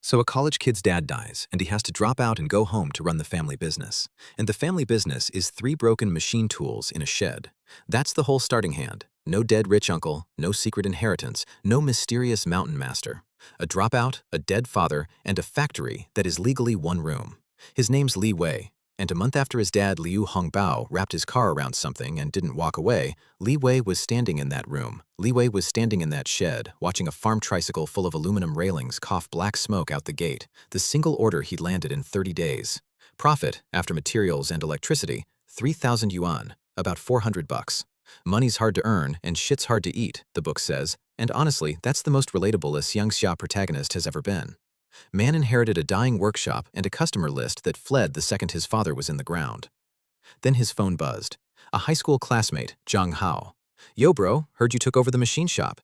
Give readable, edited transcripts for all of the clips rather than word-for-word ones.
So a college kid's dad dies, and he has to drop out and go home to run the family business. And the family business is 3 broken machine tools in a shed. That's the whole starting hand. No dead rich uncle, no secret inheritance, no mysterious mountain master. A dropout, a dead father, and a factory that is legally one room. His name's Li Wei. And a month after his dad Liu Hongbao wrapped his car around something and didn't walk away, Li Wei was standing in that room. Li Wei was standing in that shed, watching a farm tricycle full of aluminum railings cough black smoke out the gate, the single order he'd landed in 30 days. Profit, after materials and electricity, 3,000 yuan, about $400. Money's hard to earn and shit's hard to eat, the book says, and honestly, that's the most relatable a Xiangxia protagonist has ever been. Man inherited a dying workshop and a customer list that fled the second his father was in the ground. Then his phone buzzed. A high school classmate, Zhang Hao. "Yo bro, heard you took over the machine shop.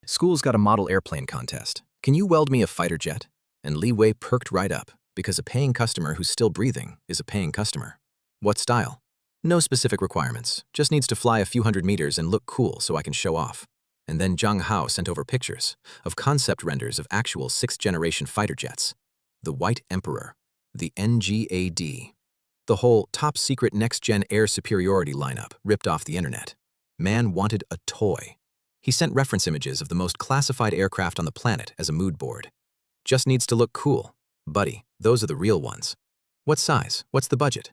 School's got a model airplane contest. Can you weld me a fighter jet?" And Li Wei perked right up, because a paying customer who's still breathing is a paying customer. What style? No specific requirements, just needs to fly a few hundred meters and look cool so I can show off. And then Zhang Hao sent over pictures of concept renders of actual 6th-generation fighter jets. The White Emperor, the NGAD. The whole top-secret next-gen air superiority lineup ripped off the internet. Man wanted a toy. He sent reference images of the most classified aircraft on the planet as a mood board. Just needs to look cool. Buddy, those are the real ones. What size? What's the budget?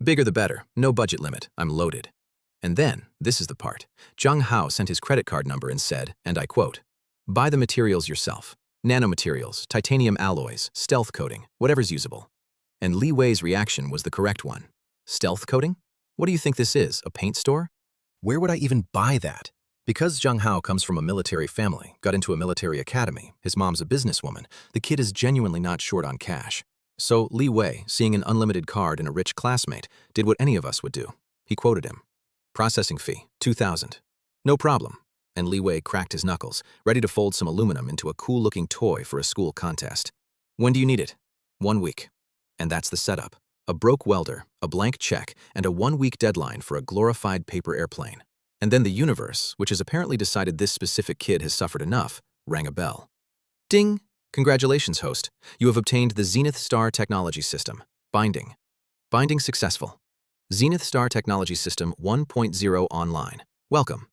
Bigger the better, no budget limit, I'm loaded. And then, this is the part, Zhang Hao sent his credit card number and said, and I quote, "Buy the materials yourself. Nanomaterials, titanium alloys, stealth coating, whatever's usable." And Li Wei's reaction was the correct one. Stealth coating? What do you think this is, a paint store? Where would I even buy that? Because Zhang Hao comes from a military family, got into a military academy, his mom's a businesswoman, the kid is genuinely not short on cash. So Li Wei, seeing an unlimited card and a rich classmate, did what any of us would do. He quoted him. Processing fee, 2,000. No problem. And Li Wei cracked his knuckles, ready to fold some aluminum into a cool-looking toy for a school contest. When do you need it? 1 week. And that's the setup. A broke welder, a blank check, and a 1-week deadline for a glorified paper airplane. And then the universe, which has apparently decided this specific kid has suffered enough, rang a bell. Ding! Congratulations, host. You have obtained the Zenith Star Technology System. Binding. Binding successful. Zenith Star Technology System 1.0 online. Welcome.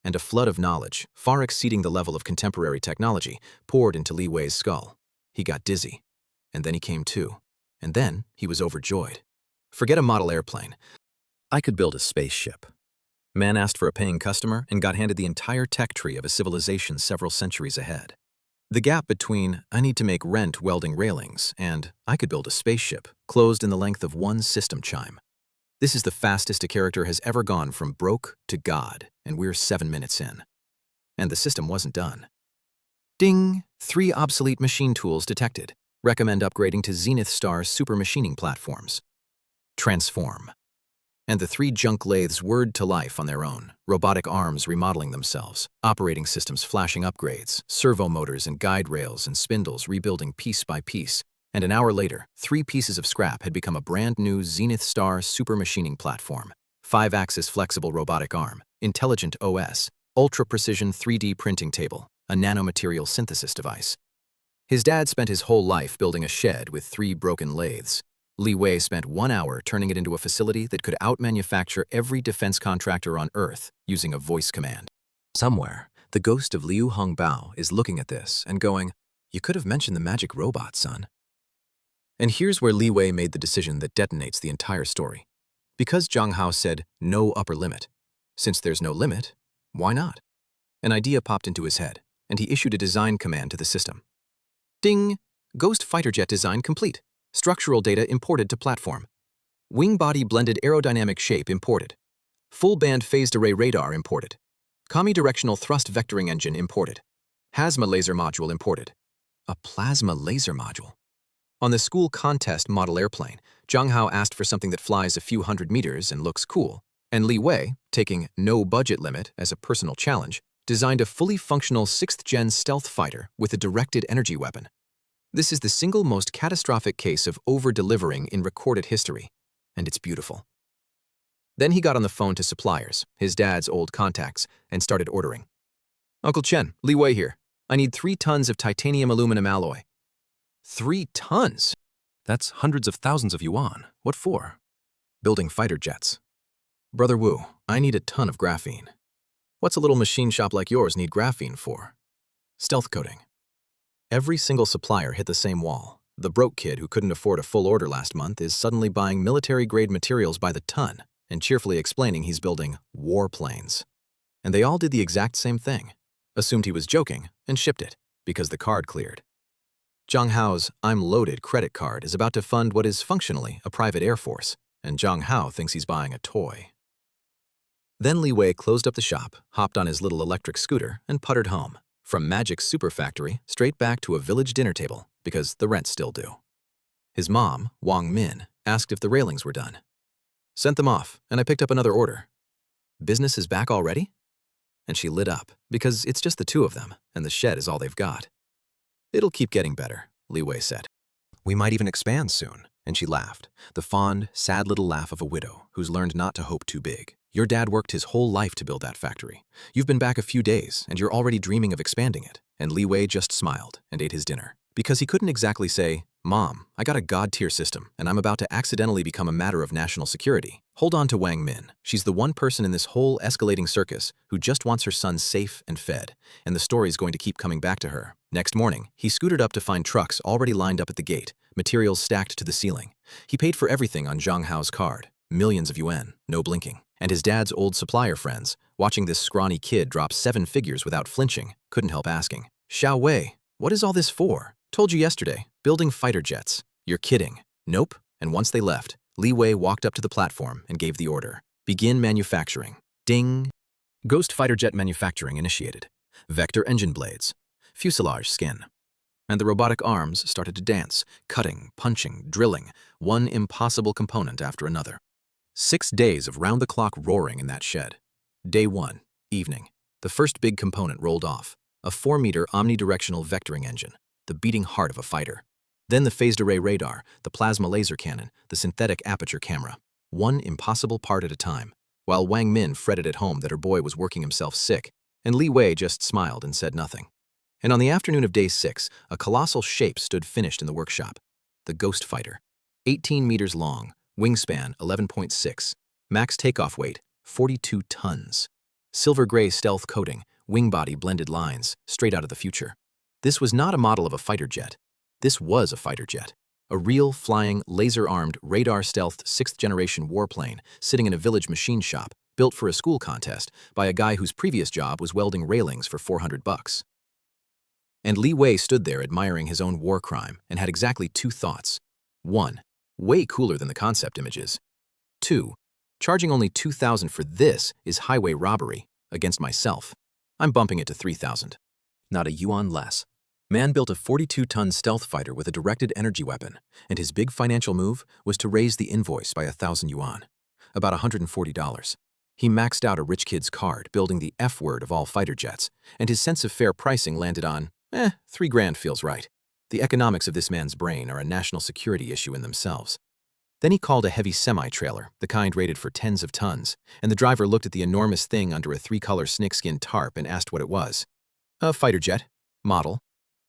And a flood of knowledge, far exceeding the level of contemporary technology, poured into Li Wei's skull. He got dizzy. And then he came to. And then he was overjoyed. Forget a model airplane. I could build a spaceship. Man asked for a paying customer and got handed the entire tech tree of a civilization several centuries ahead. The gap between, I need to make rent welding railings, and I could build a spaceship, closed in the length of one system chime. This is the fastest a character has ever gone from broke to God, and we're 7 minutes in. And the system wasn't done. Ding! 3 obsolete machine tools detected. Recommend upgrading to Zenith Star's super machining platforms. Transform. And the 3 junk lathes whirred to life on their own, robotic arms remodeling themselves, operating systems flashing upgrades, servo motors and guide rails and spindles rebuilding piece by piece. And an hour later, 3 pieces of scrap had become a brand new Zenith Star super machining platform. 5-axis flexible robotic arm, intelligent OS, ultra-precision 3D printing table, a nanomaterial synthesis device. His dad spent his whole life building a shed with 3 broken lathes. Li Wei spent 1 hour turning it into a facility that could out-manufacture every defense contractor on Earth using a voice command. Somewhere, the ghost of Liu Hongbao is looking at this and going, "You could have mentioned the magic robot, son." And here's where Li Wei made the decision that detonates the entire story. Because Zhang Hao said, no upper limit. Since there's no limit, why not? An idea popped into his head, and he issued a design command to the system. Ding! Ghost fighter jet design complete. Structural data imported to platform. Wing body blended aerodynamic shape imported. Full band phased array radar imported. Kami directional thrust vectoring engine imported. Hazma laser module imported. A plasma laser module. On the school contest model airplane, Zhang Hao asked for something that flies a few hundred meters and looks cool, and Li Wei, taking no budget limit as a personal challenge, designed a fully functional 6th-gen stealth fighter with a directed energy weapon. This is the single most catastrophic case of over-delivering in recorded history, and it's beautiful. Then he got on the phone to suppliers, his dad's old contacts, and started ordering. "Uncle Chen, Li Wei here. I need 3 tons of titanium aluminum alloy." 3 tons? That's hundreds of thousands of yuan. What for? Building fighter jets. Brother Wu, I need a ton of graphene. What's a little machine shop like yours need graphene for? Stealth coating. Every single supplier hit the same wall. The broke kid who couldn't afford a full order last month is suddenly buying military-grade materials by the ton and cheerfully explaining he's building warplanes. And they all did the exact same thing, assumed he was joking, and shipped it, because the card cleared. Zhang Hao's I'm loaded credit card is about to fund what is functionally a private air force, and Zhang Hao thinks he's buying a toy. Then Li Wei closed up the shop, hopped on his little electric scooter, and puttered home, from Magic's super factory straight back to a village dinner table, because the rent's still due. His mom, Wang Min, asked if the railings were done. Sent them off, and I picked up another order. Business is back already? And she lit up, because it's just the two of them, and the shed is all they've got. It'll keep getting better, Li Wei said. We might even expand soon. And she laughed, the fond, sad little laugh of a widow who's learned not to hope too big. Your dad worked his whole life to build that factory. You've been back a few days, and you're already dreaming of expanding it. And Li Wei just smiled and ate his dinner. Because he couldn't exactly say, Mom, I got a god-tier system, and I'm about to accidentally become a matter of national security. Hold on to Wang Min. She's the one person in this whole escalating circus who just wants her son safe and fed, and the story's going to keep coming back to her. Next morning, he scootered up to find trucks already lined up at the gate, materials stacked to the ceiling. He paid for everything on Zhang Hao's card, millions of yuan, no blinking. And his dad's old supplier friends, watching this scrawny kid drop 7 figures without flinching, couldn't help asking, Xiao Wei, what is all this for? Told you yesterday, building fighter jets. You're kidding. Nope. And once they left, Li Wei walked up to the platform and gave the order. Begin manufacturing. Ding. Ghost fighter jet manufacturing initiated. Vector engine blades. Fuselage skin. And the robotic arms started to dance, cutting, punching, drilling, one impossible component after another. 6 days of round-the-clock roaring in that shed. Day 1, evening. The first big component rolled off, a 4-meter omnidirectional vectoring engine, the beating heart of a fighter. Then the phased array radar, the plasma laser cannon, the synthetic aperture camera. One impossible part at a time, while Wang Min fretted at home that her boy was working himself sick, and Li Wei just smiled and said nothing. And on the afternoon of day 6, a colossal shape stood finished in the workshop. The Ghost Fighter. 18 meters long, wingspan 11.6, max takeoff weight 42 tons. Silver gray stealth coating, wing body blended lines, straight out of the future. This was not a model of a fighter jet. This was a fighter jet. A real, flying, laser-armed, radar-stealthed 6th-generation warplane sitting in a village machine shop, built for a school contest by a guy whose previous job was welding railings for $400. And Li Wei stood there admiring his own war crime and had exactly 2 thoughts. 1. Way cooler than the concept images. 2. Charging only $2,000 for this is highway robbery against myself. I'm bumping it to $3,000. Not a yuan less. Man built a 42-ton stealth fighter with a directed energy weapon, and his big financial move was to raise the invoice by 1,000 yuan, about $140. He maxed out a rich kid's card, building the F word of all fighter jets, and his sense of fair pricing landed on, $3,000 feels right. The economics of this man's brain are a national security issue in themselves. Then he called a heavy semi-trailer, the kind rated for tens of tons, and the driver looked at the enormous thing under a 3-color snakeskin tarp and asked what it was. A fighter jet. Model.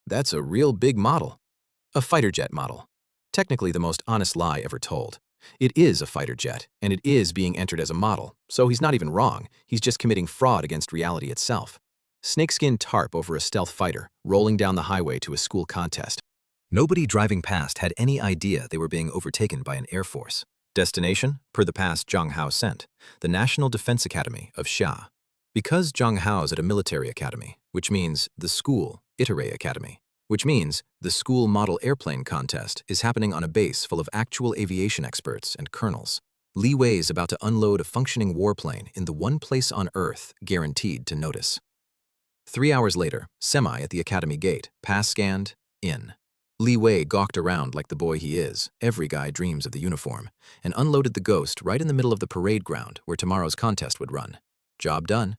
That's a real big model. A fighter jet model. Technically the most honest lie ever told. It is a fighter jet, and it is being entered as a model, so he's not even wrong, he's just committing fraud against reality itself. Snakeskin tarp over a stealth fighter, rolling down the highway to a school contest. Nobody driving past had any idea they were being overtaken by an air force. Destination, per the pass Zhang Hao sent, the National Defense Academy of Xia. Because Zhang Hao's at a military academy, which means the school Iterate Academy, which means the school model airplane contest is happening on a base full of actual aviation experts and colonels. Li Wei is about to unload a functioning warplane in the one place on Earth guaranteed to notice. 3 hours later, semi at the academy gate, pass scanned, in. Li Wei gawked around like the boy he is, every guy dreams of the uniform, and unloaded the Ghost right in the middle of the parade ground where tomorrow's contest would run. Job done.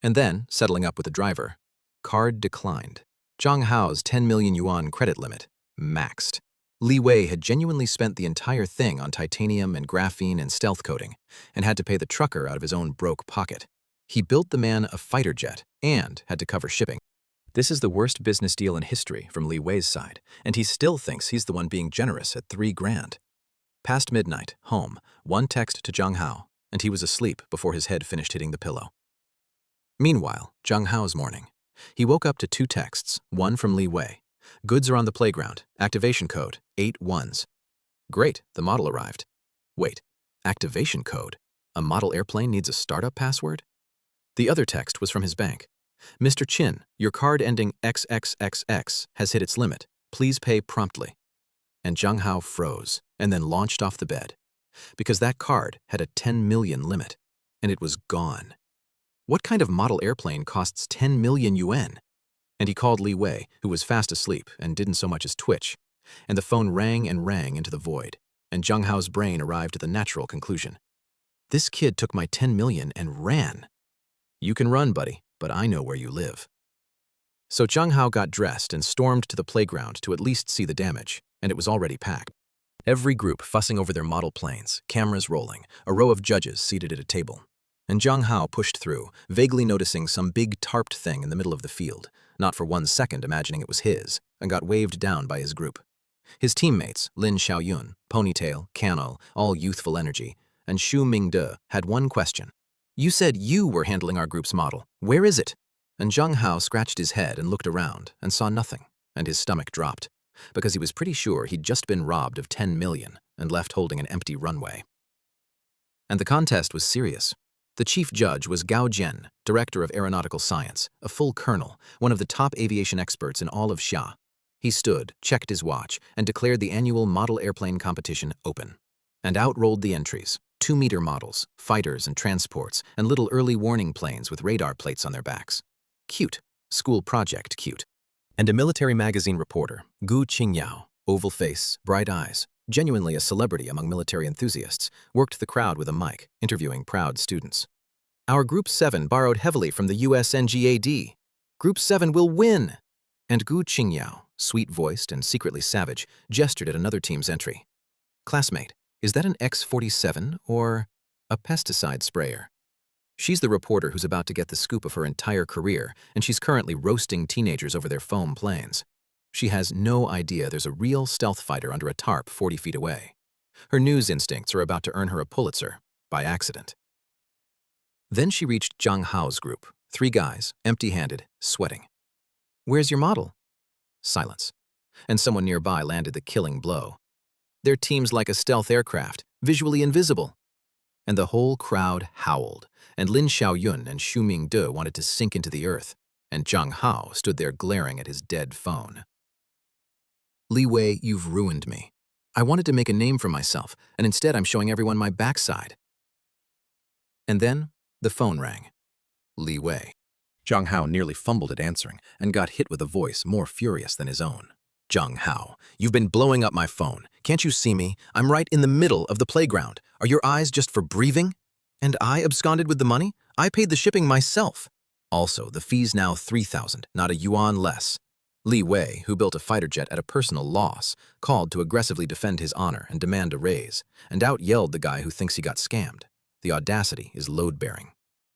And then, settling up with the driver, card declined. Zhang Hao's 10 million yuan credit limit, maxed. Li Wei had genuinely spent the entire thing on titanium and graphene and stealth coating, and had to pay the trucker out of his own broke pocket. He built the man a fighter jet and had to cover shipping. This is the worst business deal in history from Li Wei's side, and he still thinks he's the one being generous at $3,000. Past midnight, home, one text to Zhang Hao, and he was asleep before his head finished hitting the pillow. Meanwhile, Zhang Hao's morning. He woke up to two texts, one from Li Wei. Goods are on the playground. Activation code, 8 ones. Great, the model arrived. Wait, activation code? A model airplane needs a startup password? The other text was from his bank. Mr. Chin, your card ending XXXX has hit its limit. Please pay promptly. And Zhang Hao froze and then launched off the bed. Because that card had a 10 million limit, and it was gone. What kind of model airplane costs 10 million yuan? And he called Li Wei, who was fast asleep and didn't so much as twitch. And the phone rang and rang into the void, and Zhang Hao's brain arrived at the natural conclusion. This kid took my 10 million and ran. You can run, buddy, but I know where you live. So Zhang Hao got dressed and stormed to the playground to at least see the damage, and it was already packed. Every group fussing over their model planes, cameras rolling, a row of judges seated at a table. And Zhang Hao pushed through, vaguely noticing some big tarped thing in the middle of the field, not for 1 second imagining it was his, and got waved down by his group. His teammates, Lin Xiaoyun, Ponytail, Cano, all youthful energy, and Xu Mingde had one question. You said you were handling our group's model. Where is it? And Zhang Hao scratched his head and looked around and saw nothing, and his stomach dropped, because he was pretty sure he'd just been robbed of 10 million and left holding an empty runway. And the contest was serious. The chief judge was Gao Jian, director of aeronautical science, a full colonel, one of the top aviation experts in all of Xia. He stood, checked his watch, and declared the annual model airplane competition open. And out rolled the entries, 2-meter models, fighters and transports, and little early warning planes with radar plates on their backs. Cute. School project cute. And a military magazine reporter, Gu Qingyao, oval face, bright eyes, genuinely a celebrity among military enthusiasts, worked the crowd with a mic, interviewing proud students. Our Group 7 borrowed heavily from the USNGAD. Group 7 will win! And Gu Qingyao, sweet-voiced and secretly savage, gestured at another team's entry. Classmate, is that an X-47 or a pesticide sprayer? She's the reporter who's about to get the scoop of her entire career, and she's currently roasting teenagers over their foam planes. She has no idea there's a real stealth fighter under a tarp 40 feet away. Her news instincts are about to earn her a Pulitzer, by accident. Then she reached Zhang Hao's group, 3 guys, empty-handed, sweating. Where's your model? Silence. And someone nearby landed the killing blow. Their team's like a stealth aircraft, visually invisible. And the whole crowd howled, and Lin Xiaoyun and Xu Mingde wanted to sink into the earth, and Zhang Hao stood there glaring at his dead phone. Li Wei, you've ruined me. I wanted to make a name for myself, and instead I'm showing everyone my backside. And then the phone rang. Li Wei. Zhang Hao nearly fumbled at answering and got hit with a voice more furious than his own. Zhang Hao, you've been blowing up my phone. Can't you see me? I'm right in the middle of the playground. Are your eyes just for breathing? And I absconded with the money? I paid the shipping myself. Also, the fee's now 3,000, not a yuan less. Li Wei, who built a fighter jet at a personal loss, called to aggressively defend his honor and demand a raise, and out-yelled the guy who thinks he got scammed. The audacity is load-bearing.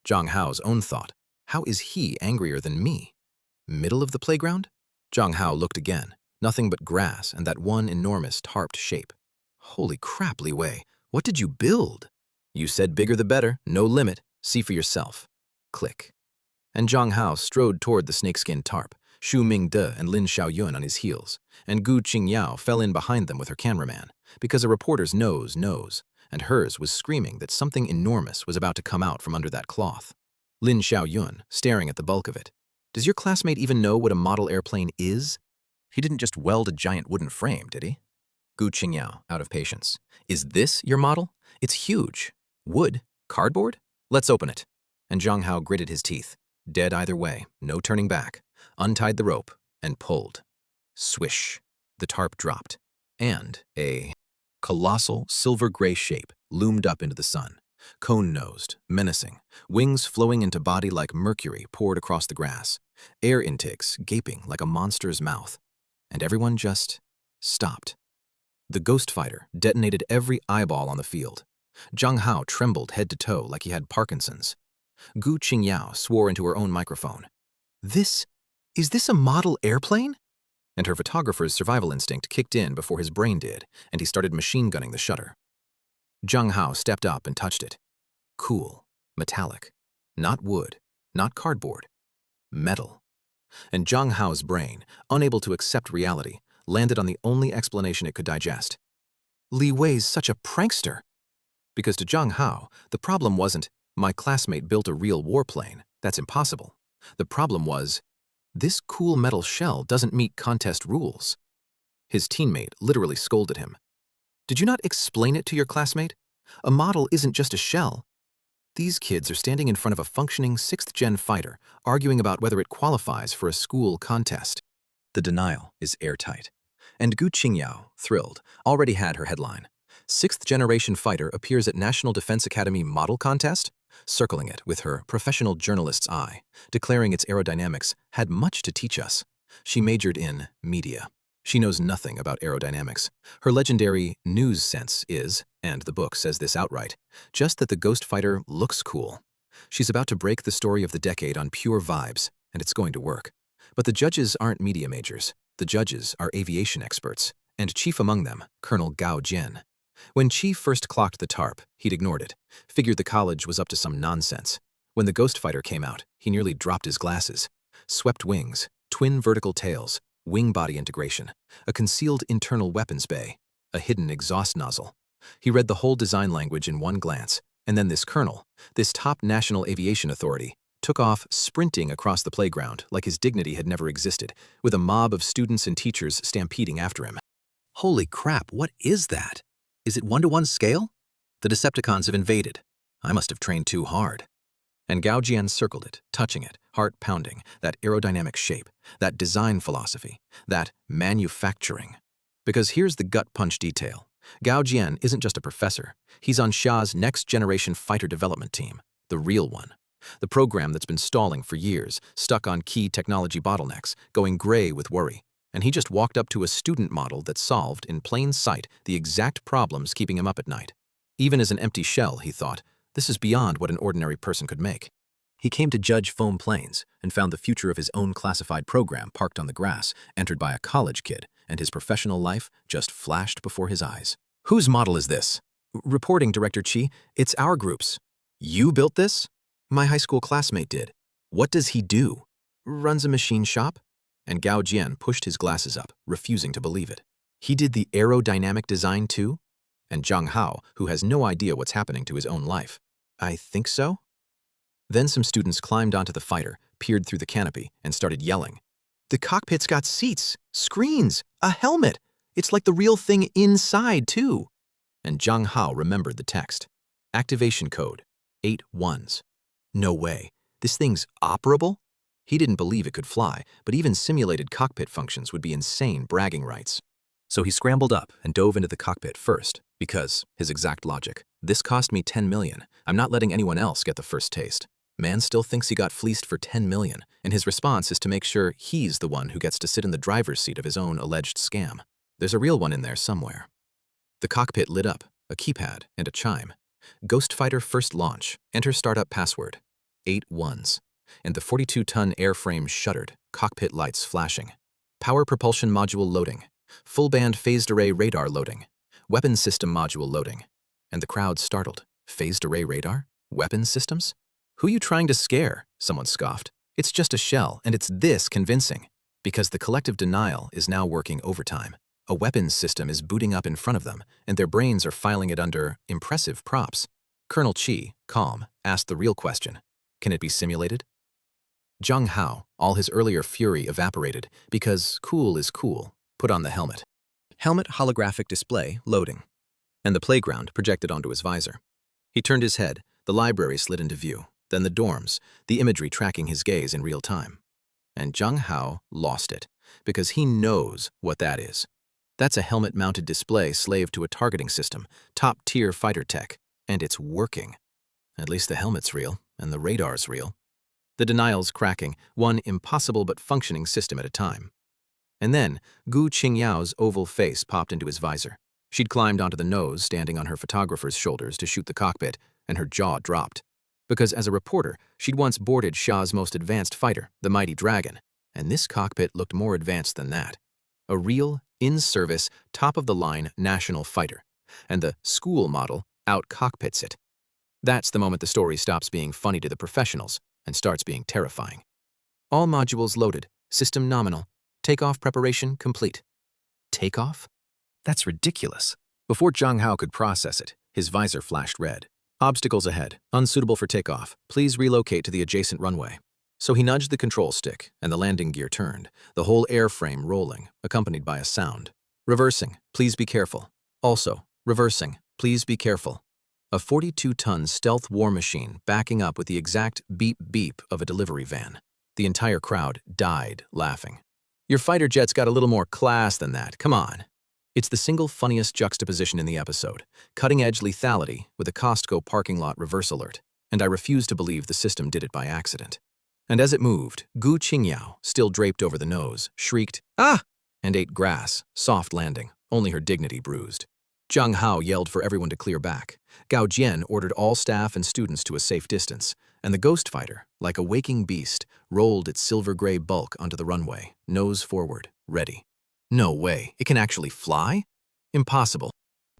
Zhang Hao's own thought, how is he angrier than me? Middle of the playground? Zhang Hao looked again. Nothing but grass and that one enormous tarped shape. Holy crap, Li Wei, what did you build? You said bigger the better, no limit, see for yourself. Click. And Zhang Hao strode toward the snakeskin tarp, Xu Mingde and Lin Xiaoyun on his heels, and Gu Qingyao fell in behind them with her cameraman, because a reporter's nose knows, and hers was screaming that something enormous was about to come out from under that cloth. Lin Xiaoyun, staring at the bulk of it. Does your classmate even know what a model airplane is? He didn't just weld a giant wooden frame, did he? Gu Qingyao, out of patience. Is this your model? It's huge. Wood? Cardboard? Let's open it. And Zhang Hao gritted his teeth. Dead either way, no turning back. Untied the rope and pulled. Swish. The tarp dropped. And a colossal silver-gray shape loomed up into the sun. Cone-nosed, menacing, wings flowing into body like mercury poured across the grass, air intakes gaping like a monster's mouth. And everyone just stopped. The ghost fighter detonated every eyeball on the field. Zhang Hao trembled head to toe like he had Parkinson's. Gu Qingyao swore into her own microphone. This Is this a model airplane? And her photographer's survival instinct kicked in before his brain did, and he started machine gunning the shutter. Zhang Hao stepped up and touched it. Cool, metallic, not wood, not cardboard, metal. And Zhang Hao's brain, unable to accept reality, landed on the only explanation it could digest. Li Wei's such a prankster. Because to Zhang Hao, the problem wasn't, my classmate built a real warplane, that's impossible. The problem was, this cool metal shell doesn't meet contest rules. His teammate literally scolded him. Did you not explain it to your classmate? A model isn't just a shell. These kids are standing in front of a functioning 6th-gen fighter, arguing about whether it qualifies for a school contest. The denial is airtight. And Gu Qingyao, thrilled, already had her headline. 6th-generation fighter appears at National Defense Academy model contest, circling it with her professional journalist's eye, declaring its aerodynamics had much to teach us. She majored in media. She knows nothing about aerodynamics. Her legendary news sense is, and the book says this outright, just that the ghost fighter looks cool. She's about to break the story of the decade on pure vibes, and it's going to work. But the judges aren't media majors. The judges are aviation experts, and chief among them, Colonel Gao Jian. When Chief first clocked the tarp, he'd ignored it, figured the college was up to some nonsense. When the ghost fighter came out, he nearly dropped his glasses. Swept wings, twin vertical tails, wing body integration, a concealed internal weapons bay, a hidden exhaust nozzle. He read the whole design language in one glance, and then this colonel, this top national aviation authority, took off sprinting across the playground like his dignity had never existed, with a mob of students and teachers stampeding after him. Holy crap, what is that? Is it 1-to-1 scale? The Decepticons have invaded. I must have trained too hard. And Gao Jian circled it, touching it, heart pounding, that aerodynamic shape, that design philosophy, that manufacturing. Because here's the gut punch detail. Gao Jian isn't just a professor. He's on Xia's next-generation fighter development team, the real one. The program that's been stalling for years, stuck on key technology bottlenecks, going gray with worry. And he just walked up to a student model that solved, in plain sight, the exact problems keeping him up at night. Even as an empty shell, he thought, this is beyond what an ordinary person could make. He came to judge foam planes and found the future of his own classified program parked on the grass, entered by a college kid, and his professional life just flashed before his eyes. Whose model is this? Reporting, Director Chi, it's our group's. You built this? My high school classmate did. What does he do? Runs a machine shop? And Gao Jian pushed his glasses up, refusing to believe it. He did the aerodynamic design too? And Zhang Hao, who has no idea what's happening to his own life. I think so? Then some students climbed onto the fighter, peered through the canopy, and started yelling. The cockpit's got seats, screens, a helmet. It's like the real thing inside, too. And Zhang Hao remembered the text. Activation code, 8 ones. No way. This thing's operable? He didn't believe it could fly, but even simulated cockpit functions would be insane bragging rights. So he scrambled up and dove into the cockpit first, because, his exact logic, this cost me 10 million. I'm not letting anyone else get the first taste. Man still thinks he got fleeced for 10 million, and his response is to make sure he's the one who gets to sit in the driver's seat of his own alleged scam. There's a real one in there somewhere. The cockpit lit up, a keypad and a chime. Ghost Fighter first launch, enter startup password. 8 ones. And the 42-ton airframe shuddered, cockpit lights flashing. Power propulsion module loading. Full-band phased array radar loading. Weapons system module loading. And the crowd startled. Phased array radar? Weapons systems? Who you trying to scare? Someone scoffed. It's just a shell, and it's this convincing. Because the collective denial is now working overtime. A weapons system is booting up in front of them, and their brains are filing it under impressive props. Colonel Chi, calm, asked the real question. Can it be simulated? Zhang Hao, all his earlier fury evaporated, because cool is cool, put on the helmet. Helmet holographic display loading. And the playground projected onto his visor. He turned his head, the library slid into view, then the dorms, the imagery tracking his gaze in real time. And Zhang Hao lost it, because he knows what that is. That's a helmet-mounted display slave to a targeting system, top-tier fighter tech, and it's working. At least the helmet's real, and the radar's real. The denial's cracking, one impossible but functioning system at a time. And then, Gu Qingyao's oval face popped into his visor. She'd climbed onto the nose, standing on her photographer's shoulders to shoot the cockpit, and her jaw dropped. Because as a reporter, she'd once boarded Xia's most advanced fighter, the Mighty Dragon, And this cockpit looked more advanced than that. A real, in-service, top-of-the-line national fighter. And the school model out-cockpits it. That's the moment the story stops being funny to the professionals and starts being terrifying. All modules loaded, system nominal, takeoff preparation complete. Takeoff? That's ridiculous. Before Zhang Hao could process it, his visor flashed red. Obstacles ahead, unsuitable for takeoff. Please relocate to the adjacent runway. So he nudged the control stick, and the landing gear turned, the whole airframe rolling, accompanied by a sound. Reversing, please be careful. Also, reversing, please be careful. A 42-ton stealth war machine backing up with the exact beep-beep of a delivery van. The entire crowd died laughing. Your fighter jet's got a little more class than that, come on. It's the single funniest juxtaposition in the episode, cutting-edge lethality with a Costco parking lot reverse alert, and I refuse to believe the system did it by accident. And as it moved, Gu Qingyao, still draped over the nose, shrieked, "Ah!" and ate grass, soft landing, only her dignity bruised. Zhang Hao yelled for everyone to clear back. Gao Jian ordered all staff and students to a safe distance, and the ghost fighter, like a waking beast, rolled its silver-gray bulk onto the runway, nose forward, ready. No way, it can actually fly? Impossible.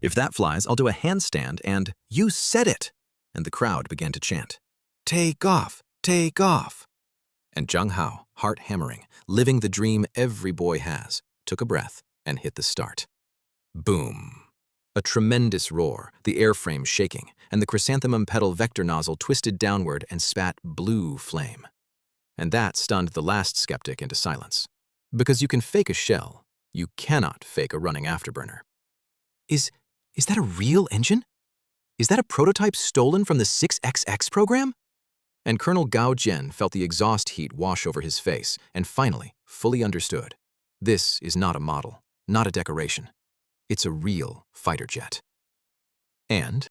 If that flies, I'll do a handstand and, "You said it!" And the crowd began to chant, "Take off, take off." And Zhang Hao, heart hammering, living the dream every boy has, took a breath and hit the start. Boom. A tremendous roar, the airframe shaking, and the chrysanthemum petal vector nozzle twisted downward and spat blue flame. And that stunned the last skeptic into silence. Because you can fake a shell, you cannot fake a running afterburner. Is that a real engine? Is that a prototype stolen from the 6XX program? And Colonel Gao Jian felt the exhaust heat wash over his face and finally fully understood. This is not a model, not a decoration. It's a real fighter jet. And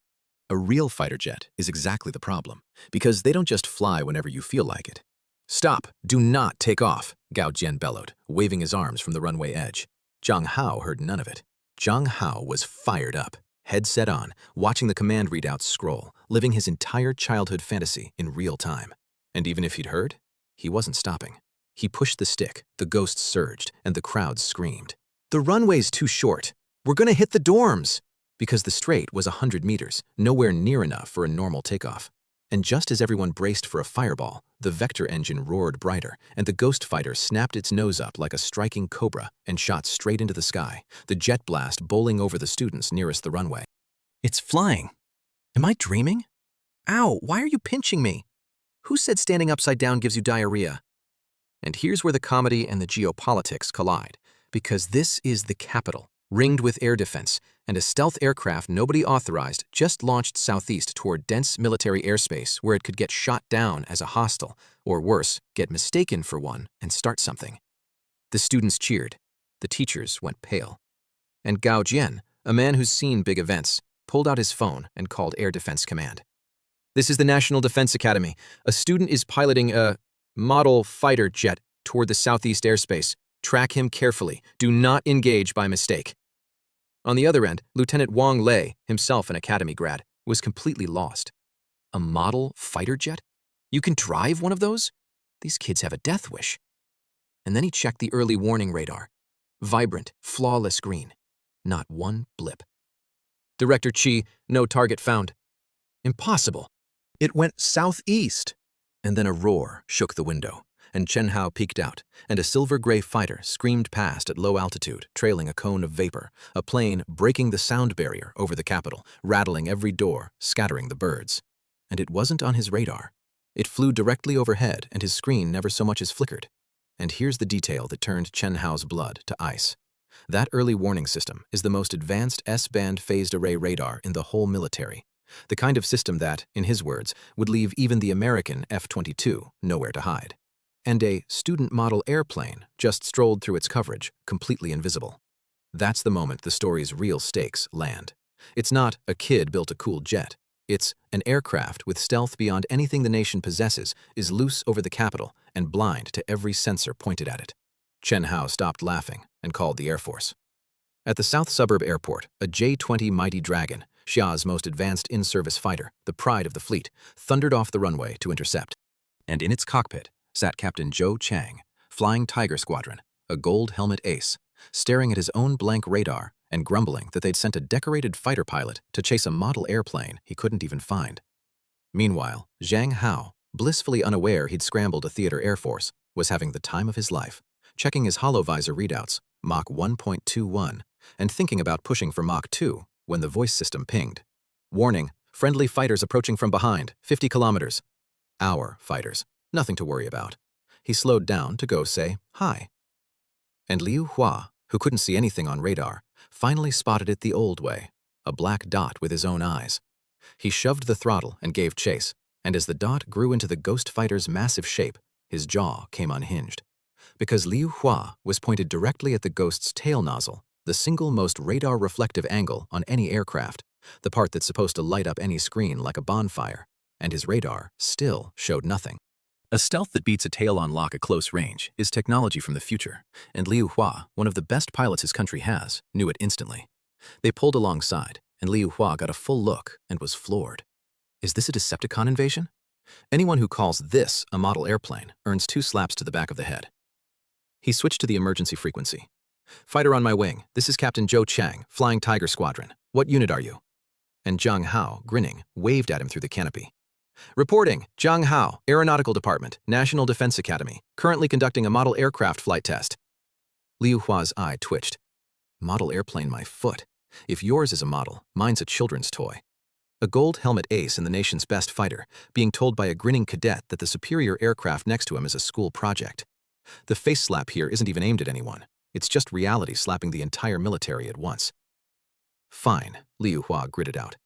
a real fighter jet is exactly the problem, because they don't just fly whenever you feel like it. "Stop! Do not take off!" Gao Jian bellowed, waving his arms from the runway edge. Zhang Hao heard none of it. Zhang Hao was fired up, headset on, watching the command readouts scroll, living his entire childhood fantasy in real time. And even if he'd heard, he wasn't stopping. He pushed the stick, the ghosts surged, and the crowd screamed. "The runway's too short! We're gonna hit the dorms!" Because the straight was 100 meters, nowhere near enough for a normal takeoff. And just as everyone braced for a fireball, the vector engine roared brighter, and the ghost fighter snapped its nose up like a striking cobra and shot straight into the sky, the jet blast bowling over the students nearest the runway. It's flying. Am I dreaming? Ow, why are you pinching me? Who said standing upside down gives you diarrhea? And here's where the comedy and the geopolitics collide, because this is the capital, ringed with air defense, and a stealth aircraft nobody authorized just launched southeast toward dense military airspace where it could get shot down as a hostile, or worse, get mistaken for one and start something. The students cheered. The teachers went pale. And Gao Jian, a man who's seen big events, pulled out his phone and called Air Defense Command. "This is the National Defense Academy. A student is piloting a model fighter jet toward the southeast airspace. Track him carefully. Do not engage by mistake." On the other end, Lieutenant Wang Lei, himself an academy grad, was completely lost. A model fighter jet? You can drive one of those? These kids have a death wish. And then he checked the early warning radar. Vibrant, flawless green. Not one blip. "Director Chi, no target found." Impossible. It went southeast. And then a roar shook the window, and Chen Hao peeked out, and a silver-gray fighter screamed past at low altitude, trailing a cone of vapor, a plane breaking the sound barrier over the capital, rattling every door, scattering the birds. And it wasn't on his radar. It flew directly overhead, and his screen never so much as flickered. And here's the detail that turned Chen Hao's blood to ice. That early warning system is the most advanced S-band phased array radar in the whole military. The kind of system that, in his words, would leave even the American F-22 nowhere to hide. And a student model airplane just strolled through its coverage, completely invisible. That's the moment the story's real stakes land. It's not a kid built a cool jet. It's an aircraft with stealth beyond anything the nation possesses is loose over the capital and blind to every sensor pointed at it. Chen Hao stopped laughing and called the Air Force. At the South Suburb Airport, a J-20 Mighty Dragon, Xia's most advanced in-service fighter, the pride of the fleet, thundered off the runway to intercept. And in its cockpit sat Captain Zhou Chang, Flying Tiger Squadron, a gold helmet ace, staring at his own blank radar and grumbling that they'd sent a decorated fighter pilot to chase a model airplane he couldn't even find. Meanwhile, Zhang Hao, blissfully unaware he'd scrambled a theater air force, was having the time of his life, checking his holovisor readouts, Mach 1.21, and thinking about pushing for Mach 2 when the voice system pinged. Warning, friendly fighters approaching from behind, 50 kilometers. Our fighters, nothing to worry about. He slowed down to go say hi. And Liu Hua, who couldn't see anything on radar, finally spotted it the old way, a black dot with his own eyes. He shoved the throttle and gave chase, and as the dot grew into the ghost fighter's massive shape, his jaw came unhinged. Because Liu Hua was pointed directly at the ghost's tail nozzle, the single most radar-reflective angle on any aircraft, the part that's supposed to light up any screen like a bonfire, and his radar still showed nothing. A stealth that beats a tail on lock at close range is technology from the future, and Liu Hua, one of the best pilots his country has, knew it instantly. They pulled alongside, and Liu Hua got a full look and was floored. Is this a Decepticon invasion? Anyone who calls this a model airplane earns 2 slaps to the back of the head. He switched to the emergency frequency. Fighter on my wing, this is Captain Zhou Chang, Flying Tiger Squadron. What unit are you? And Zhang Hao, grinning, waved at him through the canopy. Reporting, Zhang Hao, Aeronautical Department, National Defense Academy, currently conducting a model aircraft flight test. Liu Hua's eye twitched. Model airplane, my foot. If yours is a model, mine's a children's toy. A gold helmet ace and the nation's best fighter, being told by a grinning cadet that the superior aircraft next to him is a school project. The face slap here isn't even aimed at anyone. It's just reality slapping the entire military at once. Fine, Liu Hua gritted out.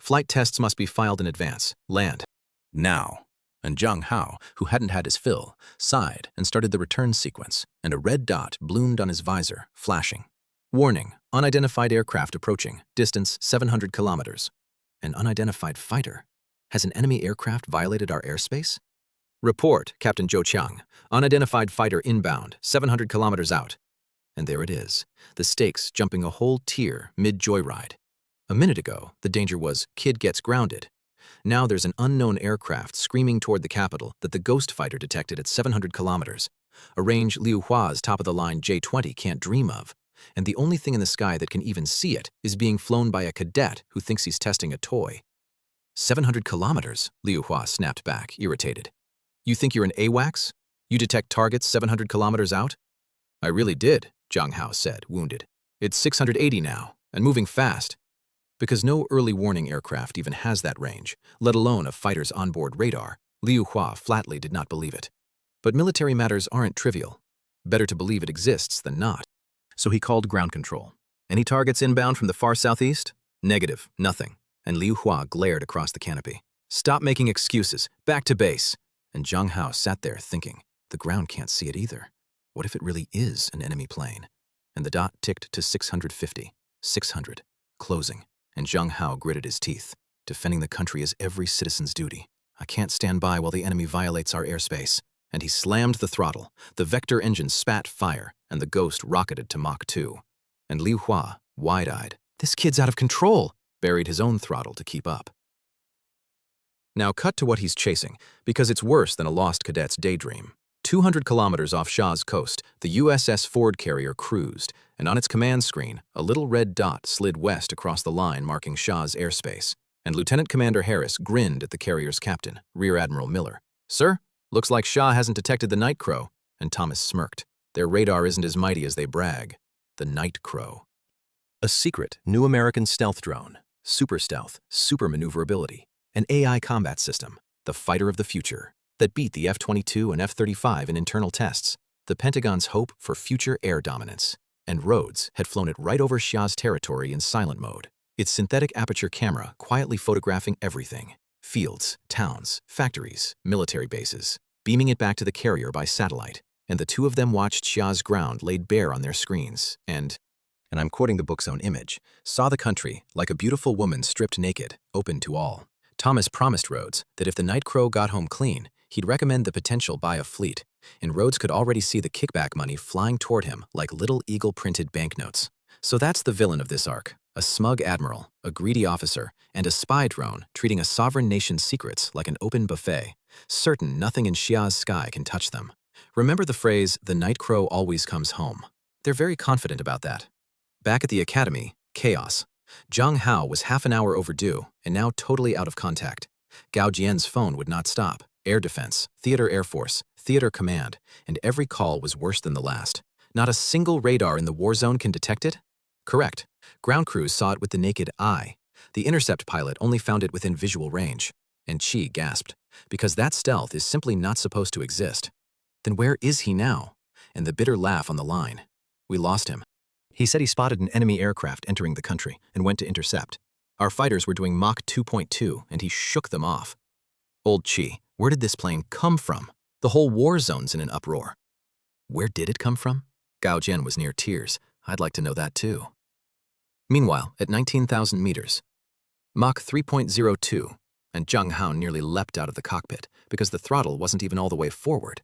Flight tests must be filed in advance. Land. Now. And Zhang Hao, who hadn't had his fill, sighed and started the return sequence, and a red dot bloomed on his visor, flashing. Warning, unidentified aircraft approaching, distance 700 kilometers. An unidentified fighter? Has an enemy aircraft violated our airspace? Report, Captain Zhou Chang. Unidentified fighter inbound, 700 kilometers out. And there it is, the stakes jumping a whole tier mid-joyride. A minute ago, the danger was kid gets grounded. Now there's an unknown aircraft screaming toward the capital that the ghost fighter detected at 700 kilometers, a range Liu Hua's top-of-the-line J-20 can't dream of. And the only thing in the sky that can even see it is being flown by a cadet who thinks he's testing a toy. 700 kilometers, Liu Hua snapped back, irritated. You think you're an AWACS? You detect targets 700 kilometers out? I really did, Zhang Hao said, wounded. It's 680 now, and moving fast. Because no early warning aircraft even has that range, let alone a fighter's onboard radar, Liu Hua flatly did not believe it. But military matters aren't trivial. Better to believe it exists than not. So he called ground control. Any targets inbound from the far southeast? Negative, nothing. And Liu Hua glared across the canopy. Stop making excuses, back to base. And Zhang Hao sat there thinking, the ground can't see it either. What if it really is an enemy plane? And the dot ticked to 650, 600, closing. And Zhang Hao gritted his teeth. Defending the country is every citizen's duty. I can't stand by while the enemy violates our airspace. And he slammed the throttle. The vector engine spat fire, and the ghost rocketed to Mach 2. And Liu Hua, wide-eyed, this kid's out of control, buried his own throttle to keep up. Now cut to what he's chasing, because it's worse than a lost cadet's daydream. 200 kilometers off Shah's coast, the USS Ford carrier cruised, and on its command screen, a little red dot slid west across the line marking Shah's airspace. And Lieutenant Commander Harris grinned at the carrier's captain, Rear Admiral Miller. Sir? Looks like Shah hasn't detected the Night Crow, and Thomas smirked. Their radar isn't as mighty as they brag. The Night Crow. A secret, new American stealth drone. Super stealth, super maneuverability. An AI combat system, the fighter of the future, that beat the F-22 and F-35 in internal tests. The Pentagon's hope for future air dominance. And Rhodes had flown it right over Shah's territory in silent mode. Its synthetic aperture camera quietly photographing everything. Fields, towns, factories, military bases, beaming it back to the carrier by satellite, and the two of them watched Shah's ground laid bare on their screens, and I'm quoting the book's own image, saw the country, like a beautiful woman stripped naked, open to all. Thomas promised Rhodes that if the Night Crow got home clean, he'd recommend the potential buy a fleet, and Rhodes could already see the kickback money flying toward him like little eagle-printed banknotes. So that's the villain of this arc. A smug admiral, a greedy officer, and a spy drone treating a sovereign nation's secrets like an open buffet, certain nothing in Xia's sky can touch them. Remember the phrase, the night crow always comes home. They're very confident about that. Back at the academy, chaos. Zhang Hao was half an hour overdue and now totally out of contact. Gao Jian's phone would not stop. Air Defense, Theater Air Force, Theater Command, and every call was worse than the last. Not a single radar in the war zone can detect it? Correct. Ground crews saw it with the naked eye. The intercept pilot only found it within visual range. And Chi gasped, because that stealth is simply not supposed to exist. Then where is he now? And the bitter laugh on the line. We lost him. He said he spotted an enemy aircraft entering the country and went to intercept. Our fighters were doing Mach 2.2 and he shook them off. Old Chi, where did this plane come from? The whole war zone's in an uproar. Where did it come from? Gao Jian was near tears. I'd like to know that too. Meanwhile, at 19,000 meters, Mach 3.02, and Zhang Hao nearly leapt out of the cockpit because the throttle wasn't even all the way forward.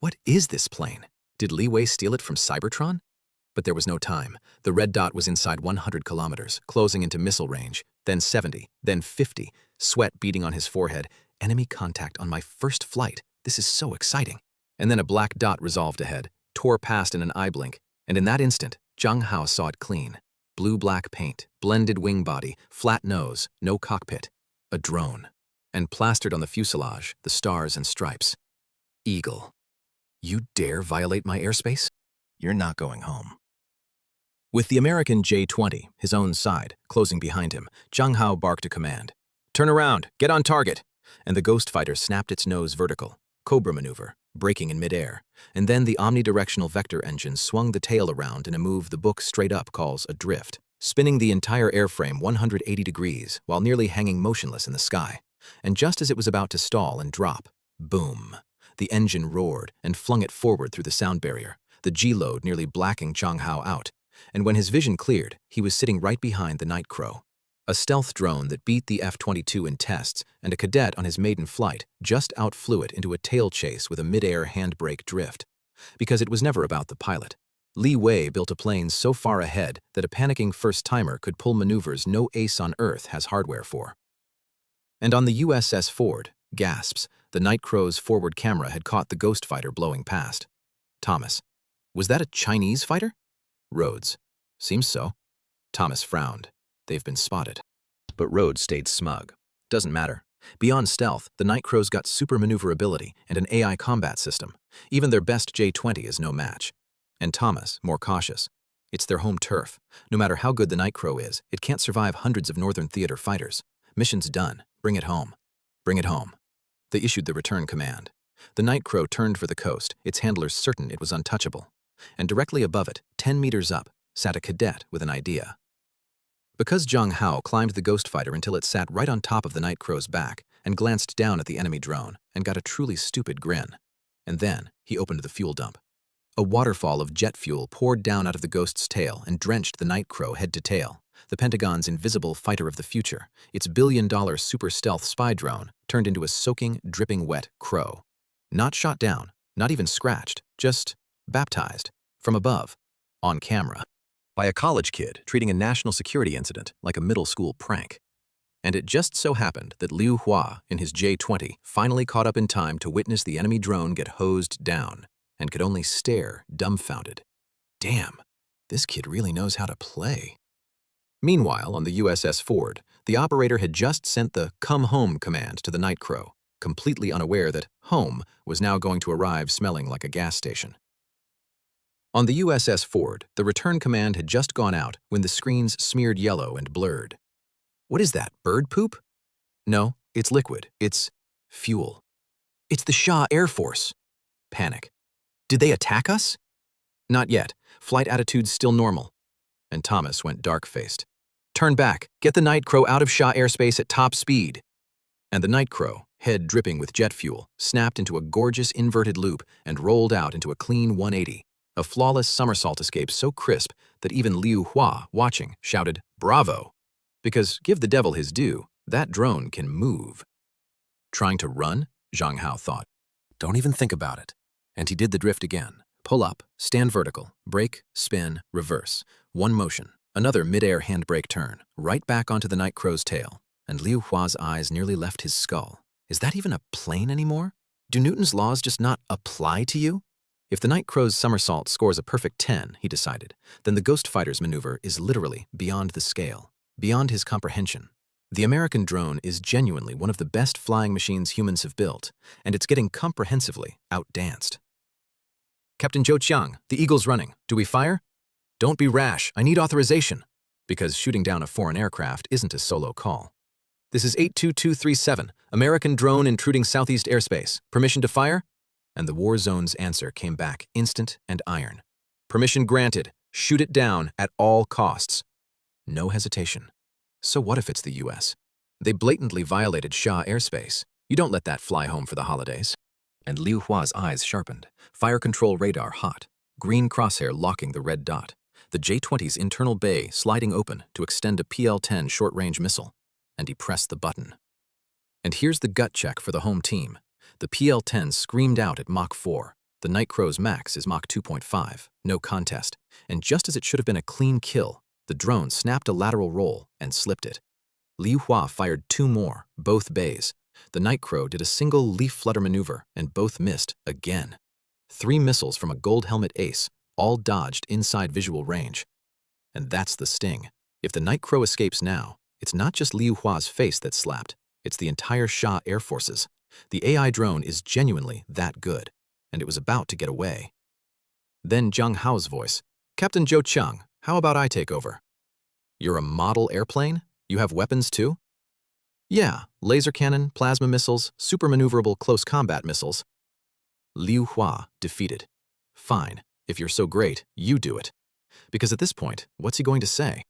What is this plane? Did Li Wei steal it from Cybertron? But there was no time. The red dot was inside 100 kilometers, closing into missile range, then 70, then 50, sweat beading on his forehead. Enemy contact on my first flight. This is so exciting. And then a black dot resolved ahead, tore past in an eye blink, and in that instant, Zhang Hao saw it clean. Blue-black paint, blended wing body, flat nose, no cockpit. A drone. And plastered on the fuselage, the stars and stripes. Eagle. You dare violate my airspace? You're not going home. With the American J-20, his own side, closing behind him, Zhang Hao barked a command. Turn around, get on target. And the ghost fighter snapped its nose vertical, Cobra maneuver, braking in midair. And then the omnidirectional vector engine swung the tail around in a move the book straight up calls a drift, spinning the entire airframe 180 degrees while nearly hanging motionless in the sky. And just as it was about to stall and drop, boom, the engine roared and flung it forward through the sound barrier, the G-load nearly blacking Zhang Hao out. And when his vision cleared, he was sitting right behind the Night Crow. A stealth drone that beat the F-22 in tests, and a cadet on his maiden flight just outflew it into a tail chase with a mid-air handbrake drift. Because it was never about the pilot. Li Wei built a plane so far ahead that a panicking first-timer could pull maneuvers no ace on Earth has hardware for. And on the USS Ford, gasps, the Night Crow's forward camera had caught the ghost fighter blowing past. Thomas, was that a Chinese fighter? Rhodes, seems so. Thomas frowned. They've been spotted. But Rhodes stayed smug. Doesn't matter. Beyond stealth, the Night Crows got super maneuverability and an AI combat system. Even their best J-20 is no match. And Thomas, more cautious. It's their home turf. No matter how good the Night Crow is, it can't survive hundreds of Northern Theater fighters. Mission's done. Bring it home. Bring it home. They issued the return command. The Night Crow turned for the coast, its handlers certain it was untouchable. And directly above it, 10 meters up, sat a cadet with an idea. Because Zhang Hao climbed the ghost fighter until it sat right on top of the Night Crow's back and glanced down at the enemy drone and got a truly stupid grin. And then he opened the fuel dump. A waterfall of jet fuel poured down out of the ghost's tail and drenched the Night Crow head to tail. The Pentagon's invisible fighter of the future, its billion-dollar super stealth spy drone, turned into a soaking, dripping wet crow. Not shot down, not even scratched, just baptized, from above, on camera. By a college kid treating a national security incident like a middle school prank. And it just so happened that Liu Hua, in his J-20, finally caught up in time to witness the enemy drone get hosed down, and could only stare, dumbfounded. Damn, this kid really knows how to play. Meanwhile, on the USS Ford, the operator had just sent the "come home" command to the Night Crow, completely unaware that home was now going to arrive smelling like a gas station. On the USS Ford, the return command had just gone out when the screens smeared yellow and blurred. What is that, bird poop? No, it's liquid. It's fuel. It's the Shah Air Force. Panic. Did they attack us? Not yet. Flight attitude's still normal. And Thomas went dark-faced. Turn back. Get the Night Crow out of Shah airspace at top speed. And the Night Crow, head dripping with jet fuel, snapped into a gorgeous inverted loop and rolled out into a clean 180. A flawless somersault escape so crisp that even Liu Hua, watching, shouted, "Bravo!" Because, give the devil his due, that drone can move. Trying to run? Zhang Hao thought. Don't even think about it. And he did the drift again. Pull up, stand vertical, brake, spin, reverse. One motion, another mid-air handbrake turn, right back onto the Night Crow's tail. And Liu Hua's eyes nearly left his skull. Is that even a plane anymore? Do Newton's laws just not apply to you? If the Night Crow's somersault scores a perfect 10, he decided, then the Ghost Fighter's maneuver is literally beyond the scale, beyond his comprehension. The American drone is genuinely one of the best flying machines humans have built, and it's getting comprehensively outdanced. Captain Zhou Qiang, the Eagle's running. Do we fire? Don't be rash. I need authorization. Because shooting down a foreign aircraft isn't a solo call. This is 82237, American drone intruding southeast airspace. Permission to fire? And the war zone's answer came back instant and iron. Permission granted. Shoot it down at all costs. No hesitation. So what if it's the US? They blatantly violated Shah airspace. You don't let that fly home for the holidays. And Liu Hua's eyes sharpened. Fire control radar hot. Green crosshair locking the red dot. The J-20's internal bay sliding open to extend a PL-10 short-range missile. And he pressed the button. And here's the gut check for the home team. The PL-10 screamed out at Mach 4. The Night Crow's max is Mach 2.5, no contest. And just as it should have been a clean kill, the drone snapped a lateral roll and slipped it. Liu Hua fired 2 more, both bays. The Night Crow did a single leaf flutter maneuver and both missed again. 3 missiles from a gold helmet ace, all dodged inside visual range. And that's the sting. If the Night Crow escapes now, it's not just Liu Hua's face that's slapped, it's the entire Shah Air Forces. The AI drone is genuinely that good, and it was about to get away. Then Zhang Hao's voice, Captain Zhou Qiang, how about I take over? You're a model airplane? You have weapons too? Yeah, laser cannon, plasma missiles, super maneuverable close combat missiles. Liu Hua defeated. Fine, if you're so great, you do it. Because at this point, what's he going to say?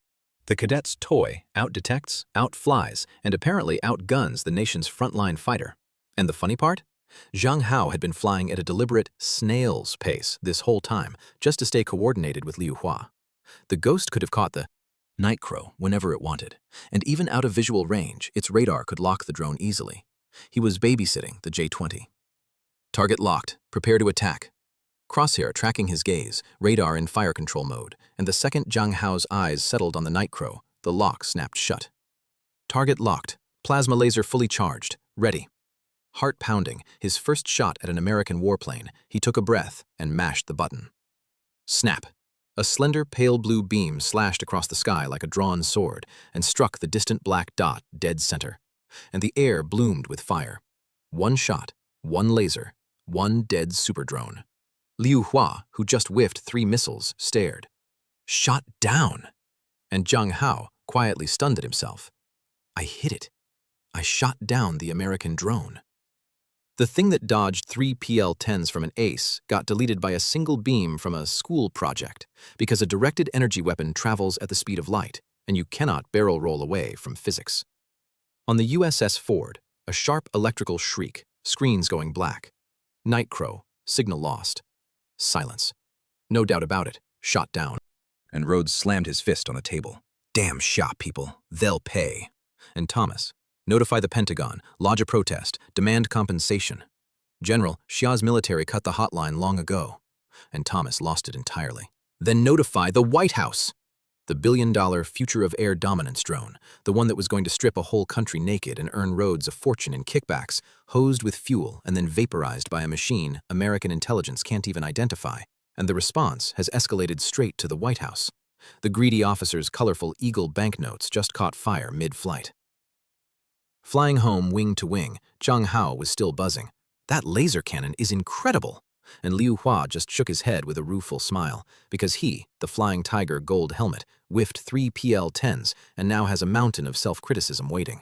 The cadet's toy out-detects, out-flies, and apparently outguns the nation's frontline fighter. And the funny part? Zhang Hao had been flying at a deliberate snail's pace this whole time, just to stay coordinated with Liu Hua. The Ghost could have caught the Night Crow whenever it wanted, and even out of visual range, its radar could lock the drone easily. He was babysitting the J-20. Target locked, prepare to attack. Crosshair tracking his gaze, radar in fire control mode, and the second Zhang Hao's eyes settled on the Night Crow, the lock snapped shut. Target locked, plasma laser fully charged, ready. Heart pounding, his first shot at an American warplane, he took a breath and mashed the button. Snap! A slender, pale blue beam slashed across the sky like a drawn sword and struck the distant black dot dead center. And the air bloomed with fire. 1 shot, 1 laser, 1 dead super drone. Liu Hua, who just whiffed 3 missiles, stared. Shot down! And Zhang Hao quietly stunned at himself. I hit it. I shot down the American drone. The thing that dodged 3 PL-10s from an ace got deleted by a single beam from a school project because a directed energy weapon travels at the speed of light, and you cannot barrel roll away from physics. On the USS Ford, a sharp electrical shriek, screens going black. Night Crow, signal lost. Silence. No doubt about it, shot down. And Rhodes slammed his fist on a table. Damn shop people, they'll pay. And Thomas, notify the Pentagon, lodge a protest, demand compensation. General, Xia's military cut the hotline long ago. And Thomas lost it entirely. Then notify the White House. The billion-dollar future of air dominance drone, the one that was going to strip a whole country naked and earn Rhodes a fortune in kickbacks, hosed with fuel and then vaporized by a machine American intelligence can't even identify. And the response has escalated straight to the White House. The greedy officer's colorful Eagle banknotes just caught fire mid-flight. Flying home wing to wing, Zhang Hao was still buzzing. That laser cannon is incredible! And Liu Hua just shook his head with a rueful smile, because he, the Flying Tiger gold helmet, whiffed 3 PL-10s and now has a mountain of self-criticism waiting.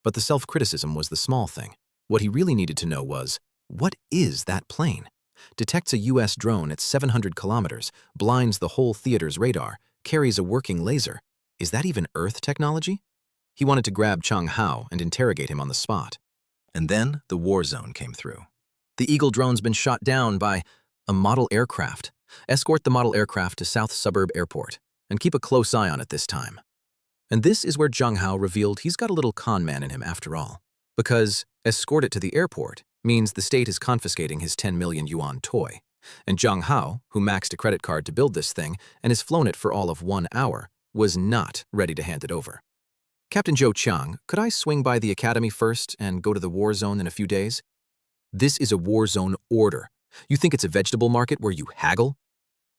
But the self-criticism was the small thing. What he really needed to know was, what is that plane? Detects a US drone at 700 kilometers, blinds the whole theater's radar, carries a working laser. Is that even Earth technology? He wanted to grab Zhang Hao and interrogate him on the spot. And then the war zone came through. The Eagle drone's been shot down by a model aircraft. Escort the model aircraft to South Suburb Airport and keep a close eye on it this time. And this is where Zhang Hao revealed he's got a little con man in him after all. Because escort it to the airport means the state is confiscating his 10 million yuan toy. And Zhang Hao, who maxed a credit card to build this thing and has flown it for all of 1 hour, was not ready to hand it over. Captain Zhou Qiang, could I swing by the academy first and go to the war zone in a few days? This is a war zone order. You think it's a vegetable market where you haggle?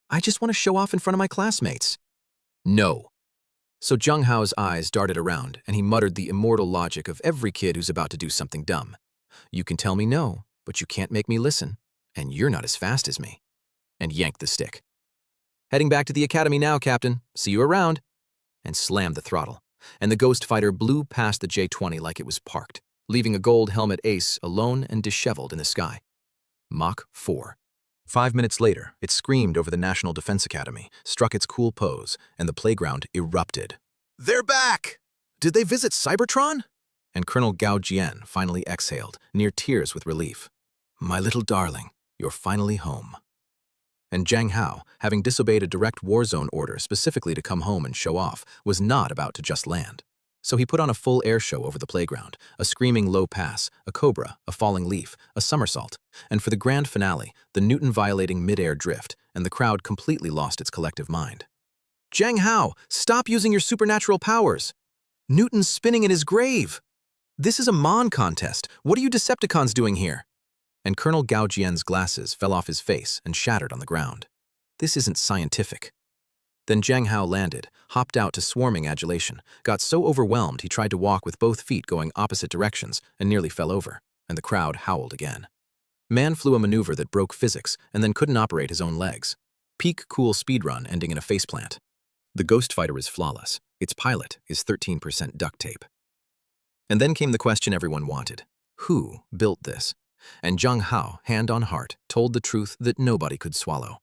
I just want to show off in front of my classmates. No. So Zhang Hao's eyes darted around, and he muttered the immortal logic of every kid who's about to do something dumb. You can tell me no, but you can't make me listen, and you're not as fast as me. And yanked the stick. Heading back to the academy now, Captain. See you around. And slammed the throttle, and the Ghost Fighter blew past the J-20 like it was parked, leaving a gold helmet ace alone and disheveled in the sky. Mach 4. 5 minutes later, it screamed over the National Defense Academy, struck its cool pose, and the playground erupted. They're back! Did they visit Cybertron? And Colonel Gao Jian finally exhaled, near tears with relief. My little darling, you're finally home. And Zhang Hao, having disobeyed a direct war zone order specifically to come home and show off, was not about to just land. So he put on a full air show over the playground, a screaming low pass, a cobra, a falling leaf, a somersault, and for the grand finale, the Newton-violating mid-air drift, and the crowd completely lost its collective mind. Zhang Hao, stop using your supernatural powers! Newton's spinning in his grave! This is a Mon contest. What are you Decepticons doing here? And Colonel Gao Jian's glasses fell off his face and shattered on the ground. This isn't scientific. Then Zhang Hao landed, hopped out to swarming adulation, got so overwhelmed he tried to walk with both feet going opposite directions and nearly fell over, and the crowd howled again. Man flew a maneuver that broke physics and then couldn't operate his own legs. Peak cool speedrun ending in a faceplant. The Ghost Fighter is flawless. Its pilot is 13% duct tape. And then came the question everyone wanted. Who built this? And Zhang Hao, hand on heart, told the truth that nobody could swallow.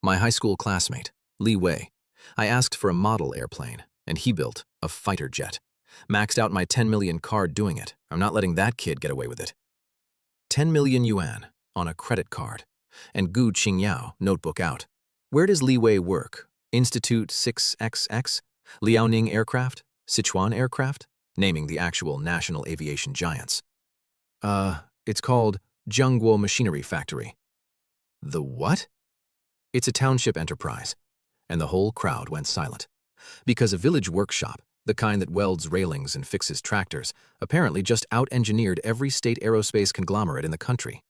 My high school classmate, Li Wei. I asked for a model airplane, and he built a fighter jet. Maxed out my 10 million card doing it. I'm not letting that kid get away with it. 10 million yuan on a credit card. And Gu Qingyao, notebook out. Where does Li Wei work? Institute 6XX? Liaoning Aircraft? Sichuan Aircraft? Naming the actual national aviation giants. It's called Zhangguo Machinery Factory. The what? It's a township enterprise. And the whole crowd went silent. Because a village workshop, the kind that welds railings and fixes tractors, apparently just out-engineered every state aerospace conglomerate in the country.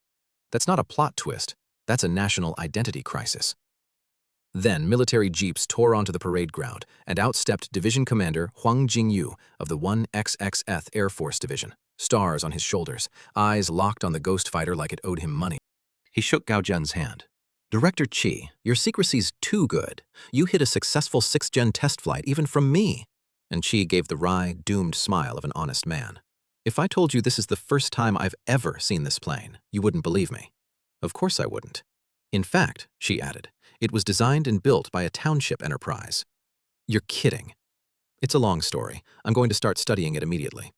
That's not a plot twist. That's a national identity crisis. Then military jeeps tore onto the parade ground, and out stepped Division Commander Huang Jingyu of the 1XXth Air Force Division, stars on his shoulders, eyes locked on the Ghost Fighter like it owed him money. He shook Gao Jian's hand. Director Qi, your secrecy's too good. You hid a successful 6th-gen test flight even from me. And Qi gave the wry, doomed smile of an honest man. If I told you this is the first time I've ever seen this plane, you wouldn't believe me. Of course I wouldn't. In fact, she added, it was designed and built by a township enterprise. You're kidding. It's a long story. I'm going to start studying it immediately.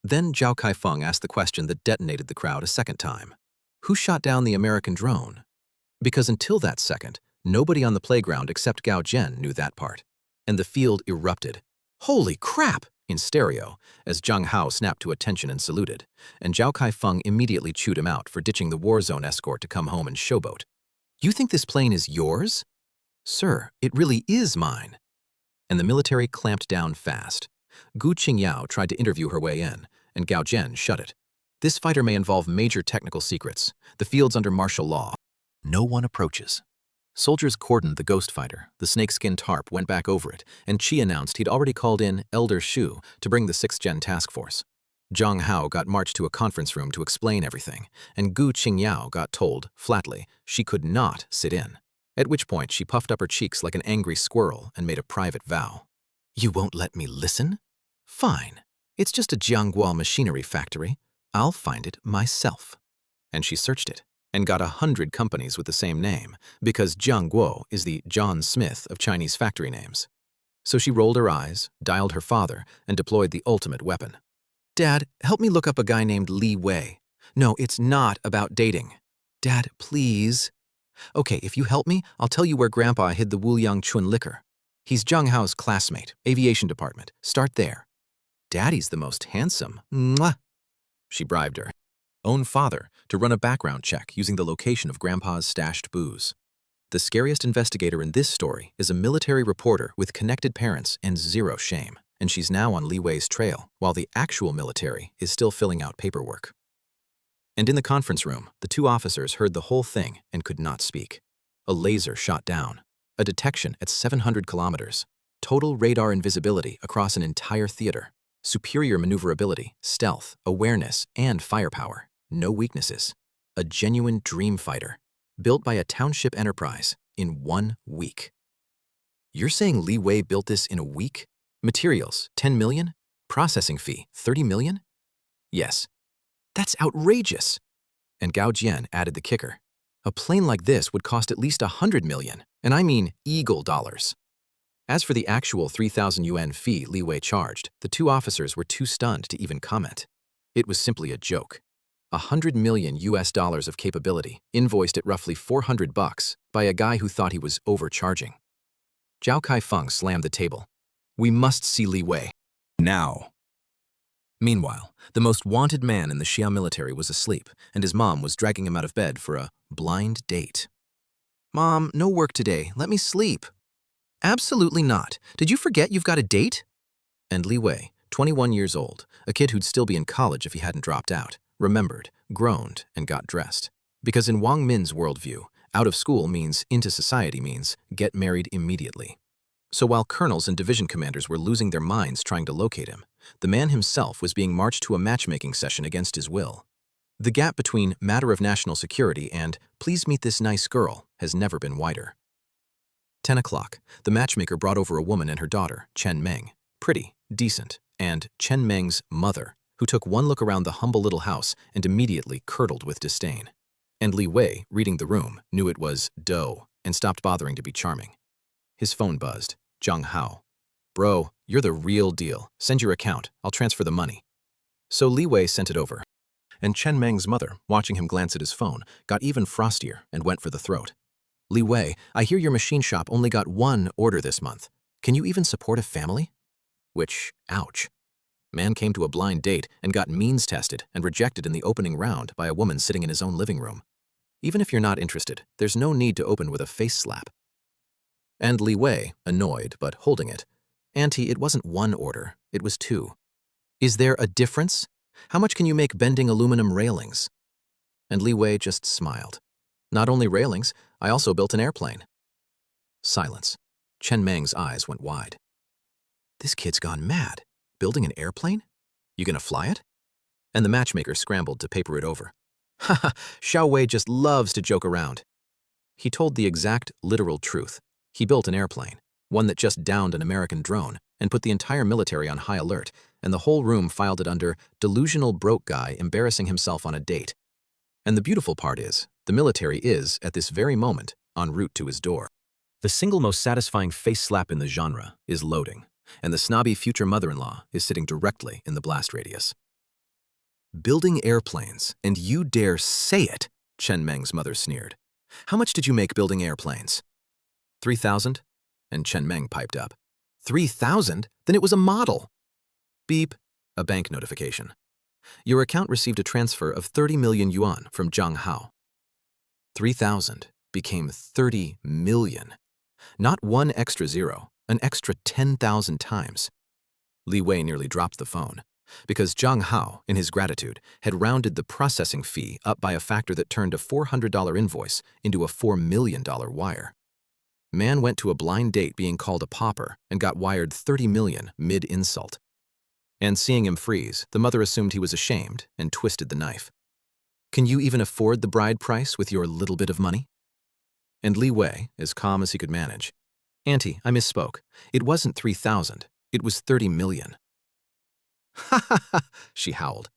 Then Zhao Kaifeng asked the question that detonated the crowd a second time. Who shot down the American drone? Because until that second, nobody on the playground except Gao Jian knew that part. And the field erupted. Holy crap! In stereo, as Zhang Hao snapped to attention and saluted, and Zhao Kaifeng immediately chewed him out for ditching the war zone escort to come home and showboat. You think this plane is yours? Sir, it really is mine. And the military clamped down fast. Gu Qingyao tried to interview her way in, and Gao Jian shut it. This fighter may involve major technical secrets. The field's under martial law. No one approaches. Soldiers cordoned the Ghost Fighter, the snakeskin tarp went back over it, and Qi announced he'd already called in Elder Shu to bring the 6th-gen task force. Zhang Hao got marched to a conference room to explain everything, and Gu Qingyao got told, flatly, she could not sit in, at which point she puffed up her cheeks like an angry squirrel and made a private vow. You won't let me listen? Fine. It's just a Jiangguo machinery factory. I'll find it myself. And she searched it, and got 100 companies with the same name, because Jiangguo is the John Smith of Chinese factory names. So she rolled her eyes, dialed her father, and deployed the ultimate weapon. Dad, help me look up a guy named Li Wei. No, it's not about dating. Dad, please. Okay, if you help me, I'll tell you where Grandpa hid the Wuyang Chun liquor. He's Zhang Hao's classmate, aviation department. Start there. Daddy's the most handsome. Mwah. She bribed her own father to run a background check using the location of Grandpa's stashed booze. The scariest investigator in this story is a military reporter with connected parents and zero shame, and she's now on Li Wei's trail, while the actual military is still filling out paperwork. And in the conference room, the two officers heard the whole thing and could not speak. A laser shot down. A detection at 700 kilometers. Total radar invisibility across an entire theater. Superior maneuverability, stealth, awareness, and firepower. No weaknesses. A genuine dream fighter. Built by a township enterprise in 1 week. You're saying Li Wei built this in a week? Materials, 10 million? Processing fee, 30 million? Yes. That's outrageous. And Gao Jian added the kicker. A plane like this would cost at least 100 million, and I mean eagle dollars. As for the actual 3,000 yuan fee Li Wei charged, the two officers were too stunned to even comment. It was simply a joke. 100 million US dollars of capability, invoiced at roughly 400 bucks by a guy who thought he was overcharging. Zhao Kaifeng slammed the table. We must see Li Wei. Now. Meanwhile, the most wanted man in the Xia military was asleep, and his mom was dragging him out of bed for a blind date. Mom, no work today. Let me sleep. Absolutely not. Did you forget you've got a date? And Li Wei, 21 years old, a kid who'd still be in college if he hadn't dropped out, remembered, groaned, and got dressed. Because in Wang Min's worldview, out of school means into society means get married immediately. So while colonels and division commanders were losing their minds trying to locate him, the man himself was being marched to a matchmaking session against his will. The gap between matter of national security and please meet this nice girl has never been wider. 10 o'clock, the matchmaker brought over a woman and her daughter, Chen Meng, pretty, decent, and Chen Meng's mother, who took one look around the humble little house and immediately curdled with disdain. And Li Wei, reading the room, knew it was dough and stopped bothering to be charming. His phone buzzed. Zhang Hao. Bro, you're the real deal. Send your account. I'll transfer the money. So Li Wei sent it over. And Chen Meng's mother, watching him glance at his phone, got even frostier and went for the throat. Li Wei, I hear your machine shop only got 1 order this month. Can you even support a family? Which, ouch. Man came to a blind date and got means tested and rejected in the opening round by a woman sitting in his own living room. Even if you're not interested, there's no need to open with a face slap. And Li Wei, annoyed but holding it. Auntie, it wasn't 1 order, it was 2. Is there a difference? How much can you make bending aluminum railings? And Li Wei just smiled. Not only railings, I also built an airplane. Silence. Chen Meng's eyes went wide. This kid's gone mad. Building an airplane? You gonna fly it? And the matchmaker scrambled to paper it over. Haha, Xiao Wei just loves to joke around. He told the exact, literal truth. He built an airplane, one that just downed an American drone, and put the entire military on high alert, and the whole room filed it under delusional broke guy embarrassing himself on a date. And the beautiful part is, the military is, at this very moment, en route to his door. The single most satisfying face slap in the genre is loading, and the snobby future mother-in-law is sitting directly in the blast radius. Building airplanes, and you dare say it, Chen Meng's mother sneered. How much did you make building airplanes? 3,000? And Chen Meng piped up. 3,000? Then it was a model. Beep. A bank notification. Your account received a transfer of 30 million yuan from Zhang Hao. 3,000 became 30 million. Not 1 extra zero, an extra 10,000 times. Li Wei nearly dropped the phone, because Zhang Hao, in his gratitude, had rounded the processing fee up by a factor that turned a $400 invoice into a $4 million wire. Man went to a blind date being called a pauper and got wired 30 million mid-insult. And seeing him freeze, the mother assumed he was ashamed and twisted the knife. Can you even afford the bride price with your little bit of money? And Li Wei, as calm as he could manage. Auntie, I misspoke. It wasn't 3,000. It was 30 million. Ha ha ha, she howled.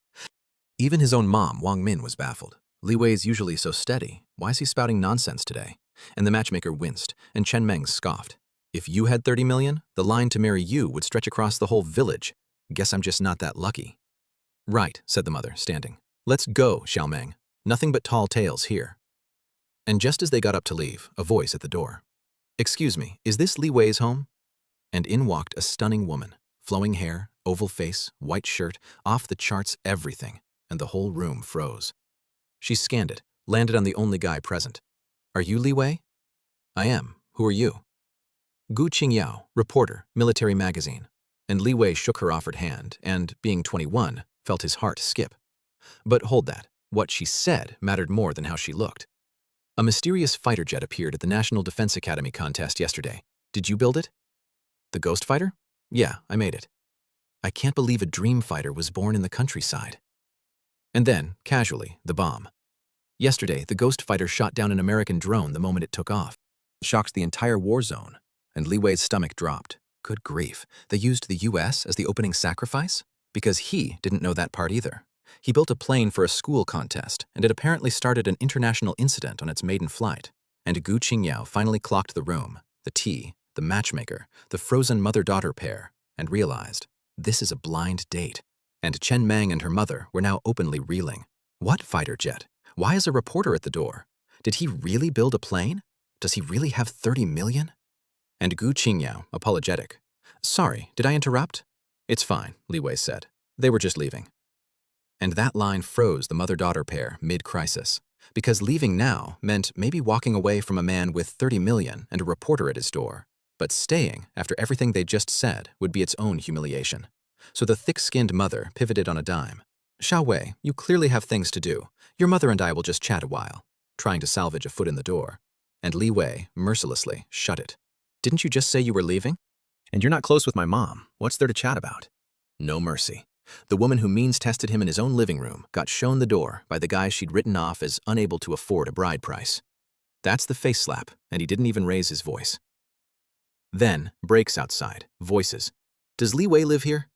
Even his own mom, Wang Min, was baffled. Li Wei's usually so steady. Why is he spouting nonsense today? And the matchmaker winced, and Chen Meng scoffed. If you had 30 million, the line to marry you would stretch across the whole village. Guess I'm just not that lucky. Right, said the mother, standing. Let's go, Xiao Meng. Nothing but tall tales here. And just as they got up to leave, a voice at the door. Excuse me, is this Li Wei's home? And in walked a stunning woman. Flowing hair, oval face, white shirt, off the charts everything, and the whole room froze. She scanned it, landed on the only guy present. Are you Li Wei? I am. Who are you? Gu Qingyao, reporter, military magazine. And Li Wei shook her offered hand and, being 21, felt his heart skip. But hold that. What she said mattered more than how she looked. A mysterious fighter jet appeared at the National Defense Academy contest yesterday. Did you build it? The Ghost Fighter? Yeah, I made it. I can't believe a dream fighter was born in the countryside. And then, casually, the bomb. Yesterday, the Ghost Fighter shot down an American drone the moment it took off. It shocked the entire war zone, and Li Wei's stomach dropped. Good grief, they used the US as the opening sacrifice? Because he didn't know that part either. He built a plane for a school contest, and it apparently started an international incident on its maiden flight. And Gu Qingyao finally clocked the room, the tea, the matchmaker, the frozen mother-daughter pair, and realized, this is a blind date. And Chen Meng and her mother were now openly reeling. What fighter jet? Why is a reporter at the door? Did he really build a plane? Does he really have 30 million? And Gu Qingyao, apologetic. Sorry, did I interrupt? It's fine, Li Wei said. They were just leaving. And that line froze the mother-daughter pair mid-crisis, because leaving now meant maybe walking away from a man with 30 million and a reporter at his door. But staying, after everything they just said, would be its own humiliation. So the thick-skinned mother pivoted on a dime. Xiao Wei, you clearly have things to do. Your mother and I will just chat a while, trying to salvage a foot in the door. And Li Wei, mercilessly, shut it. Didn't you just say you were leaving? And you're not close with my mom. What's there to chat about? No mercy. The woman who means-tested him in his own living room got shown the door by the guy she'd written off as unable to afford a bride price. That's the face slap, and he didn't even raise his voice. Then, breaks outside, voices. Does Li Wei live here?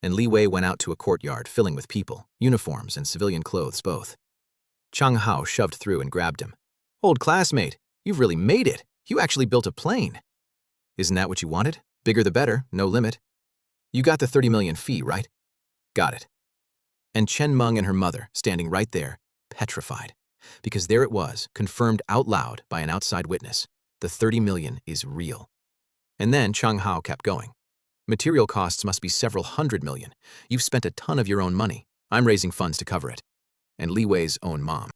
And Li Wei went out to a courtyard filling with people, uniforms and civilian clothes both. Zhang Hao shoved through and grabbed him. Old classmate, you've really made it. You actually built a plane. Isn't that what you wanted? Bigger the better, no limit. You got the 30 million fee, right? Got it. And Chen Meng and her mother, standing right there, petrified. Because there it was, confirmed out loud by an outside witness. The 30 million is real. And then Zhang Hao kept going. Material costs must be several hundred million. You've spent a ton of your own money. I'm raising funds to cover it. And Li Wei's own mom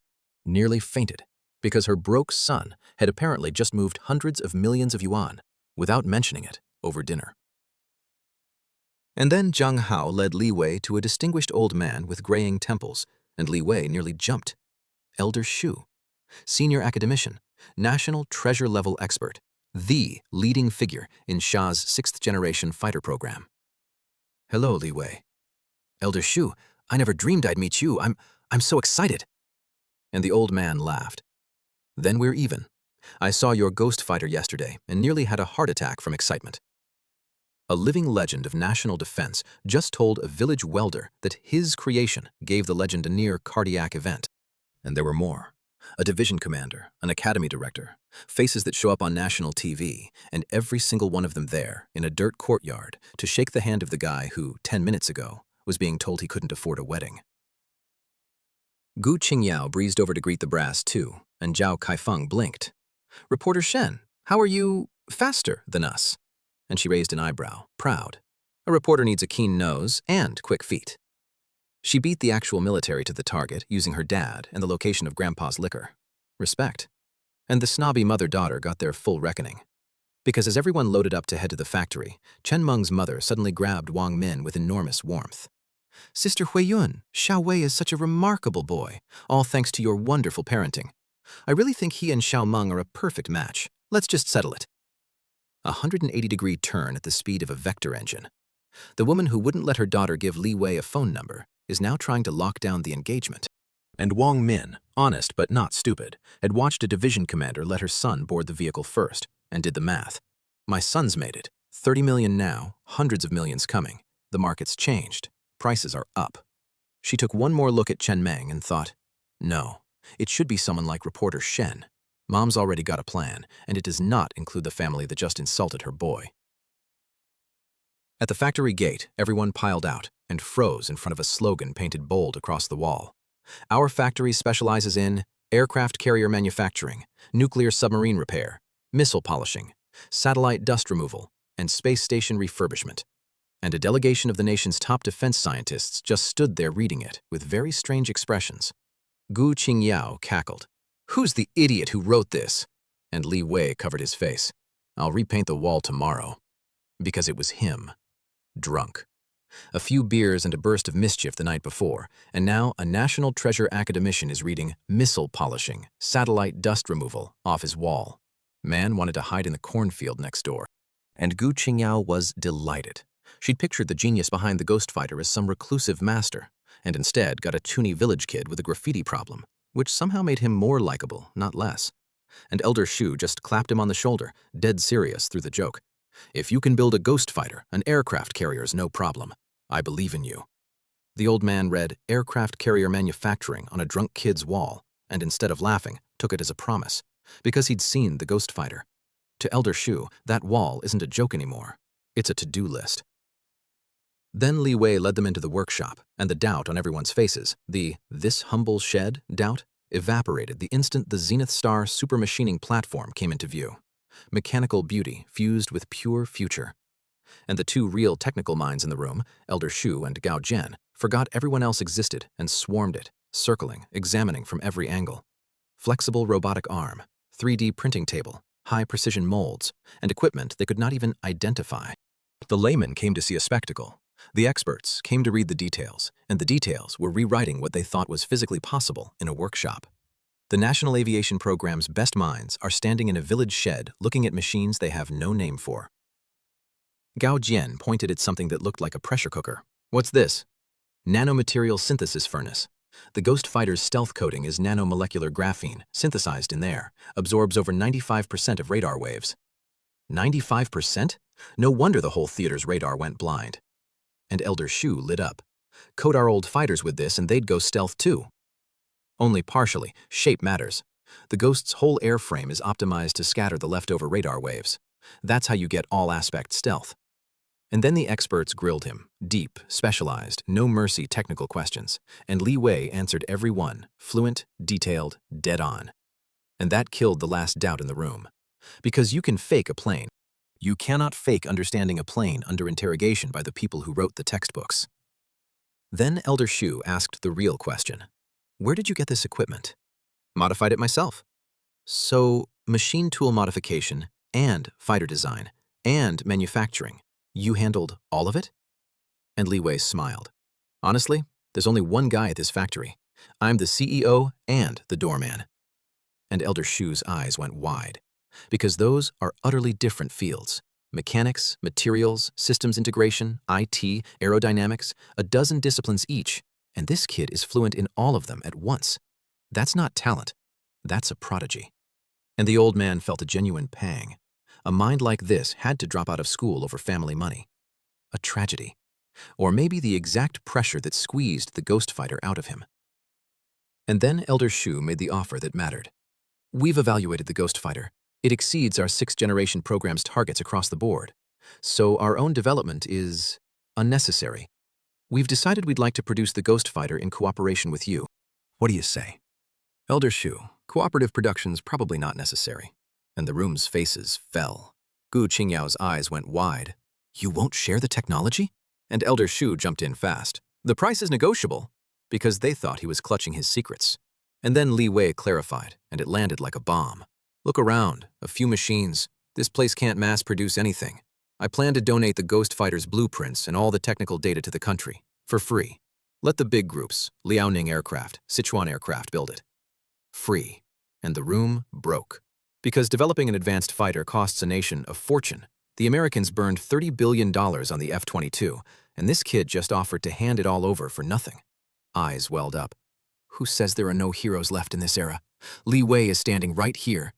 nearly fainted, because her broke son had apparently just moved hundreds of millions of yuan, without mentioning it, over dinner. And then Zhang Hao led Li Wei to a distinguished old man with graying temples, and Li Wei nearly jumped. Elder Shu, senior academician, national treasure-level expert, the leading figure in Sha's 6th-generation fighter program. Hello, Li Wei. Elder Shu, I never dreamed I'd meet you. I'm so excited. And the old man laughed. Then we're even. I saw your ghost fighter yesterday and nearly had a heart attack from excitement. A living legend of national defense just told a village welder that his creation gave the legend a near cardiac event. And there were more. A division commander, an academy director, faces that show up on national TV, and every single one of them there, in a dirt courtyard, to shake the hand of the guy who, 10 minutes ago, was being told he couldn't afford a wedding. Gu Qingyao breezed over to greet the brass too, and Zhao Kaifeng blinked. Reporter Shen, how are you faster than us? And she raised an eyebrow, proud. A reporter needs a keen nose and quick feet. She beat the actual military to the target using her dad and the location of Grandpa's liquor. Respect. And the snobby mother-daughter got their full reckoning. Because as everyone loaded up to head to the factory, Chen Meng's mother suddenly grabbed Wang Min with enormous warmth. Sister Huiyun, Xiao Wei is such a remarkable boy, all thanks to your wonderful parenting. I really think he and Xiao Meng are a perfect match. Let's just settle it. A 180-degree turn at the speed of a vector engine. The woman who wouldn't let her daughter give Li Wei a phone number is now trying to lock down the engagement. And Wang Min, honest but not stupid, had watched a division commander let her son board the vehicle first, and did the math. My son's made it. 30 million now, hundreds of millions coming. The market's changed. Prices are up. She took one more look at Chen Meng and thought, no, it should be someone like reporter Shen. Mom's already got a plan, and it does not include the family that just insulted her boy. At the factory gate, everyone piled out and froze in front of a slogan painted bold across the wall. Our factory specializes in aircraft carrier manufacturing, nuclear submarine repair, missile polishing, satellite dust removal, and space station refurbishment. And a delegation of the nation's top defense scientists just stood there reading it with very strange expressions. Gu Qingyao cackled. Who's the idiot who wrote this? And Li Wei covered his face. I'll repaint the wall tomorrow. Because it was him. Drunk. A few beers and a burst of mischief the night before, and now a National Treasure academician is reading missile polishing, satellite dust removal off his wall. Man wanted to hide in the cornfield next door. And Gu Qingyao was delighted. She'd pictured the genius behind the Ghost Fighter as some reclusive master, and instead got a toony village kid with a graffiti problem, which somehow made him more likable, not less. And Elder Shu just clapped him on the shoulder, dead serious through the joke. If you can build a Ghost Fighter, an aircraft carrier's no problem. I believe in you. The old man read aircraft carrier manufacturing on a drunk kid's wall, and instead of laughing, took it as a promise, because he'd seen the Ghost Fighter. To Elder Shu, that wall isn't a joke anymore. It's a to-do list. Then Li Wei led them into the workshop, and the doubt on everyone's faces, the "this humble shed" doubt, evaporated the instant the Zenith Star supermachining platform came into view. Mechanical beauty fused with pure future. And the two real technical minds in the room, Elder Shu and Gao Jian, forgot everyone else existed and swarmed it, circling, examining from every angle. Flexible robotic arm, 3D printing table, high-precision molds, and equipment they could not even identify. The laymen came to see a spectacle. The experts came to read the details, and the details were rewriting what they thought was physically possible in a workshop. The National Aviation Program's best minds are standing in a village shed looking at machines they have no name for. Gao Jian pointed at something that looked like a pressure cooker. What's this? Nanomaterial synthesis furnace. The Ghost Fighter's stealth coating is nanomolecular graphene, synthesized in there, absorbs over 95% of radar waves. 95%? No wonder the whole theater's radar went blind. And Elder Shu lit up. Coat our old fighters with this and they'd go stealth too. Only partially, shape matters. The Ghost's whole airframe is optimized to scatter the leftover radar waves. That's how you get all-aspect stealth. And then the experts grilled him, deep, specialized, no-mercy technical questions, and Li Wei answered every one, fluent, detailed, dead-on. And that killed the last doubt in the room. Because you can fake a plane. You cannot fake understanding a plane under interrogation by the people who wrote the textbooks. Then Elder Shu asked the real question. Where did you get this equipment? Modified it myself. So, machine tool modification, and fighter design, and manufacturing. You handled all of it? And Li Wei smiled. Honestly, there's only one guy at this factory. I'm the CEO and the doorman. And Elder Shu's eyes went wide, because those are utterly different fields. Mechanics, materials, systems integration, IT, aerodynamics, a dozen disciplines each, and this kid is fluent in all of them at once. That's not talent. That's a prodigy. And the old man felt a genuine pang. A mind like this had to drop out of school over family money. A tragedy. Or maybe the exact pressure that squeezed the Ghost Fighter out of him. And then Elder Shu made the offer that mattered. We've evaluated the Ghost Fighter. It exceeds our 6th-generation program's targets across the board. So our own development is unnecessary. We've decided we'd like to produce the Ghost Fighter in cooperation with you. What do you say? Elder Shu, cooperative production's probably not necessary. And the room's faces fell. Gu Qingyao's eyes went wide. You won't share the technology? And Elder Shu jumped in fast. The price is negotiable, because they thought he was clutching his secrets. And then Li Wei clarified, and it landed like a bomb. Look around, a few machines. This place can't mass produce anything. I plan to donate the Ghost Fighter's blueprints and all the technical data to the country, for free. Let the big groups, Liaoning Aircraft, Sichuan Aircraft, build it. Free. And the room broke. Because developing an advanced fighter costs a nation a fortune. The Americans burned $30 billion on the F-22, and this kid just offered to hand it all over for nothing. Eyes welled up. Who says there are no heroes left in this era? Li Wei is standing right here.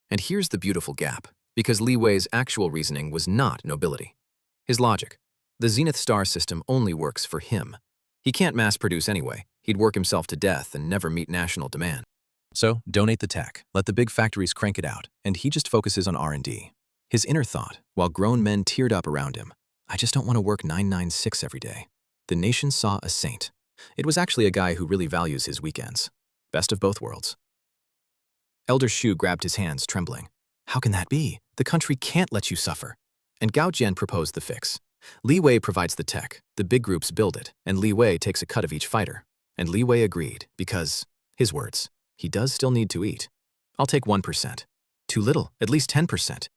And here's the beautiful gap, because Li Wei's actual reasoning was not nobility. His logic. The Zenith Star system only works for him. He can't mass produce anyway. He'd work himself to death and never meet national demand. So, donate the tech, let the big factories crank it out, and he just focuses on R&D. His inner thought, while grown men teared up around him, I just don't want to work 996 every day. The nation saw a saint. It was actually a guy who really values his weekends. Best of both worlds. Elder Shu grabbed his hands, trembling. How can that be? The country can't let you suffer. And Gao Jian proposed the fix. Li Wei provides the tech, the big groups build it, and Li Wei takes a cut of each fighter. And Li Wei agreed, because, his words, he does still need to eat. I'll take 1%. Too little, at least 10%.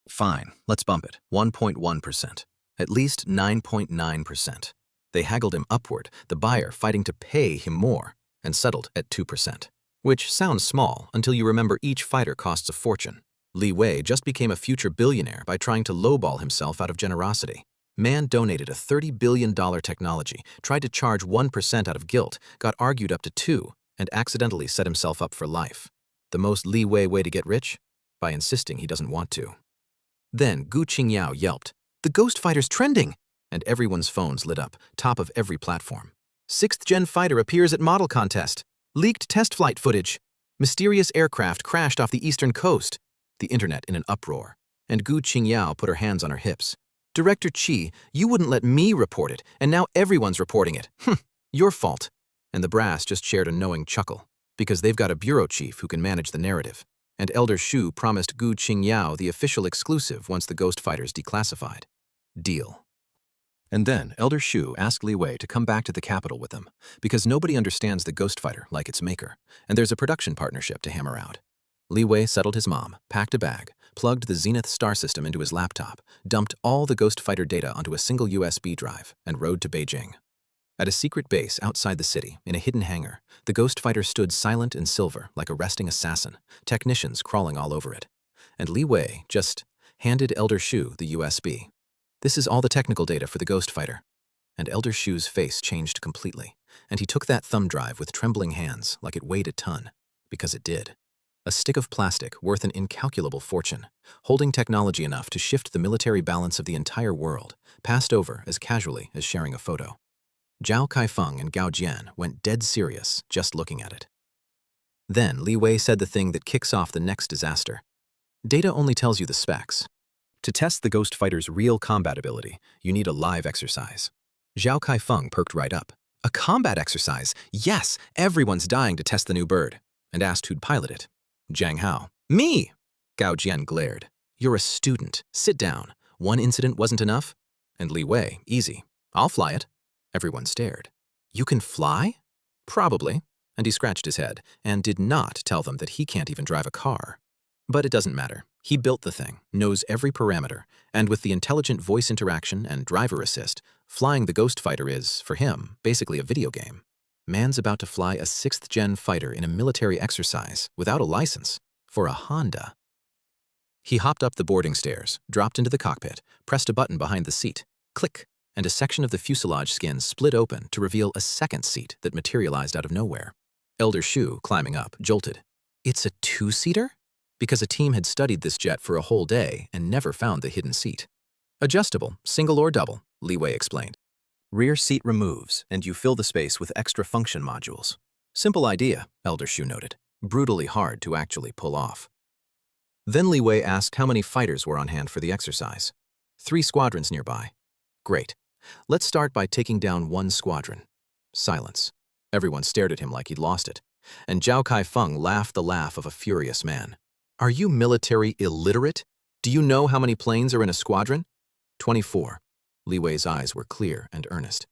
Fine, let's bump it. 1.1%. At least 9.9%. They haggled him upward, the buyer fighting to pay him more, and settled at 2%. Which sounds small until you remember each fighter costs a fortune. Li Wei just became a future billionaire by trying to lowball himself out of generosity. Man donated a $30 billion technology, tried to charge 1% out of guilt, got argued up to 2, and accidentally set himself up for life. The most Li Wei way to get rich? By insisting he doesn't want to. Then Gu Qingyao yelped, "The Ghost Fighter's trending!" And everyone's phones lit up, top of every platform. 6th-gen fighter appears at model contest. Leaked test flight footage. Mysterious aircraft crashed off the eastern coast. The internet in an uproar. And Gu Qingyao put her hands on her hips. "Director Qi, you wouldn't let me report it, and now everyone's reporting it. Your fault." And the brass just shared a knowing chuckle, because they've got a bureau chief who can manage the narrative. And Elder Shu promised Gu Qingyao the official exclusive once the Ghost Fighter's declassified. Deal. And then Elder Shu asked Li Wei to come back to the capital with them, because nobody understands the Ghost Fighter like its maker, and there's a production partnership to hammer out. Li Wei settled his mom, packed a bag, plugged the Zenith Star system into his laptop, dumped all the Ghost Fighter data onto a single USB drive, and rode to Beijing. At a secret base outside the city, in a hidden hangar, the Ghost Fighter stood silent and silver like a resting assassin, technicians crawling all over it. And Li Wei just handed Elder Shu the USB. "This is all the technical data for the Ghost Fighter." And Elder Shu's face changed completely, and he took that thumb drive with trembling hands like it weighed a ton, because it did. A stick of plastic worth an incalculable fortune, holding technology enough to shift the military balance of the entire world, passed over as casually as sharing a photo. Zhao Kaifeng and Gao Jian went dead serious just looking at it. Then Li Wei said the thing that kicks off the next disaster. Data only tells you the specs. To test the Ghost Fighter's real combat ability, you need a live exercise. Zhao Kaifeng perked right up. "A combat exercise? Yes, everyone's dying to test the new bird," and asked who'd pilot it. Zhang Hao. "Me!" Gao Jian glared. "You're a student. Sit down. One incident wasn't enough?" And Li Wei, "Easy. I'll fly it." Everyone stared. "You can fly?" "Probably." And he scratched his head and did not tell them that he can't even drive a car. But it doesn't matter. He built the thing, knows every parameter, and with the intelligent voice interaction and driver assist, flying the Ghost Fighter is, for him, basically a video game. Man's about to fly a 6th-gen fighter in a military exercise without a license for a Honda. He hopped up the boarding stairs, dropped into the cockpit, pressed a button behind the seat. Click, and a section of the fuselage skin split open to reveal a second seat that materialized out of nowhere. Elder Shu, climbing up, jolted. "It's a 2-seater?" Because a team had studied this jet for a whole day and never found the hidden seat. "Adjustable, single or double," Li Wei explained. "Rear seat removes, and you fill the space with extra function modules." Simple idea, Elder Shu noted. Brutally hard to actually pull off. Then Li Wei asked how many fighters were on hand for the exercise. 3 squadrons nearby. "Great. Let's start by taking down 1 squadron." Silence. Everyone stared at him like he'd lost it. And Zhao Kaifeng laughed the laugh of a furious man. "Are you military illiterate? Do you know how many planes are in a squadron?" 24. Li Wei's eyes were clear and earnest.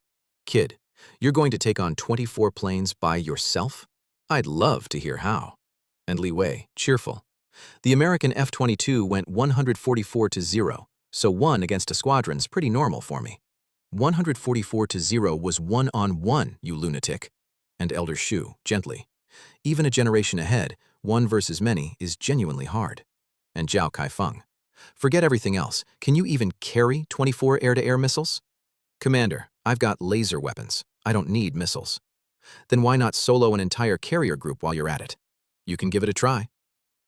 "Kid, you're going to take on 24 planes by yourself? I'd love to hear how." And Li Wei, cheerful. "The American F-22 went 144-0, so 1 against a squadron's pretty normal for me." 144-0 was 1-on-1, you lunatic. And Elder Shu, gently. "Even a generation ahead, 1 versus many is genuinely hard." And Zhao Kaifeng. "Forget everything else. Can you even carry 24 air-to-air missiles?" "Commander, I've got laser weapons. I don't need missiles." "Then why not solo an entire carrier group while you're at it?" "You can give it a try."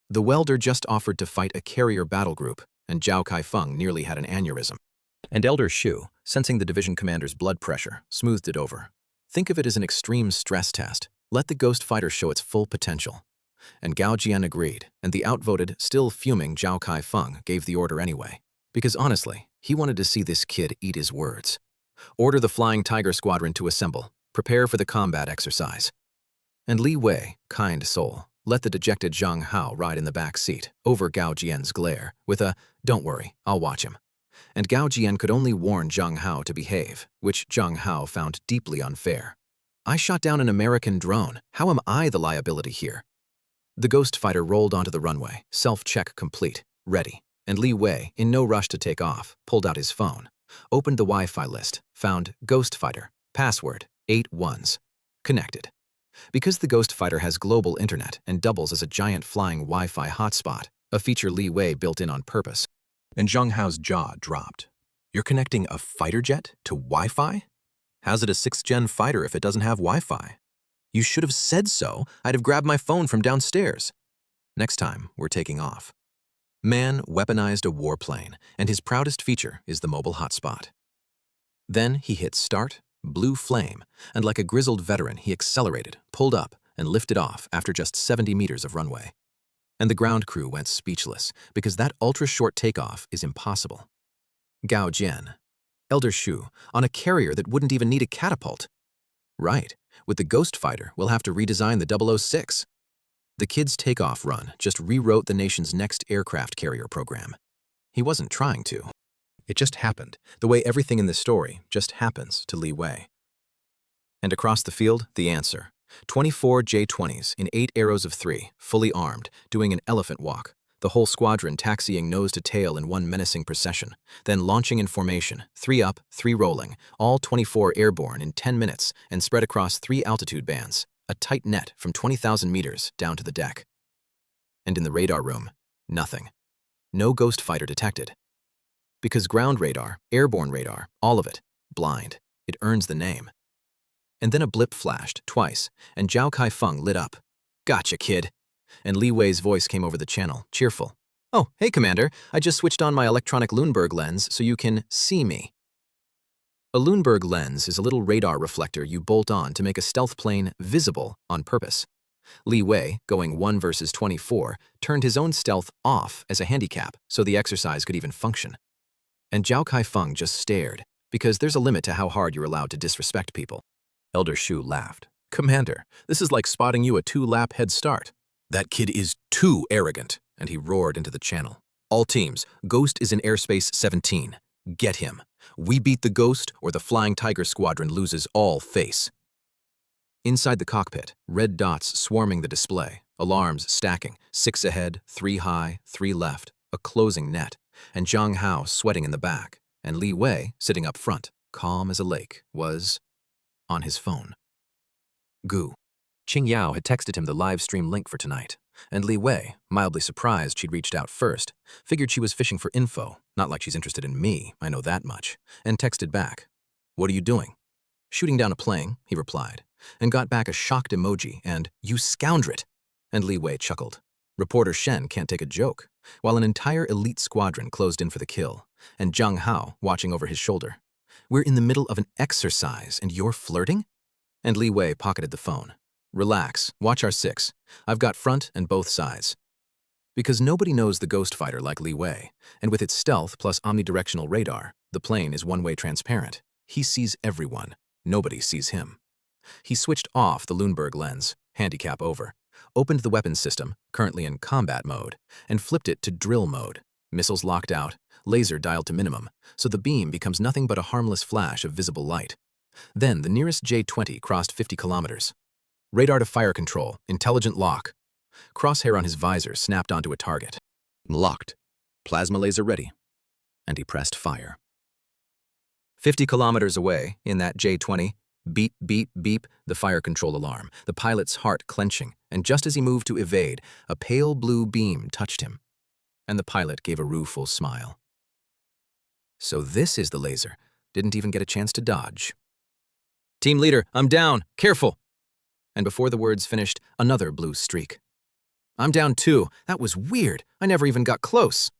The welder just offered to fight a carrier battle group, and Zhao Kaifeng nearly had an aneurysm. And Elder Shu, sensing the division commander's blood pressure, smoothed it over. "Think of it as an extreme stress test. Let the Ghost Fighter show its full potential." And Gao Jian agreed, and the outvoted, still fuming Zhao Kaifeng gave the order anyway. Because honestly, he wanted to see this kid eat his words. "Order the Flying Tiger Squadron to assemble. Prepare for the combat exercise." And Li Wei, kind soul, let the dejected Zhang Hao ride in the back seat, over Gao Jian's glare, with a, "Don't worry, I'll watch him." And Gao Jian could only warn Zhang Hao to behave, which Zhang Hao found deeply unfair. "I shot down an American drone. How am I the liability here?" The Ghost Fighter rolled onto the runway, self-check complete, ready. And Li Wei, in no rush to take off, pulled out his phone, opened the Wi-Fi list, found Ghost Fighter, Password, 8 ones. Connected. Because the Ghost Fighter has global internet and doubles as a giant flying Wi-Fi hotspot, a feature Li Wei built in on purpose, and Zhang Hao's jaw dropped. You're connecting a fighter jet to Wi-Fi? How's it a 6th-gen fighter if it doesn't have Wi-Fi? You should have said so. I'd have grabbed my phone from downstairs. Next time, we're taking off. Man weaponized a warplane, and his proudest feature is the mobile hotspot. Then he hit start, blue flame, and like a grizzled veteran, he accelerated, pulled up, and lifted off after just 70 meters of runway. And the ground crew went speechless, because that ultra-short takeoff is impossible. Gao Jian, Elder Shu, on a carrier that wouldn't even need a catapult. Right, with the Ghost Fighter, we'll have to redesign the 006. The kid's takeoff run just rewrote the nation's next aircraft carrier program. He wasn't trying to. It just happened, the way everything in this story just happens to Li Wei. And across the field, the answer. 24 J-20s in 8 arrows of 3, fully armed, doing an elephant walk, the whole squadron taxiing nose to tail in one menacing procession, then launching in formation, 3 up, 3 rolling, all 24 airborne in 10 minutes and spread across 3 altitude bands, a tight net from 20,000 meters down to the deck. And in the radar room, nothing. No Ghost Fighter detected. Because ground radar, airborne radar, all of it, blind. It earns the name. And then a blip flashed, twice, and Zhao Kaifeng lit up. Gotcha, kid. And Li Wei's voice came over the channel, cheerful. Oh, hey, Commander, I just switched on my electronic Lundberg lens so you can see me. A Lundberg lens is a little radar reflector you bolt on to make a stealth plane visible on purpose. Li Wei, going 1 versus 24, turned his own stealth off as a handicap so the exercise could even function. And Zhao Kaifeng just stared, because there's a limit to how hard you're allowed to disrespect people. Elder Shu laughed. Commander, this is like spotting you a 2-lap head start. That kid is too arrogant, and he roared into the channel. All teams, Ghost is in airspace 17. Get him. We beat the Ghost, or the Flying Tiger Squadron loses all face. Inside the cockpit, red dots swarming the display, alarms stacking, 6 ahead, 3 high, 3 left, a closing net, and Zhang Hao sweating in the back, and Li Wei, sitting up front, calm as a lake, was on his phone. Gu. Qing Yao had texted him the live stream link for tonight, and Li Wei, mildly surprised she'd reached out first, figured she was fishing for info, not like she's interested in me, I know that much, and texted back. What are you doing? Shooting down a plane, he replied, and got back a shocked emoji and, you scoundrel! And Li Wei chuckled. Reporter Shen can't take a joke, while an entire elite squadron closed in for the kill, and Zhang Hao watching over his shoulder. We're in the middle of an exercise, and you're flirting? And Li Wei pocketed the phone. Relax, watch our 6. I've got front and both sides. Because nobody knows the Ghost Fighter like Li Wei, and with its stealth plus omnidirectional radar, the plane is one-way transparent. He sees everyone. Nobody sees him. He switched off the Lundberg lens, handicap over, opened the weapons system, currently in combat mode, and flipped it to drill mode. Missiles locked out, laser dialed to minimum, so the beam becomes nothing but a harmless flash of visible light. Then the nearest J-20 crossed 50 kilometers. Radar to fire control, intelligent lock. Crosshair on his visor snapped onto a target. Locked. Plasma laser ready. And he pressed fire. 50 kilometers away, in that J-20, beep, beep, beep, the fire control alarm, the pilot's heart clenching, and just as he moved to evade, a pale blue beam touched him. And the pilot gave a rueful smile. So this is the laser. Didn't even get a chance to dodge. Team leader, I'm down. Careful. And before the words finished, another blue streak. I'm down too. That was weird. I never even got close.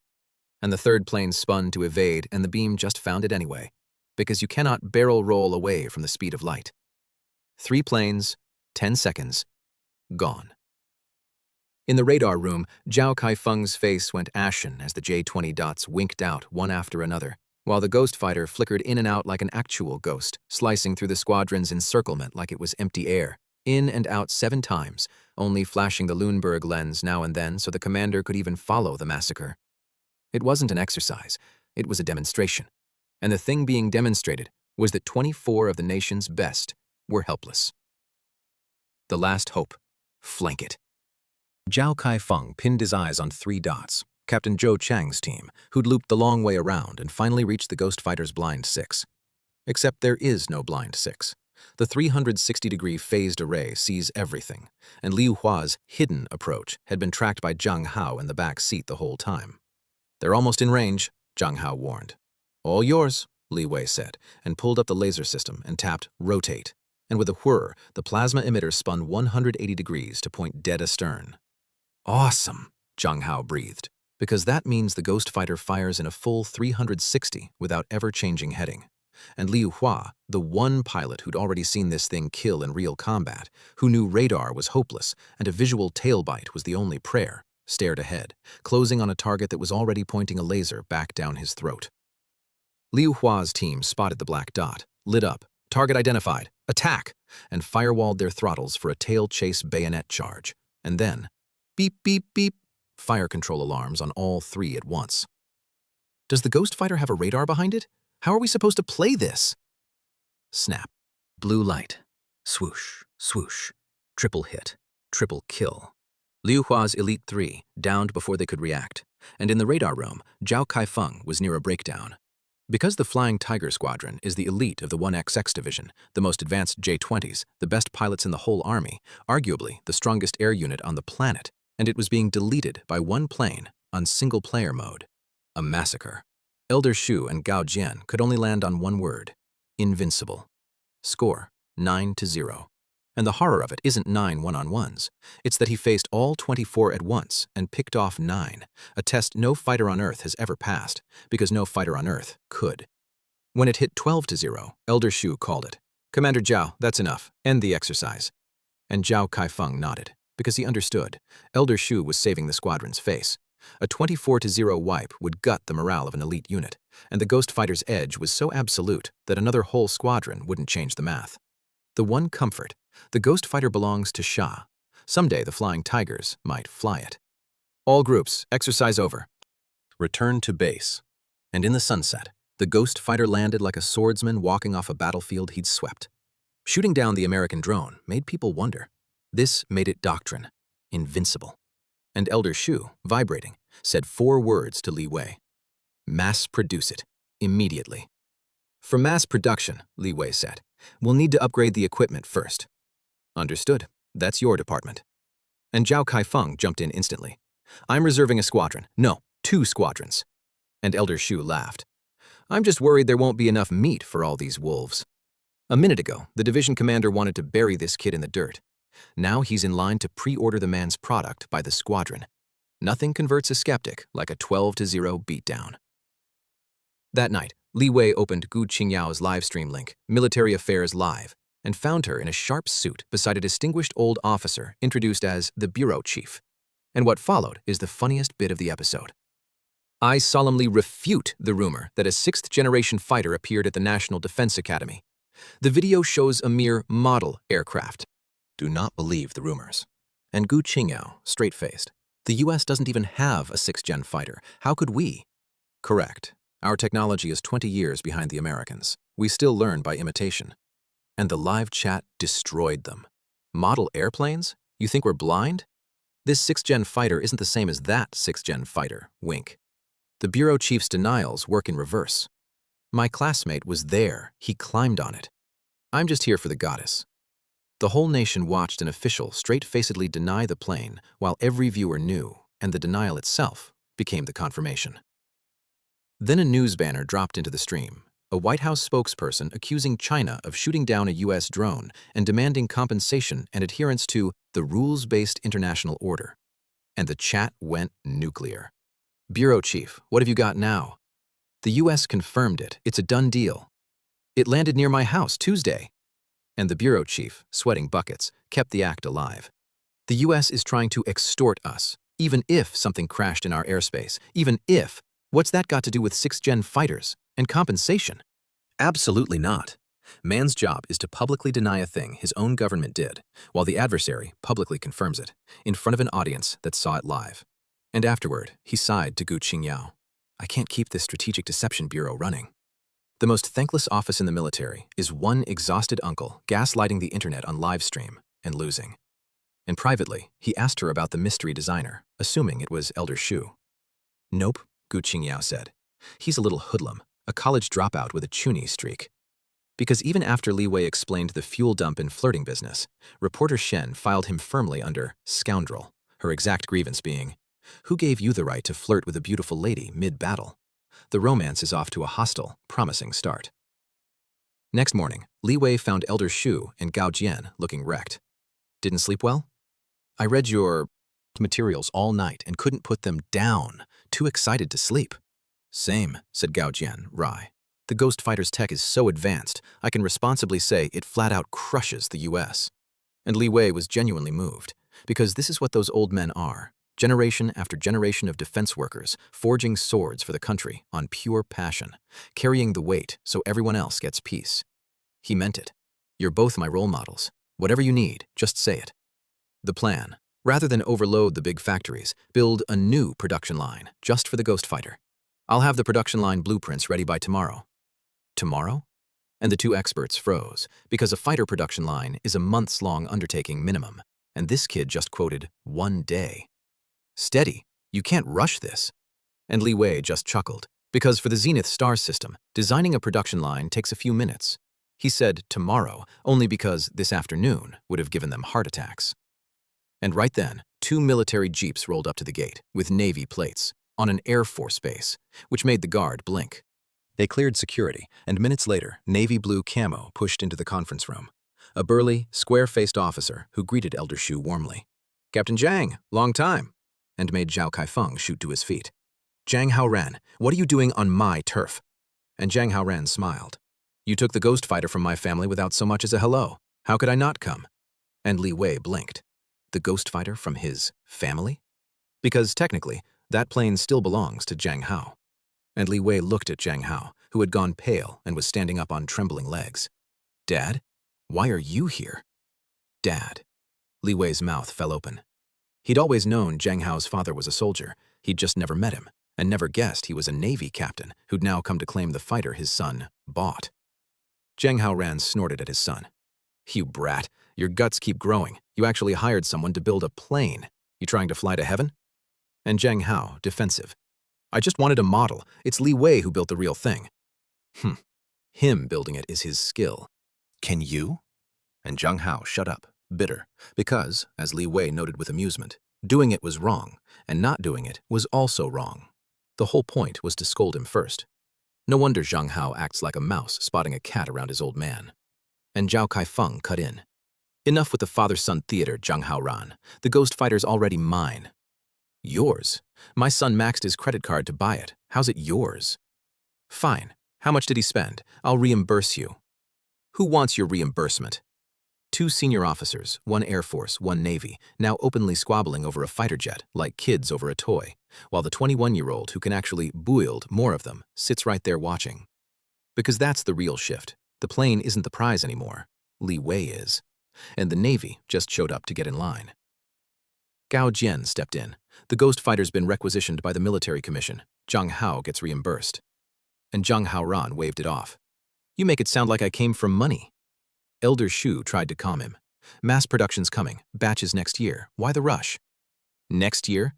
And the third plane spun to evade, and the beam just found it anyway, because you cannot barrel roll away from the speed of light. 3 planes, 10 seconds, gone. In the radar room, Zhao Kaifeng's face went ashen as the J-20 dots winked out one after another, while the Ghost Fighter flickered in and out like an actual ghost, slicing through the squadron's encirclement like it was empty air, in and out 7 times, only flashing the Lundberg lens now and then so the commander could even follow the massacre. It wasn't an exercise, it was a demonstration. And the thing being demonstrated was that 24 of the nation's best were helpless. The last hope. Flank it. Zhao Kaifeng pinned his eyes on 3 dots, Captain Zhou Chang's team, who'd looped the long way around and finally reached the Ghost Fighter's blind 6. Except there is no blind 6. The 360-degree phased array sees everything, and Liu Hua's hidden approach had been tracked by Zhang Hao in the back seat the whole time. "They're almost in range," Zhang Hao warned. "All yours," Li Wei said, and pulled up the laser system and tapped Rotate. And with a whir, the plasma emitter spun 180 degrees to point dead astern. "Awesome," Zhang Hao breathed, because that means the Ghost Fighter fires in a full 360 without ever changing heading. And Liu Hua, the one pilot who'd already seen this thing kill in real combat, who knew radar was hopeless and a visual tail bite was the only prayer, stared ahead, closing on a target that was already pointing a laser back down his throat. Liu Hua's team spotted the black dot, lit up, target identified, attack, and firewalled their throttles for a tail chase bayonet charge. And then, beep, beep, beep, fire control alarms on all three at once. Does the Ghost Fighter have a radar behind it? How are we supposed to play this? Snap. Blue light. Swoosh, swoosh. Triple hit. Triple kill. Liu Hua's Elite 3 downed before they could react, and in the radar room, Zhao Kaifeng was near a breakdown. Because the Flying Tiger Squadron is the elite of the 1XX Division, the most advanced J-20s, the best pilots in the whole army, arguably the strongest air unit on the planet, and it was being deleted by one plane on single-player mode. A massacre. Elder Shu and Gao Jian could only land on one word: invincible. Score, 9-0. And the horror of it isn't 9 one-on-ones. It's that he faced all 24 at once and picked off 9, a test no fighter on Earth has ever passed, because no fighter on Earth could. When it hit 12-0, Elder Shu called it. "Commander Zhao, that's enough. End the exercise." And Zhao Kaifeng nodded, because he understood. Elder Shu was saving the squadron's face. A 24-0 wipe would gut the morale of an elite unit, and the Ghost Fighter's edge was so absolute that another whole squadron wouldn't change the math. The one comfort: the Ghost Fighter belongs to Sha. Someday the Flying Tigers might fly it. "All groups, exercise over. Return to base." And in the sunset, the Ghost Fighter landed like a swordsman walking off a battlefield he'd swept. Shooting down the American drone made people wonder. This made it doctrine: invincible. And Elder Shu, vibrating, said 4 words to Li Wei: "Mass produce it, immediately." "For mass production," Li Wei said, "we'll need to upgrade the equipment first." "Understood. That's your department." And Zhao Kaifeng jumped in instantly. "I'm reserving a squadron. No, 2 squadrons." And Elder Shu laughed. "I'm just worried there won't be enough meat for all these wolves." A minute ago, the division commander wanted to bury this kid in the dirt. Now he's in line to pre-order the man's product by the squadron. Nothing converts a skeptic like a 12-0 beatdown. That night, Li Wei opened Gu Qingyao's livestream link, Military Affairs Live, and found her in a sharp suit beside a distinguished old officer introduced as the bureau chief. And what followed is the funniest bit of the episode. "I solemnly refute the rumor that a 6th-generation fighter appeared at the National Defense Academy. The video shows a mere model aircraft. Do not believe the rumors." And Gu Qingyao, straight-faced. "The US doesn't even have a 6th-gen fighter. How could we?" "Correct. Our technology is 20 years behind the Americans. We still learn by imitation." And the live chat destroyed them. "Model airplanes? You think we're blind? This 6th-gen fighter isn't the same as that 6th-gen fighter, wink." The bureau chief's denials work in reverse. "My classmate was there. He climbed on it. I'm just here for the goddess." The whole nation watched an official straight-facedly deny the plane, while every viewer knew, and the denial itself became the confirmation. Then a news banner dropped into the stream, a White House spokesperson accusing China of shooting down a US drone and demanding compensation and adherence to the rules-based international order. And the chat went nuclear. "Bureau chief, what have you got now?" "The US confirmed it. It's a done deal. It landed near my house Tuesday." And the bureau chief, sweating buckets, kept the act alive. "The US is trying to extort us, even if something crashed in our airspace, even if. What's that got to do with 6th-gen fighters and compensation?" Absolutely not. Man's job is to publicly deny a thing his own government did, while the adversary publicly confirms it, in front of an audience that saw it live. And afterward, he sighed to Gu Qingyao. "I can't keep this Strategic Deception Bureau running." The most thankless office in the military is one exhausted uncle gaslighting the internet on live stream and losing. And privately, he asked her about the mystery designer, assuming it was Elder Shu. "Nope," Gu Qingyao said. "He's a little hoodlum, a college dropout with a chuny streak." Because even after Li Wei explained the fuel dump and flirting business, reporter Shen filed him firmly under scoundrel, her exact grievance being, "Who gave you the right to flirt with a beautiful lady mid-battle?" The romance is off to a hostile, promising start. Next morning, Li Wei found Elder Shu and Gao Jian looking wrecked. "Didn't sleep well? I read your materials all night and couldn't put them down. Too excited to sleep." "Same," said Gao Jian, wry. "The Ghost Fighter's tech is so advanced, I can responsibly say it flat out crushes the US." And Li Wei was genuinely moved, because this is what those old men are. Generation after generation of defense workers, forging swords for the country on pure passion, carrying the weight so everyone else gets peace. He meant it. "You're both my role models. Whatever you need, just say it." The plan, rather than overload the big factories, build a new production line just for the Ghost Fighter. "I'll have the production line blueprints ready by tomorrow." Tomorrow? And the two experts froze, because a fighter production line is a months-long undertaking minimum, and this kid just quoted 1 day. "Steady, you can't rush this." And Li Wei just chuckled, because for the Zenith Star system, designing a production line takes a few minutes. He said tomorrow only because this afternoon would have given them heart attacks. And right then, 2 military jeeps rolled up to the gate with Navy plates on an Air Force base, which made the guard blink. They cleared security, and minutes later, navy blue camo pushed into the conference room. A burly, square-faced officer who greeted Elder Shu warmly. "Captain Zhang, long time," and made Zhao Kaifeng shoot to his feet. "Zhang Hao, what are you doing on my turf?" And Zhang Hao smiled. "You took the Ghost Fighter from my family without so much as a hello. How could I not come?" And Li Wei blinked. The Ghost Fighter from his family? Because technically, that plane still belongs to Zhang Hao. And Li Wei looked at Zhang Hao, who had gone pale and was standing up on trembling legs. "Dad? Why are you here?" "Dad." Li Wei's mouth fell open. He'd always known Zhang Hao's father was a soldier. He'd just never met him, and never guessed he was a Navy captain who'd now come to claim the fighter his son bought. Zhang Hao snorted at his son. "You brat, your guts keep growing. You actually hired someone to build a plane. You trying to fly to heaven?" And Zhang Hao, defensive. "I just wanted a model. It's Li Wei who built the real thing." Him building it is his skill. "Can you?" And Zhang Hao shut up, bitter, because, as Li Wei noted with amusement, doing it was wrong, and not doing it was also wrong. The whole point was to scold him first. No wonder Zhang Hao acts like a mouse spotting a cat around his old man. And Zhao Kaifeng cut in. "Enough with the father-son theater, Zhang Hao. The Ghost Fighter's already mine." "Yours? My son maxed his credit card to buy it. How's it yours?" "Fine. How much did he spend? I'll reimburse you." "Who wants your reimbursement?" 2 senior officers, 1 Air Force, 1 Navy, now openly squabbling over a fighter jet like kids over a toy, while the 21-year-old who can actually build more of them sits right there watching. Because that's the real shift. The plane isn't the prize anymore. Li Wei is. And the Navy just showed up to get in line. Gao Jian stepped in. "The Ghost Fighter's been requisitioned by the military commission. Zhang Hao gets reimbursed." And Zhang Hao waved it off. "You make it sound like I came from money." Elder Shu tried to calm him. "Mass production's coming. Batches next year. Why the rush?" "Next year?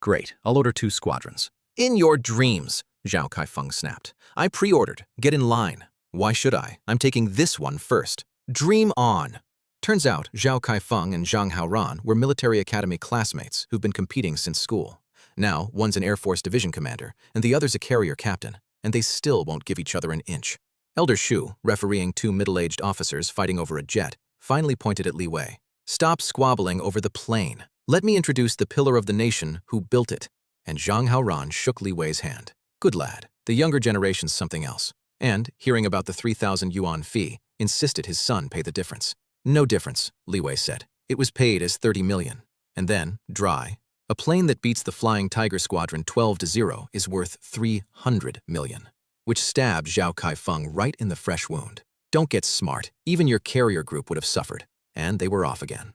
Great. I'll order 2 squadrons." "In your dreams," Zhao Kaifeng snapped. "I pre-ordered. Get in line." "Why should I? I'm taking this one first." "Dream on." Turns out Zhao Kaifeng and Zhang Hao were military academy classmates who've been competing since school. Now, one's an Air Force division commander, and the other's a carrier captain, and they still won't give each other an inch. Elder Shu, refereeing 2 middle-aged officers fighting over a jet, finally pointed at Li Wei. "Stop squabbling over the plane. Let me introduce the pillar of the nation who built it." And Zhang Hao shook Li Wei's hand. "Good lad. The younger generation's something else." And, hearing about the 3,000 yuan fee, insisted his son pay the difference. "No difference," Li Wei said. "It was paid as 30 million. And then, dry, a plane that beats the Flying Tiger Squadron 12-0 is worth 300 million. Which stabbed Zhao Kaifeng right in the fresh wound. Don't get smart. Even your carrier group would have suffered. And they were off again.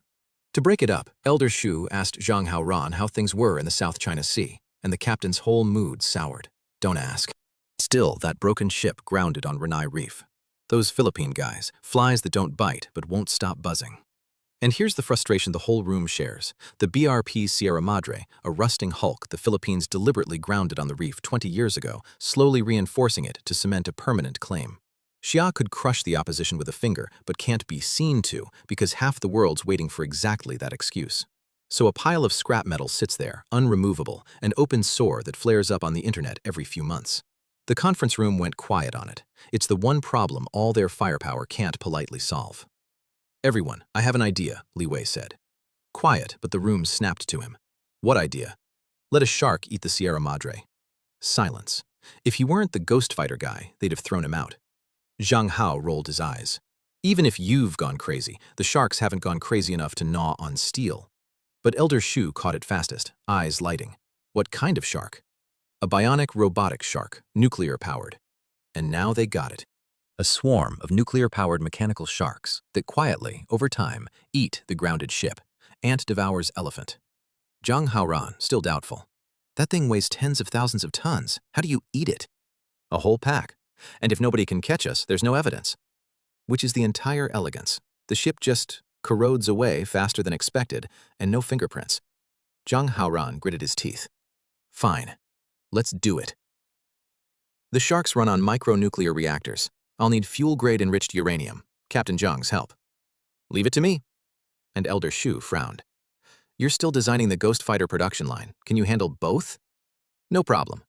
To break it up, Elder Shu asked Zhang Hao how things were in the South China Sea, and the captain's whole mood soured. Don't ask. Still, that broken ship grounded on Renai Reef. Those Philippine guys, flies that don't bite but won't stop buzzing. And here's the frustration the whole room shares. The BRP Sierra Madre, a rusting hulk the Philippines deliberately grounded on the reef 20 years ago, slowly reinforcing it to cement a permanent claim. Xia could crush the opposition with a finger, but can't be seen to because half the world's waiting for exactly that excuse. So a pile of scrap metal sits there, unremovable, an open sore that flares up on the internet every few months. The conference room went quiet on it. It's the one problem all their firepower can't politely solve. "Everyone, I have an idea," Li Wei said. Quiet, but the room snapped to him. "What idea?" "Let a shark eat the Sierra Madre." Silence. If he weren't the ghost fighter guy, they'd have thrown him out. Zhang Hao rolled his eyes. "Even if you've gone crazy, the sharks haven't gone crazy enough to gnaw on steel." But Elder Shu caught it fastest, eyes lighting. "What kind of shark?" "A bionic robotic shark, nuclear-powered." And now they got it. A swarm of nuclear-powered mechanical sharks that quietly, over time, eat the grounded ship. Ant devours elephant. Zhang Hao still doubtful. "That thing weighs tens of thousands of tons. How do you eat it?" "A whole pack. And if nobody can catch us, there's no evidence." Which is the entire elegance. The ship just corrodes away faster than expected, and no fingerprints. Zhang Hao gritted his teeth. "Fine. Let's do it." The sharks run on micronuclear reactors. I'll need fuel-grade enriched uranium. Captain Zhang's help. "Leave it to me." And Elder Shu frowned. "You're still designing the Ghost Fighter production line. Can you handle both?" "No problem."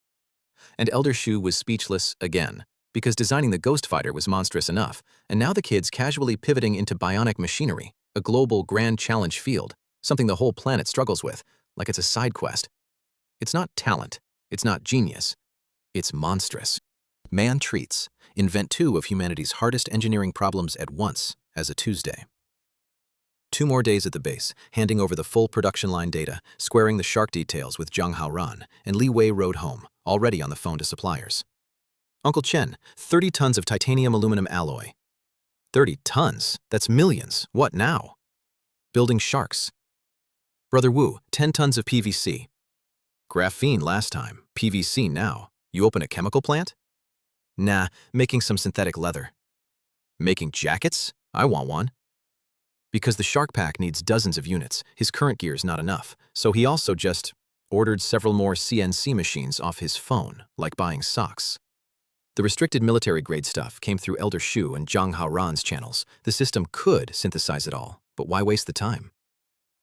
And Elder Shu was speechless again, because designing the Ghost Fighter was monstrous enough, and now the kid's casually pivoting into bionic machinery, a global grand challenge field, something the whole planet struggles with, like it's a side quest. It's not talent. It's not genius. It's monstrous. Man treats. Invent two of humanity's hardest engineering problems at once, as a Tuesday. 2 more days at the base, handing over the full production line data, squaring the shark details with Zhang Hao, and Li Wei rode home, already on the phone to suppliers. "Uncle Chen, 30 tons of titanium aluminum alloy." 30 tons? That's millions. What now? "Building sharks." "Brother Wu, 10 tons of PVC." "Graphene last time, PVC now. You open a chemical plant?" "Nah, making some synthetic leather." "Making jackets? I want one." Because the Shark Pack needs dozens of units, his current gear's not enough, so he also just ordered several more CNC machines off his phone, like buying socks. The restricted military-grade stuff came through Elder Shu and Zhang Haoran's channels. The system could synthesize it all, but why waste the time?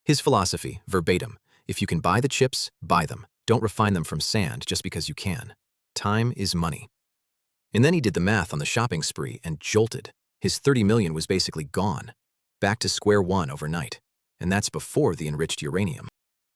His philosophy, verbatim: if you can buy the chips, buy them. Don't refine them from sand just because you can. Time is money. And then he did the math on the shopping spree and jolted. His 30 million was basically gone. Back to square one overnight. And that's before the enriched uranium.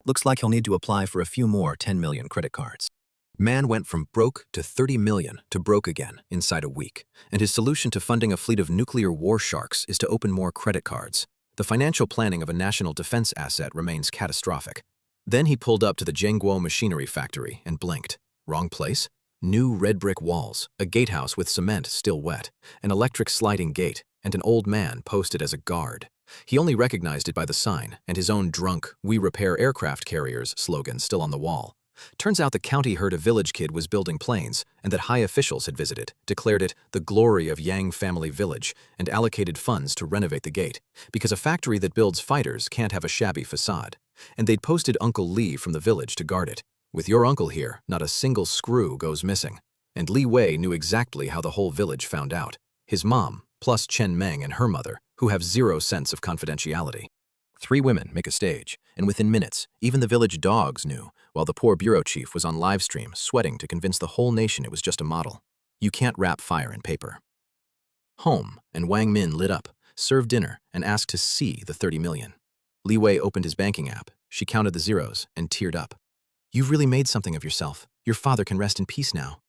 Looks like he'll need to apply for a few more 10 million credit cards. Man went from broke to 30 million to broke again inside a week, and his solution to funding a fleet of nuclear war sharks is to open more credit cards. The financial planning of a national defense asset remains catastrophic. Then he pulled up to the Zhengguo machinery factory and blinked. Wrong place? New red brick walls, a gatehouse with cement still wet, an electric sliding gate, and an old man posted as a guard. He only recognized it by the sign and his own drunk, "We repair aircraft carriers" slogan still on the wall. Turns out the county heard a village kid was building planes and that high officials had visited, declared it the glory of Yang family village, and allocated funds to renovate the gate, because a factory that builds fighters can't have a shabby facade. And they'd posted Uncle Li from the village to guard it. With your uncle here, not a single screw goes missing. And Li Wei knew exactly how the whole village found out. His mom, plus Chen Meng and her mother, who have zero sense of confidentiality. 3 women make a stage, and within minutes, even the village dogs knew, while the poor bureau chief was on livestream sweating to convince the whole nation it was just a model. You can't wrap fire in paper. Home, and Wang Min lit up, served dinner, and asked to see the 30 million. Li Wei opened his banking app, she counted the zeros, and teared up. "You've really made something of yourself. Your father can rest in peace now."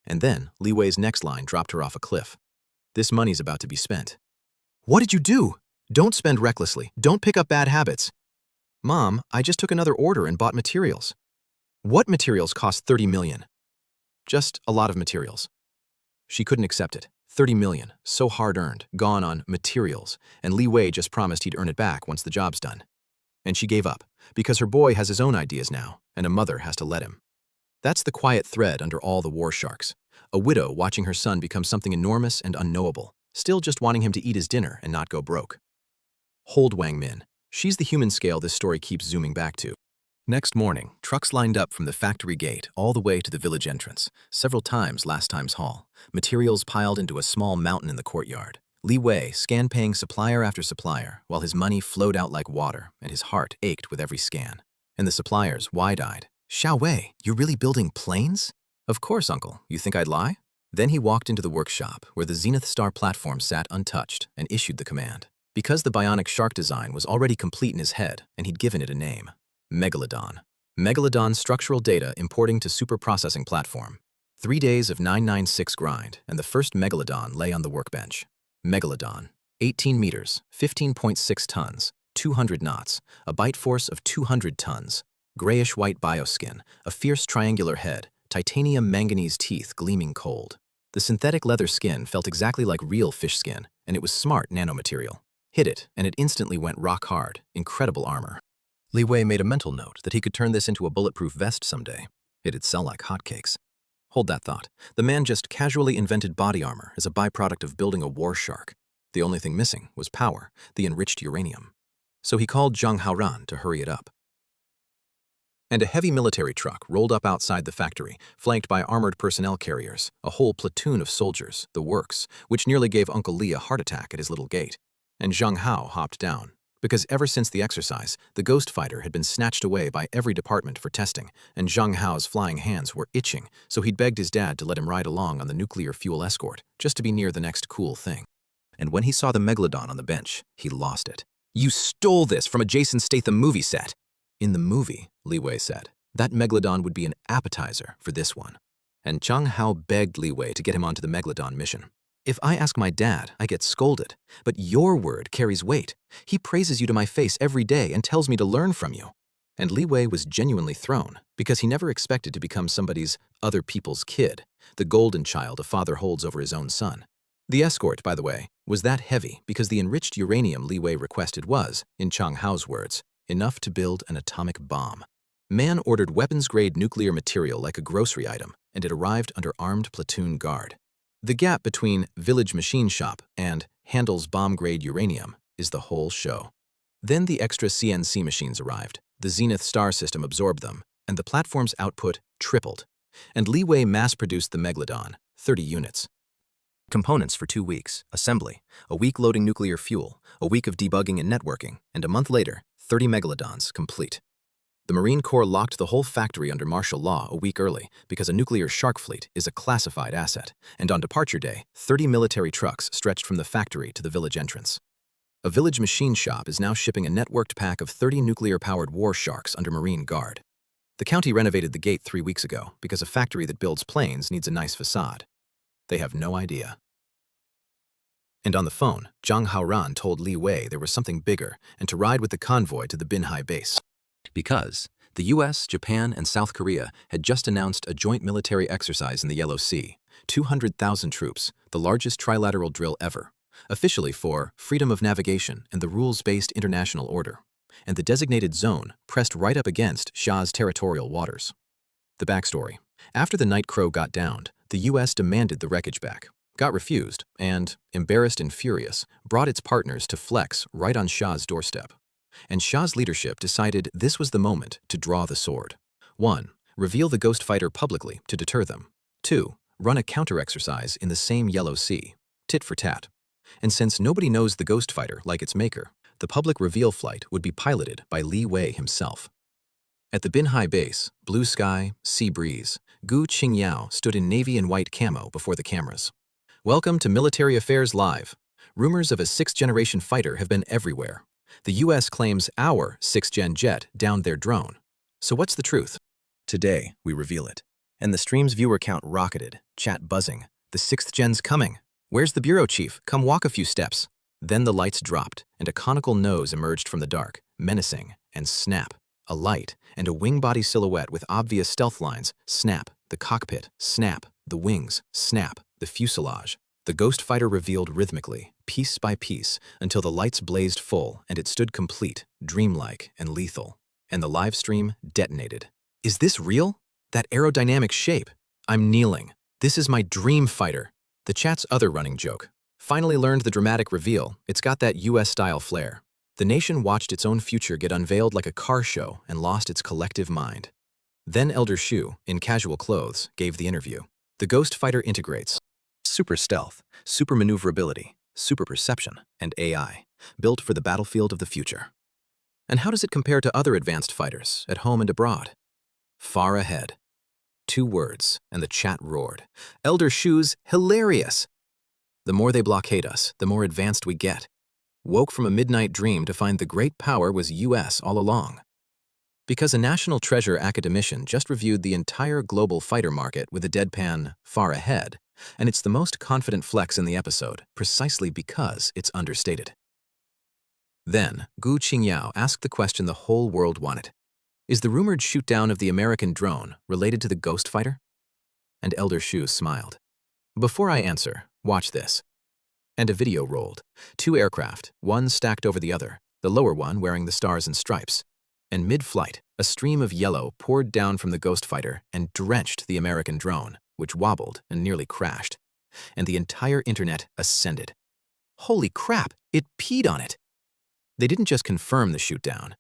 And then Li Wei's next line dropped her off a cliff. "This money's about to be spent." "What did you do?" "Don't spend recklessly. Don't pick up bad habits." "Mom, I just took another order and bought materials." "What materials cost 30 million?" "Just a lot of materials." She couldn't accept it. 30 million, so hard-earned, gone on materials, and Li Wei just promised he'd earn it back once the job's done. And she gave up, because her boy has his own ideas now, and a mother has to let him. That's the quiet thread under all the war sharks. A widow watching her son become something enormous and unknowable, still just wanting him to eat his dinner and not go broke. Hold Wang Min. She's the human scale this story keeps zooming back to. Next morning, trucks lined up from the factory gate all the way to the village entrance, several times last time's haul. Materials piled into a small mountain in the courtyard. Li Wei scanned paying supplier after supplier, while his money flowed out like water, and his heart ached with every scan. And the suppliers, wide-eyed. "Xiao Wei, you're really building planes?" "Of course, uncle. You think I'd lie?" Then he walked into the workshop, where the Zenith Star platform sat untouched, and issued the command. Because the bionic shark design was already complete in his head, and he'd given it a name. Megalodon. Megalodon structural data importing to super processing platform. 3 days of 996 grind, and the first Megalodon lay on the workbench. Megalodon. 18 meters, 15.6 tons, 200 knots, a bite force of 200 tons. Grayish-white bioskin, a fierce triangular head, titanium manganese teeth gleaming cold. The synthetic leather skin felt exactly like real fish skin, and it was smart nanomaterial. Hit it, and it instantly went rock hard, incredible armor. Li Wei made a mental note that he could turn this into a bulletproof vest someday. It'd sell like hotcakes. Hold that thought. The man just casually invented body armor as a byproduct of building a war shark. The only thing missing was power, the enriched uranium. So he called Zhang Hao to hurry it up. And a heavy military truck rolled up outside the factory, flanked by armored personnel carriers, a whole platoon of soldiers, the works, which nearly gave Uncle Li a heart attack at his little gate. And Zhang Hao hopped down. Because ever since the exercise, the Ghost Fighter had been snatched away by every department for testing, and Zhang Hao's flying hands were itching, so he'd begged his dad to let him ride along on the nuclear fuel escort, just to be near the next cool thing. And when he saw the Megalodon on the bench, he lost it. "You stole this from a Jason Statham movie set." "In the movie," Li Wei said, "that Megalodon would be an appetizer for this one." And Zhang Hao begged Li Wei to get him onto the Megalodon mission. "If I ask my dad, I get scolded. But your word carries weight. He praises you to my face every day and tells me to learn from you." And Li Wei was genuinely thrown, because he never expected to become somebody's other people's kid, the golden child a father holds over his own son. The escort, by the way, was that heavy because the enriched uranium Li Wei requested was, in Zhang Hao's words, enough to build an atomic bomb. Man ordered weapons-grade nuclear material like a grocery item, and it arrived under armed platoon guard. The gap between village machine shop and handles bomb-grade uranium is the whole show. Then the extra CNC machines arrived, the Zenith Star system absorbed them, and the platform's output tripled. And Li Wei mass-produced the Megalodon, 30 units. Components for 2 weeks, assembly, a week loading nuclear fuel, a week of debugging and networking, and a month later, 30 Megalodons complete. The Marine Corps locked the whole factory under martial law a week early because a nuclear shark fleet is a classified asset, and on departure day, 30 military trucks stretched from the factory to the village entrance. A village machine shop is now shipping a networked pack of 30 nuclear-powered war sharks under Marine guard. The county renovated the gate 3 weeks ago because a factory that builds planes needs a nice facade. They have no idea. And on the phone, Zhang Hao told Li Wei there was something bigger and to ride with the convoy to the Binhai base. Because the US, Japan, and South Korea had just announced a joint military exercise in the Yellow Sea, 200,000 troops, the largest trilateral drill ever, officially for freedom of navigation and the rules-based international order, and the designated zone pressed right up against Xia's territorial waters. The backstory. After the Night Crow got downed, the US demanded the wreckage back, got refused, and, embarrassed and furious, brought its partners to flex right on Xia's doorstep. And Xia's leadership decided this was the moment to draw the sword. 1. Reveal the Ghost Fighter publicly to deter them. 2. Run a counter-exercise in the same Yellow Sea, tit for tat. And since nobody knows the Ghost Fighter like its maker, the public reveal flight would be piloted by Li Wei himself. At the Binhai base, blue sky, sea breeze, Gu Qingyao stood in navy and white camo before the cameras. "Welcome to Military Affairs Live. Rumors of a 6th-generation fighter have been everywhere. The US claims our 6th-gen jet downed their drone. So what's the truth?" Today, we reveal it. And the stream's viewer count rocketed, chat buzzing. "The 6th-gen's coming. Where's the bureau chief? Come walk a few steps." Then the lights dropped, and a conical nose emerged from the dark, menacing, and snap. A light, and a wing-body silhouette with obvious stealth lines, snap. The cockpit, snap. The wings, snap. The fuselage. The Ghost Fighter revealed rhythmically, piece by piece, until the lights blazed full and it stood complete, dreamlike, and lethal. And the live stream detonated. "Is this real? That aerodynamic shape? I'm kneeling. This is my dream fighter." The chat's other running joke. "Finally learned the dramatic reveal. It's got that US-style flair." The nation watched its own future get unveiled like a car show and lost its collective mind. Then Elder Shu, in casual clothes, gave the interview. The Ghost Fighter integrates super stealth, super maneuverability, super perception, and AI, built for the battlefield of the future. And how does it compare to other advanced fighters, at home and abroad? Far ahead. 2 words, and the chat roared. Elder Shu's hilarious! The more they blockade us, the more advanced we get. Woke from a midnight dream to find the great power was US all along. Because a national treasure academician just reviewed the entire global fighter market with a deadpan, far ahead, and it's the most confident flex in the episode, precisely because it's understated. Then, Gu Qingyao asked the question the whole world wanted. Is the rumored shoot-down of the American drone related to the Ghost Fighter? And Elder Shu smiled. Before I answer, watch this. And a video rolled. 2 aircraft, one stacked over the other, the lower one wearing the stars and stripes. And mid-flight, a stream of yellow poured down from the Ghost Fighter and drenched the American drone, which wobbled and nearly crashed. And the entire internet ascended. Holy crap, it peed on it! They didn't just confirm the shoot-down.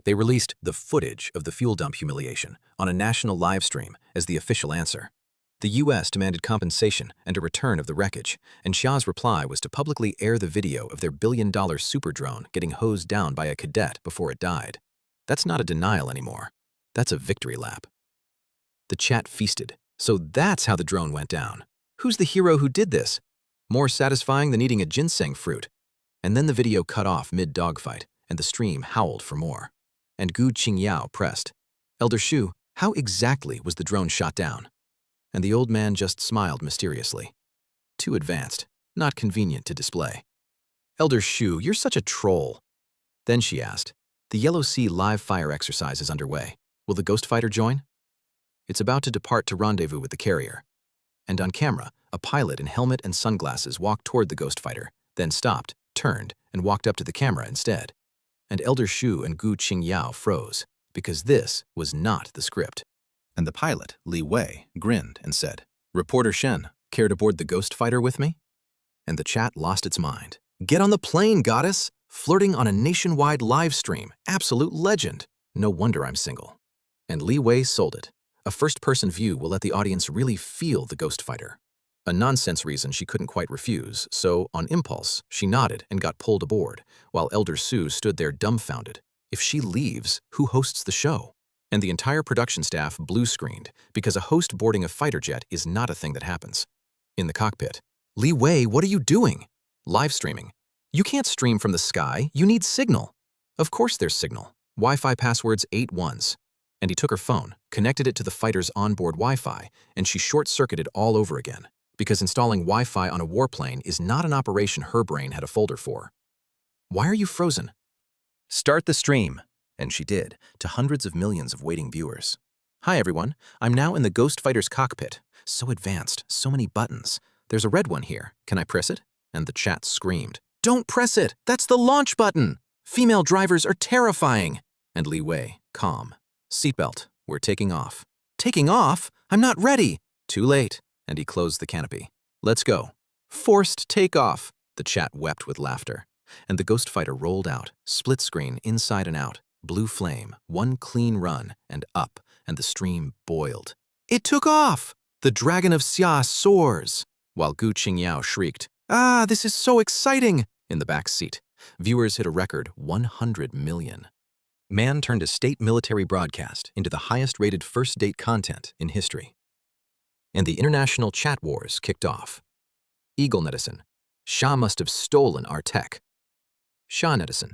They released the footage of the fuel dump humiliation on a national live stream as the official answer. The US demanded compensation and a return of the wreckage, and Xia's reply was to publicly air the video of their billion-dollar super drone getting hosed down by a cadet before it died. That's not a denial anymore. That's a victory lap. The chat feasted. So that's how the drone went down. Who's the hero who did this? More satisfying than eating a ginseng fruit. And then the video cut off mid-dogfight, and the stream howled for more. And Gu Qingyao pressed. Elder Shu, how exactly was the drone shot down? And the old man just smiled mysteriously. Too advanced, not convenient to display. Elder Shu, you're such a troll. Then she asked, the Yellow Sea live fire exercise is underway. Will the Ghost Fighter join? It's about to depart to rendezvous with the carrier. And on camera, a pilot in helmet and sunglasses walked toward the Ghost Fighter, then stopped, turned, and walked up to the camera instead. And Elder Shu and Gu Qingyao froze, because this was not the script. And the pilot, Li Wei, grinned and said, Reporter Shen, care to board the Ghost Fighter with me? And the chat lost its mind. Get on the plane, goddess! Flirting on a nationwide live stream. Absolute legend. No wonder I'm single. And Li Wei sold it. A first-person view will let the audience really feel the Ghost Fighter. A nonsense reason she couldn't quite refuse, so, on impulse, she nodded and got pulled aboard, while Elder Sue stood there dumbfounded. If she leaves, who hosts the show? And the entire production staff blue-screened, because a host boarding a fighter jet is not a thing that happens. In the cockpit, Li Wei, what are you doing? Live streaming. You can't stream from the sky, you need signal. Of course there's signal. Wi-Fi passwords 8 ones. And he took her phone, connected it to the fighter's onboard Wi-Fi, and she short-circuited all over again, because installing Wi-Fi on a warplane is not an operation her brain had a folder for. Why are you frozen? Start the stream. And she did, to hundreds of millions of waiting viewers. Hi everyone, I'm now in the Ghost Fighter's cockpit. So advanced, so many buttons. There's a red one here. Can I press it? And the chat screamed. Don't press it! That's the launch button! Female drivers are terrifying! And Li Wei, calm. Seatbelt, we're taking off. Taking off? I'm not ready! Too late. And he closed the canopy. Let's go. Forced takeoff! The chat wept with laughter. And the Ghost Fighter rolled out, split screen inside and out, blue flame, one clean run, and up, and the stream boiled. It took off! The Dragon of Xia soars! While Gu Qingyao shrieked, Ah, this is so exciting! In the back seat, viewers hit a record 100 million. Man turned a state military broadcast into the highest-rated first-date content in history. And the international chat wars kicked off. Eagle Netizen, Xia must have stolen our tech. Xia Netizen,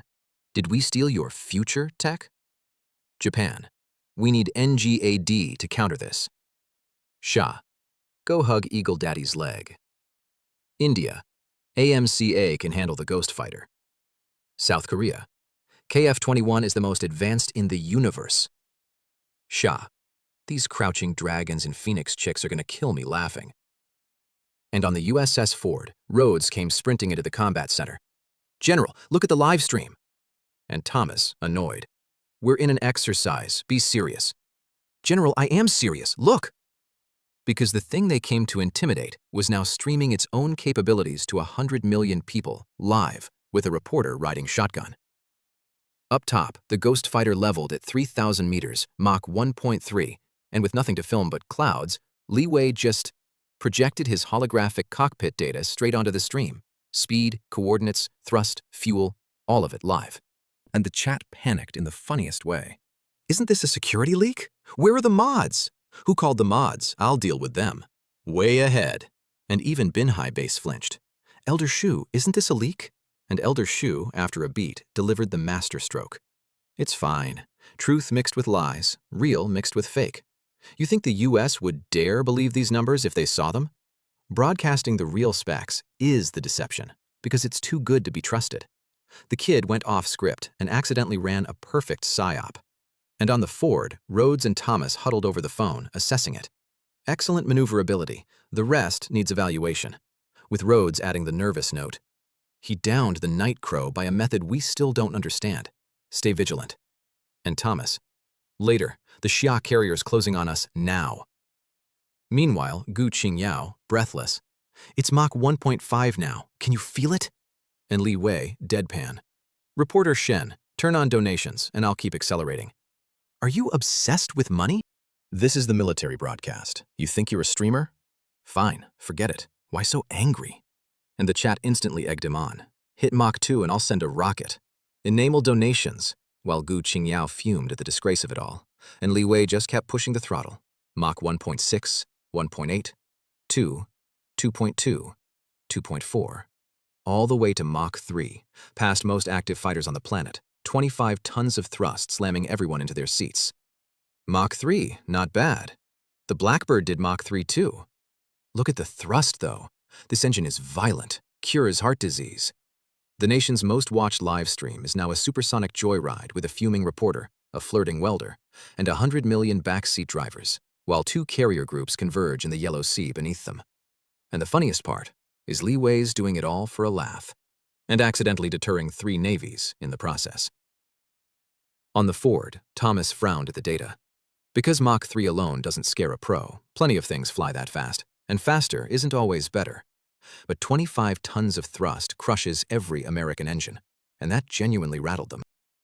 did we steal your future tech? Japan, we need NGAD to counter this. Xia, go hug Eagle Daddy's leg. India, AMCA can handle the Ghost Fighter. South Korea, KF-21 is the most advanced in the universe. Xia, these crouching dragons and phoenix chicks are gonna kill me laughing. And on the USS Ford, Rhodes came sprinting into the combat center. General, look at the live stream. And Thomas, annoyed. We're in an exercise, be serious. General, I am serious, look! Because the thing they came to intimidate was now streaming its own capabilities to 100 million people, live, with a reporter riding shotgun. Up top, the Ghost Fighter leveled at 3,000 meters, Mach 1.3, and with nothing to film but clouds, Li Wei just projected his holographic cockpit data straight onto the stream. Speed, coordinates, thrust, fuel, all of it live. And the chat panicked in the funniest way. Isn't this a security leak? Where are the mods? Who called the mods? I'll deal with them. Way ahead. And even Binhai Base flinched. Elder Shu, isn't this a leak? And Elder Shu, after a beat, delivered the masterstroke. It's fine. Truth mixed with lies, real mixed with fake. You think the US would dare believe these numbers if they saw them? Broadcasting the real specs is the deception, because it's too good to be trusted. The kid went off script and accidentally ran a perfect psyop. And on the Ford, Rhodes and Thomas huddled over the phone, assessing it. Excellent maneuverability. The rest needs evaluation. With Rhodes adding the nervous note. He downed the Night Crow by a method we still don't understand. Stay vigilant. And Thomas. Later, the Xia carrier's closing on us now. Meanwhile, Gu Qingyao, breathless. It's Mach 1.5 now. Can you feel it? And Li Wei, deadpan. Reporter Shen, turn on donations and I'll keep accelerating. Are you obsessed with money? This is the military broadcast. You think you're a streamer? Fine, forget it. Why so angry? And the chat instantly egged him on. Hit Mach 2 and I'll send a rocket. Enable donations, while Gu Qingyao fumed at the disgrace of it all, and Li Wei just kept pushing the throttle. Mach 1.6, 1.8, 2, 2.2, 2.4, all the way to Mach 3, past most active fighters on the planet, 25 tons of thrust slamming everyone into their seats. Mach 3, not bad. The Blackbird did Mach 3 too. Look at the thrust though. This engine is violent, cures heart disease. The nation's most watched live stream is now a supersonic joyride with a fuming reporter, a flirting welder, and 100 million backseat drivers, while 2 carrier groups converge in the yellow sea beneath them. And the funniest part is Li Wei's doing it all for a laugh, and accidentally deterring 3 navies in the process. On the Ford, Thomas frowned at the data. Because Mach 3 alone doesn't scare a pro, plenty of things fly that fast, and faster isn't always better. But 25 tons of thrust crushes every American engine, and that genuinely rattled them.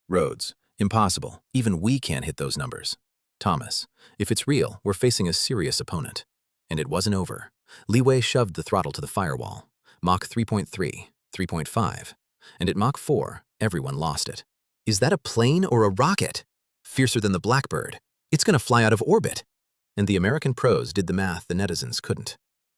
Rhodes, impossible. Even we can't hit those numbers. Thomas, if it's real, we're facing a serious opponent. And it wasn't over. Li Wei shoved the throttle to the firewall. Mach 3.3, 3.5, and at Mach 4, everyone lost it. Is that a plane or a rocket? Fiercer than the Blackbird. It's gonna fly out of orbit. And the American pros did the math the netizens couldn't.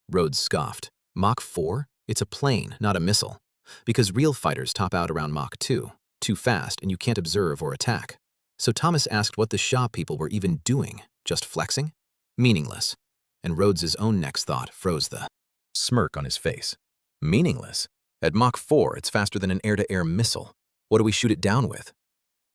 Rhodes scoffed. Mach 4? It's a plane, not a missile. Because real fighters top out around Mach 2, too fast and you can't observe or attack. So Thomas asked what the Xia people were even doing, just flexing? Meaningless. And Rhodes's own next thought froze the smirk on his face. Meaningless? At Mach 4, it's faster than an air-to-air missile. What do we shoot it down with?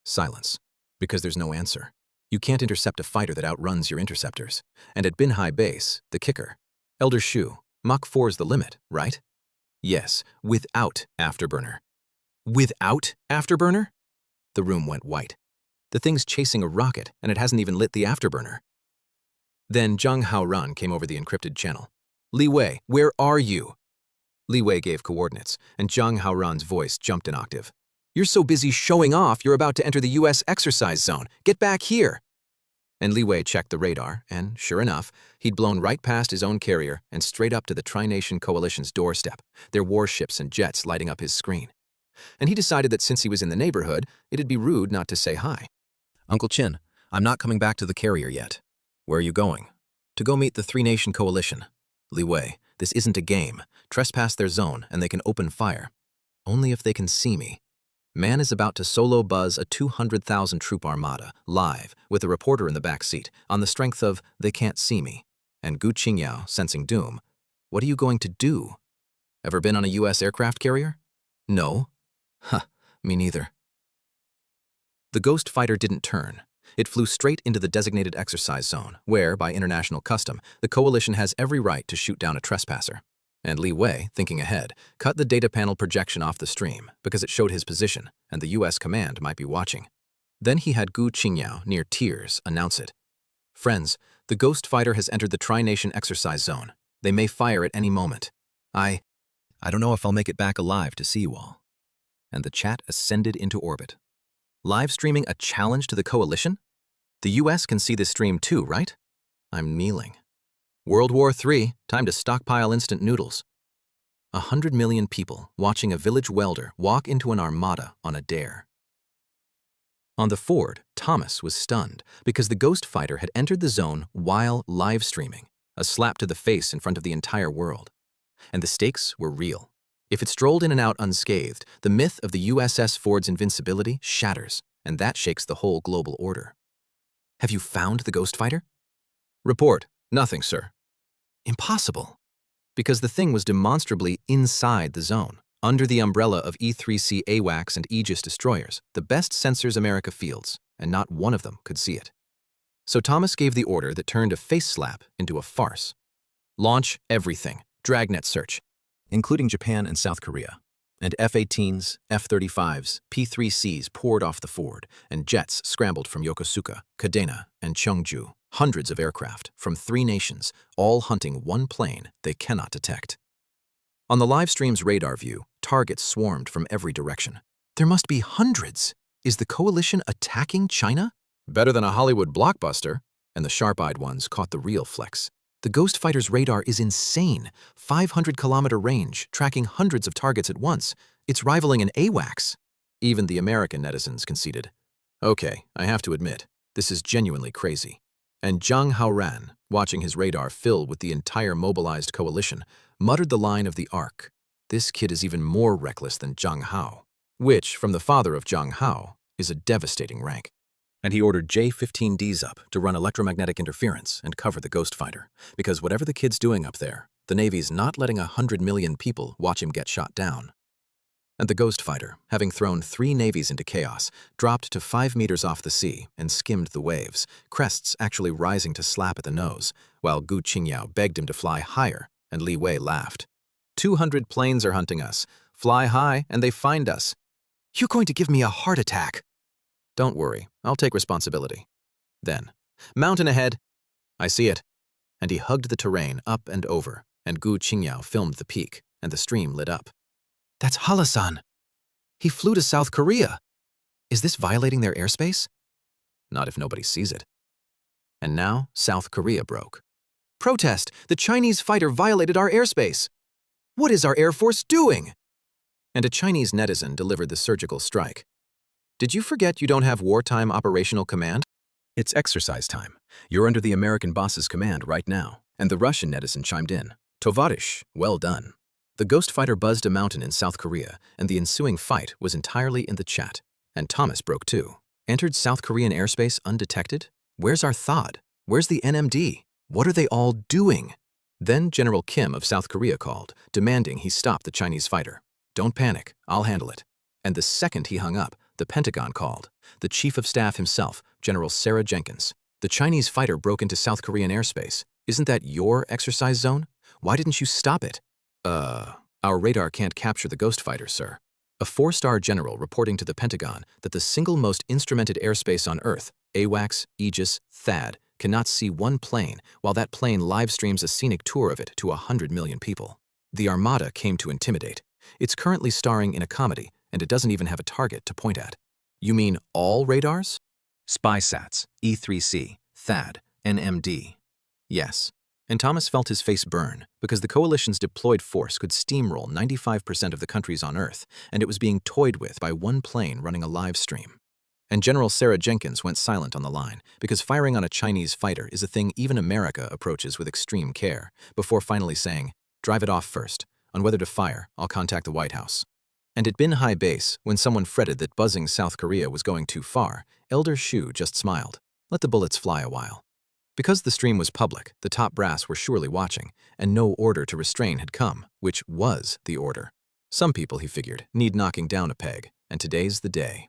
Silence. Because there's no answer. You can't intercept a fighter that outruns your interceptors. And at Binhai Base, the kicker. Elder Shu, Mach 4's the limit, right? Yes, without afterburner. Without afterburner? The room went white. The thing's chasing a rocket, and it hasn't even lit the afterburner. Then Zhang Hao came over the encrypted channel. Li Wei, where are you? Li Wei gave coordinates, and Zhang Hao's voice jumped an octave. You're so busy showing off, you're about to enter the US exercise zone. Get back here. And Li Wei checked the radar, and sure enough, he'd blown right past his own carrier and straight up to the Tri-Nation Coalition's doorstep, their warships and jets lighting up his screen. And he decided that since he was in the neighborhood, it'd be rude not to say hi. Uncle Chin, I'm not coming back to the carrier yet. Where are you going? To go meet the Three-Nation Coalition. Li Wei, this isn't a game. Trespass their zone, and they can open fire. Only if they can see me. Man is about to solo buzz a 200,000 troop armada, live, with a reporter in the back seat, on the strength of, they can't see me. And Gu Qingyao, sensing doom. What are you going to do? Ever been on a US aircraft carrier? No. Huh, me neither. The Ghost Fighter didn't turn. It flew straight into the designated exercise zone, where, by international custom, the coalition has every right to shoot down a trespasser. And Li Wei, thinking ahead, cut the data panel projection off the stream because it showed his position, and the US command might be watching. Then he had Gu Qingyao, near tears, announce it. Friends, the Ghost Fighter has entered the Tri-Nation exercise zone. They may fire at any moment. I don't know if I'll make it back alive to see you all. And the chat ascended into orbit. Live streaming a challenge to the coalition? The US can see this stream too, right? I'm kneeling. World War III, time to stockpile instant noodles. 100 million people watching a village welder walk into an armada on a dare. On the Ford, Thomas was stunned because the ghost fighter had entered the zone while live streaming, a slap to the face in front of the entire world. And the stakes were real. If it strolled in and out unscathed, the myth of the USS Ford's invincibility shatters, and that shakes the whole global order. Have you found the ghost fighter? Report. Nothing, sir. Impossible. Because the thing was demonstrably inside the zone, under the umbrella of E-3C AWACS and Aegis destroyers, the best sensors America fields, and not one of them could see it. So Thomas gave the order that turned a face slap into a farce. Launch everything. Dragnet search, including Japan and South Korea. And F-18s, F-35s, P-3Cs poured off the Ford, and jets scrambled from Yokosuka, Kadena, and Cheongju. Hundreds of aircraft from 3 nations, all hunting one plane they cannot detect. On the live stream's radar view, targets swarmed from every direction. There must be hundreds. Is the coalition attacking China? Better than a Hollywood blockbuster. And the sharp-eyed ones caught the real flex. The ghost fighter's radar is insane. 500-kilometer range, tracking hundreds of targets at once. It's rivaling an AWACS. Even the American netizens conceded. Okay, I have to admit, this is genuinely crazy. And Zhang Hao, watching his radar fill with the entire mobilized coalition, muttered the line of the Ark. This kid is even more reckless than Zhang Hao, which, from the father of Zhang Hao, is a devastating rank. And he ordered J-15Ds up to run electromagnetic interference and cover the ghost fighter, because whatever the kid's doing up there, the Navy's not letting 100 million people watch him get shot down. And the ghost fighter, having thrown 3 navies into chaos, dropped to 5 meters off the sea and skimmed the waves, crests actually rising to slap at the nose, while Gu Qingyao begged him to fly higher, and Li Wei laughed. 200 planes are hunting us. Fly high, and they find us. You're going to give me a heart attack. Don't worry, I'll take responsibility. Then, mountain ahead. I see it. And he hugged the terrain up and over, and Gu Qingyao filmed the peak, and the stream lit up. That's Halasan. He flew to South Korea. Is this violating their airspace? Not if nobody sees it. And now, South Korea broke. Protest! The Chinese fighter violated our airspace! What is our Air Force doing? And a Chinese netizen delivered the surgical strike. Did you forget you don't have wartime operational command? It's exercise time. You're under the American boss's command right now. And the Russian netizen chimed in. Tovarish, well done. The ghost fighter buzzed a mountain in South Korea, and the ensuing fight was entirely in the chat. And Thomas broke too. Entered South Korean airspace undetected? Where's our THAAD? Where's the NMD? What are they all doing? Then General Kim of South Korea called, demanding he stop the Chinese fighter. Don't panic, I'll handle it. And the second he hung up, the Pentagon called. The Chief of Staff himself, General Sarah Jenkins. The Chinese fighter broke into South Korean airspace. Isn't that your exercise zone? Why didn't you stop it? Our radar can't capture the ghost fighter, sir. A 4-star general reporting to the Pentagon that the single most instrumented airspace on Earth, AWACS, Aegis, THAAD, cannot see one plane while that plane live streams a scenic tour of it to 100 million people. The Armada came to intimidate. It's currently starring in a comedy, and it doesn't even have a target to point at. You mean all radars? SpySats, E-3C, THAAD, NMD. Yes. And Thomas felt his face burn because the coalition's deployed force could steamroll 95% of the countries on Earth, and it was being toyed with by one plane running a live stream. And General Sarah Jenkins went silent on the line because firing on a Chinese fighter is a thing even America approaches with extreme care, before finally saying, drive it off first. On whether to fire, I'll contact the White House. And at Bin Hai Base, when someone fretted that buzzing South Korea was going too far, Elder Shu just smiled. Let the bullets fly a while. Because the stream was public, the top brass were surely watching, and no order to restrain had come, which was the order. Some people, he figured, need knocking down a peg, and today's the day.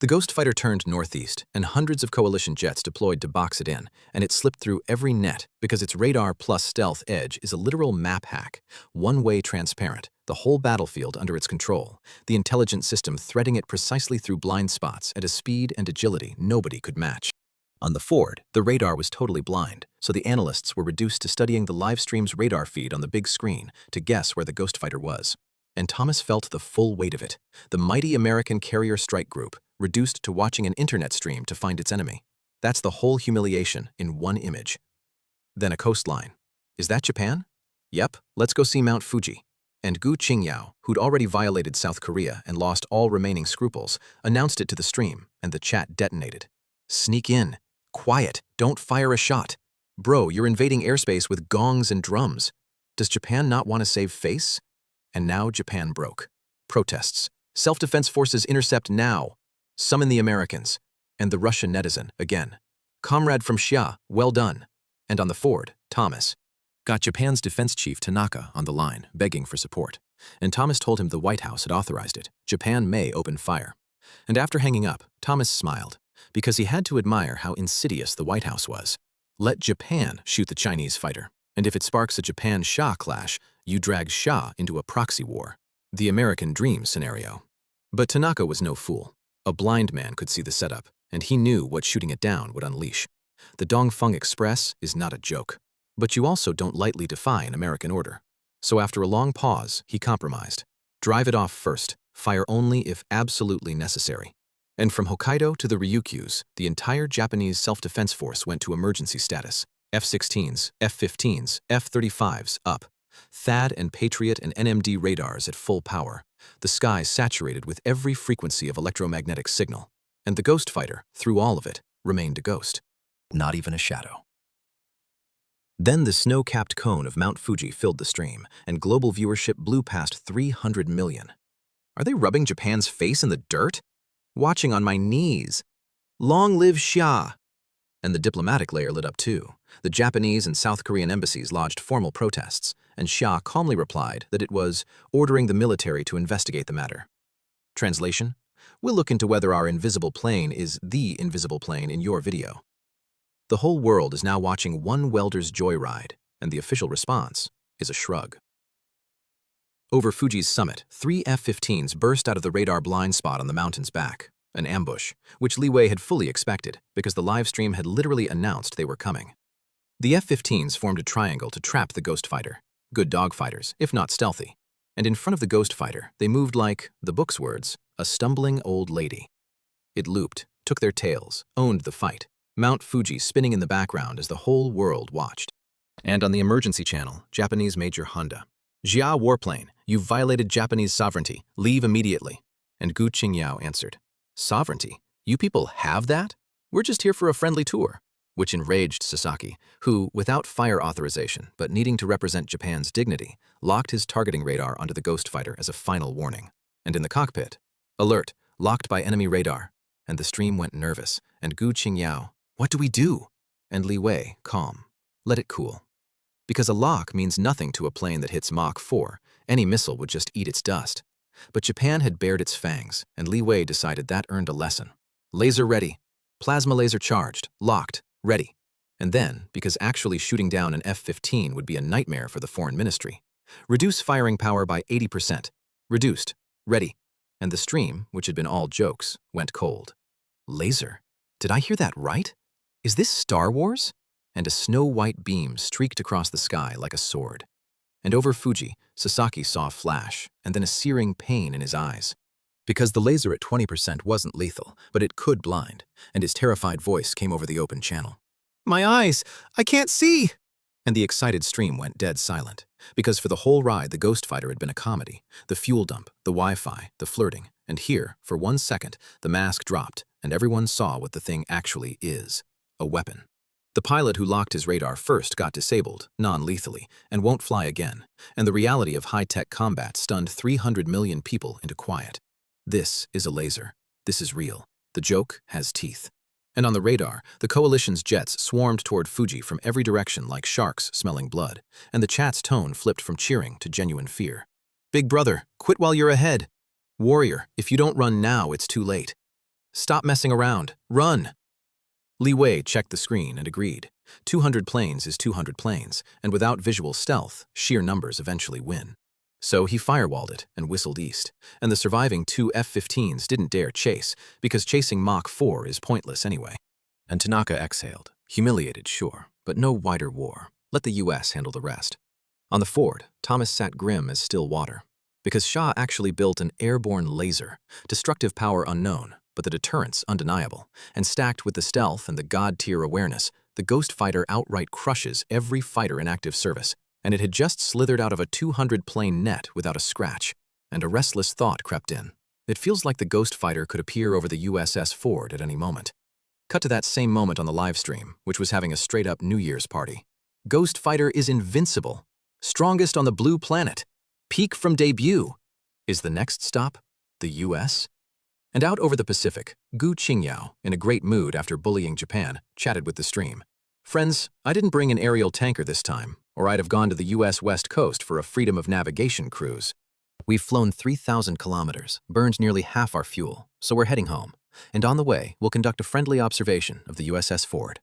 The ghost fighter turned northeast, and hundreds of coalition jets deployed to box it in, and it slipped through every net because its radar plus stealth edge is a literal map hack, one-way transparent, the whole battlefield under its control, the intelligent system threading it precisely through blind spots at a speed and agility nobody could match. On the Ford, the radar was totally blind, so the analysts were reduced to studying the live stream's radar feed on the big screen to guess where the ghost fighter was. And Thomas felt the full weight of it. The mighty American carrier strike group, reduced to watching an internet stream to find its enemy. That's the whole humiliation in one image. Then a coastline. Is that Japan? Yep, let's go see Mount Fuji. And Gu Qingyao, who'd already violated South Korea and lost all remaining scruples, announced it to the stream, and the chat detonated. Sneak in. Quiet. Don't fire a shot. Bro, you're invading airspace with gongs and drums. Does Japan not want to save face? And now Japan broke. Protests. Self-defense forces intercept now. Summon the Americans. And the Russian netizen, again. Comrade from Xia, well done. And on the Ford, Thomas got Japan's defense chief Tanaka on the line, begging for support. And Thomas told him the White House had authorized it. Japan may open fire. And after hanging up, Thomas smiled, because he had to admire how insidious the White House was. Let Japan shoot the Chinese fighter. And if it sparks a Japan-Xia clash, you drag Xia into a proxy war. The American dream scenario. But Tanaka was no fool. A blind man could see the setup, and he knew what shooting it down would unleash. The Dongfeng Express is not a joke. But you also don't lightly defy an American order. So after a long pause, he compromised. Drive it off first, fire only if absolutely necessary. And from Hokkaido to the Ryukyus, the entire Japanese self-defense force went to emergency status. F-16s, F-15s, F-35s up. THAAD and Patriot and NMD radars at full power. The sky saturated with every frequency of electromagnetic signal. And the ghost fighter, through all of it, remained a ghost. Not even a shadow. Then the snow-capped cone of Mount Fuji filled the stream, and global viewership blew past 300 million. Are they rubbing Japan's face in the dirt? Watching on my knees. Long live Xia! And the diplomatic layer lit up too. The Japanese and South Korean embassies lodged formal protests, and Xia calmly replied that it was ordering the military to investigate the matter. Translation: we'll look into whether our invisible plane is the invisible plane in your video. The whole world is now watching one welder's joyride, and the official response is a shrug. Over Fuji's summit, 3 F-15s burst out of the radar blind spot on the mountain's back, an ambush, which Li Wei had fully expected because the live stream had literally announced they were coming. The F-15s formed a triangle to trap the ghost fighter, good dog fighters, if not stealthy, and in front of the ghost fighter, they moved like, the book's words, a stumbling old lady. It looped, took their tails, owned the fight. Mount Fuji spinning in the background as the whole world watched. And on the emergency channel, Japanese Major Honda. Xia warplane, you've violated Japanese sovereignty. Leave immediately. And Gu Qingyao answered, sovereignty? You people have that? We're just here for a friendly tour. Which enraged Sasaki, who, without fire authorization, but needing to represent Japan's dignity, locked his targeting radar onto the ghost fighter as a final warning. And in the cockpit, alert, locked by enemy radar. And the stream went nervous, and Gu Qingyao, what do we do? And Li Wei, calm. Let it cool. Because a lock means nothing to a plane that hits Mach 4. Any missile would just eat its dust. But Japan had bared its fangs, and Li Wei decided that earned a lesson. Laser ready. Plasma laser charged. Locked. Ready. And then, because actually shooting down an F-15 would be a nightmare for the foreign ministry, reduce firing power by 80%. Reduced. Ready. And the stream, which had been all jokes, went cold. Laser? Did I hear that right? Is this Star Wars? And a snow-white beam streaked across the sky like a sword. And over Fuji, Sasaki saw a flash, and then a searing pain in his eyes. Because the laser at 20% wasn't lethal, but it could blind, and his terrified voice came over the open channel. My eyes! I can't see! And the excited stream went dead silent, because for the whole ride the ghost fighter had been a comedy, the fuel dump, the Wi-Fi, the flirting, and here, for 1 second, the mask dropped, and everyone saw what the thing actually is. A weapon. The pilot who locked his radar first got disabled, non-lethally, and won't fly again, and the reality of high-tech combat stunned 300 million people into quiet. This is a laser. This is real. The joke has teeth. And on the radar, the coalition's jets swarmed toward Fuji from every direction like sharks smelling blood, and the chat's tone flipped from cheering to genuine fear. Big brother, quit while you're ahead. Warrior, if you don't run now, it's too late. Stop messing around. Run! Li Wei checked the screen and agreed. 200 planes is 200 planes, and without visual stealth, sheer numbers eventually win. So he firewalled it and whistled east, and the surviving 2 F-15s didn't dare chase, because chasing Mach 4 is pointless anyway. And Tanaka exhaled, humiliated, sure, but no wider war. Let the US handle the rest. On the Ford, Thomas sat grim as still water. Because Shah actually built an airborne laser, destructive power unknown, but the deterrence undeniable, and stacked with the stealth and the god-tier awareness, the Ghost Fighter outright crushes every fighter in active service, and it had just slithered out of a 200-plane net without a scratch, and a restless thought crept in. It feels like the Ghost Fighter could appear over the USS Ford at any moment. Cut to that same moment on the live stream, which was having a straight-up New Year's party. Ghost Fighter is invincible. Strongest on the blue planet. Peak from debut. Is the next stop the US? And out over the Pacific, Gu Qingyao, in a great mood after bullying Japan, chatted with the stream. Friends, I didn't bring an aerial tanker this time, or I'd have gone to the US West Coast for a freedom of navigation cruise. We've flown 3,000 kilometers, burned nearly half our fuel, so we're heading home. And on the way, we'll conduct a friendly observation of the USS Ford.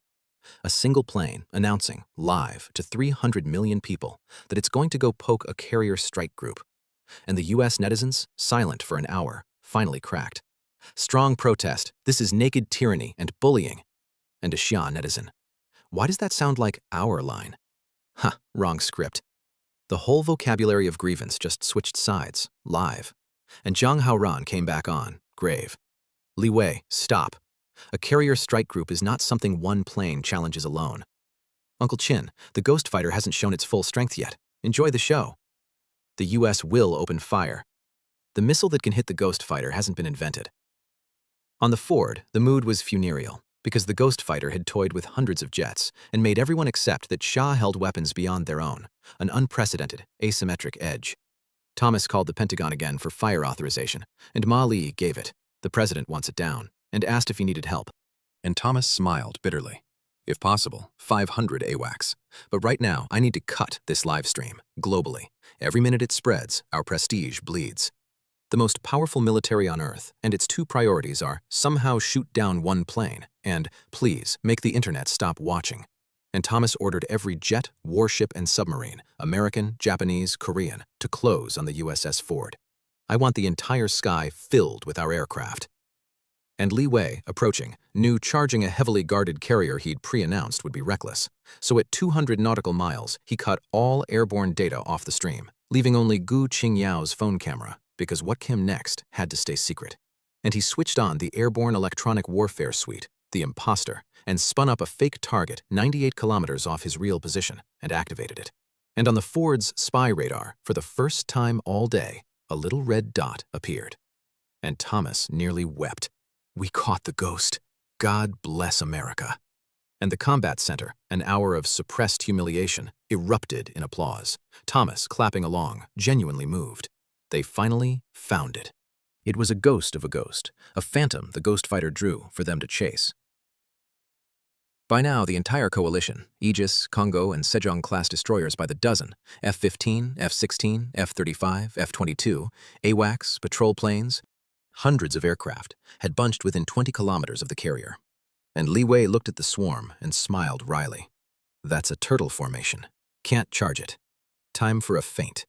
A single plane announcing, live to 300 million people, that it's going to go poke a carrier strike group. And the US netizens, silent for an hour, finally cracked. Strong protest, this is naked tyranny and bullying. And a Xia netizen. Why does that sound like our line? Wrong script. The whole vocabulary of grievance just switched sides, live. And Zhang Hao came back on, grave. Li Wei, stop. A carrier strike group is not something one plane challenges alone. Uncle Chin, the Ghost Fighter hasn't shown its full strength yet. Enjoy the show. The US will open fire. The missile that can hit the Ghost Fighter hasn't been invented. On the Ford, the mood was funereal, because the Ghost Fighter had toyed with hundreds of jets and made everyone accept that Shah held weapons beyond their own, an unprecedented, asymmetric edge. Thomas called the Pentagon again for fire authorization, and Ma Li gave it. The president wants it down, and asked if he needed help. And Thomas smiled bitterly. If possible, 500 AWACS. But right now, I need to cut this live stream, globally. Every minute it spreads, our prestige bleeds. The most powerful military on Earth, and its two priorities are somehow shoot down one plane, and please make the internet stop watching. And Thomas ordered every jet, warship, and submarine, American, Japanese, Korean, to close on the USS Ford. I want the entire sky filled with our aircraft. And Li Wei, approaching, knew charging a heavily guarded carrier he'd pre-announced would be reckless. So at 200 nautical miles, he cut all airborne data off the stream, leaving only Gu Qingyao's phone camera, because what came next had to stay secret. And he switched on the airborne electronic warfare suite, the Imposter, and spun up a fake target 98 kilometers off his real position and activated it. And on the Ford's spy radar, for the first time all day, a little red dot appeared. And Thomas nearly wept. We caught the ghost. God bless America. And the combat center, an hour of suppressed humiliation, erupted in applause. Thomas, clapping along, genuinely moved. They finally found it. It was a ghost of a ghost, a phantom the Ghost Fighter drew for them to chase. By now, the entire coalition, Aegis, Congo, and Sejong-class destroyers by the dozen, F-15, F-16, F-35, F-22, AWACS, patrol planes, hundreds of aircraft, had bunched within 20 kilometers of the carrier. And Li Wei looked at the swarm and smiled wryly. That's a turtle formation. Can't charge it. Time for a feint.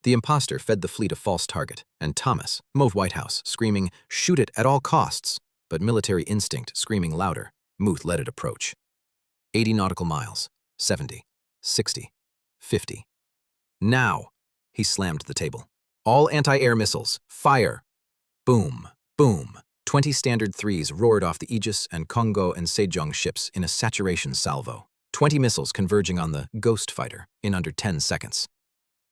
The Imposter fed the fleet a false target, and Thomas, Mauve White House, screaming, shoot it at all costs, but military instinct screaming louder, Muth let it approach. 80 nautical miles, 70, 60, 50. Now, he slammed the table. All anti-air missiles, fire! Boom, boom. 20 Standard 3s roared off the Aegis and Congo and Sejong ships in a saturation salvo. 20 missiles converging on the Ghost Fighter in under 10 seconds.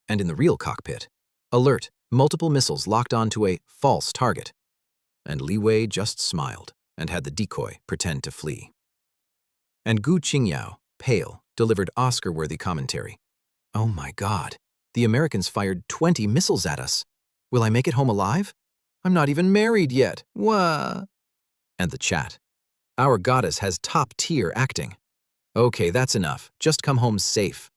And in the real cockpit, alert, multiple missiles locked onto a false target. And Li Wei just smiled and had the decoy pretend to flee. And Gu Qingyao, pale, delivered Oscar-worthy commentary. Oh my God, the Americans fired 20 missiles at us. Will I make it home alive? I'm not even married yet. Wah. And the chat. Our goddess has top-tier acting. Okay, that's enough. Just come home safe.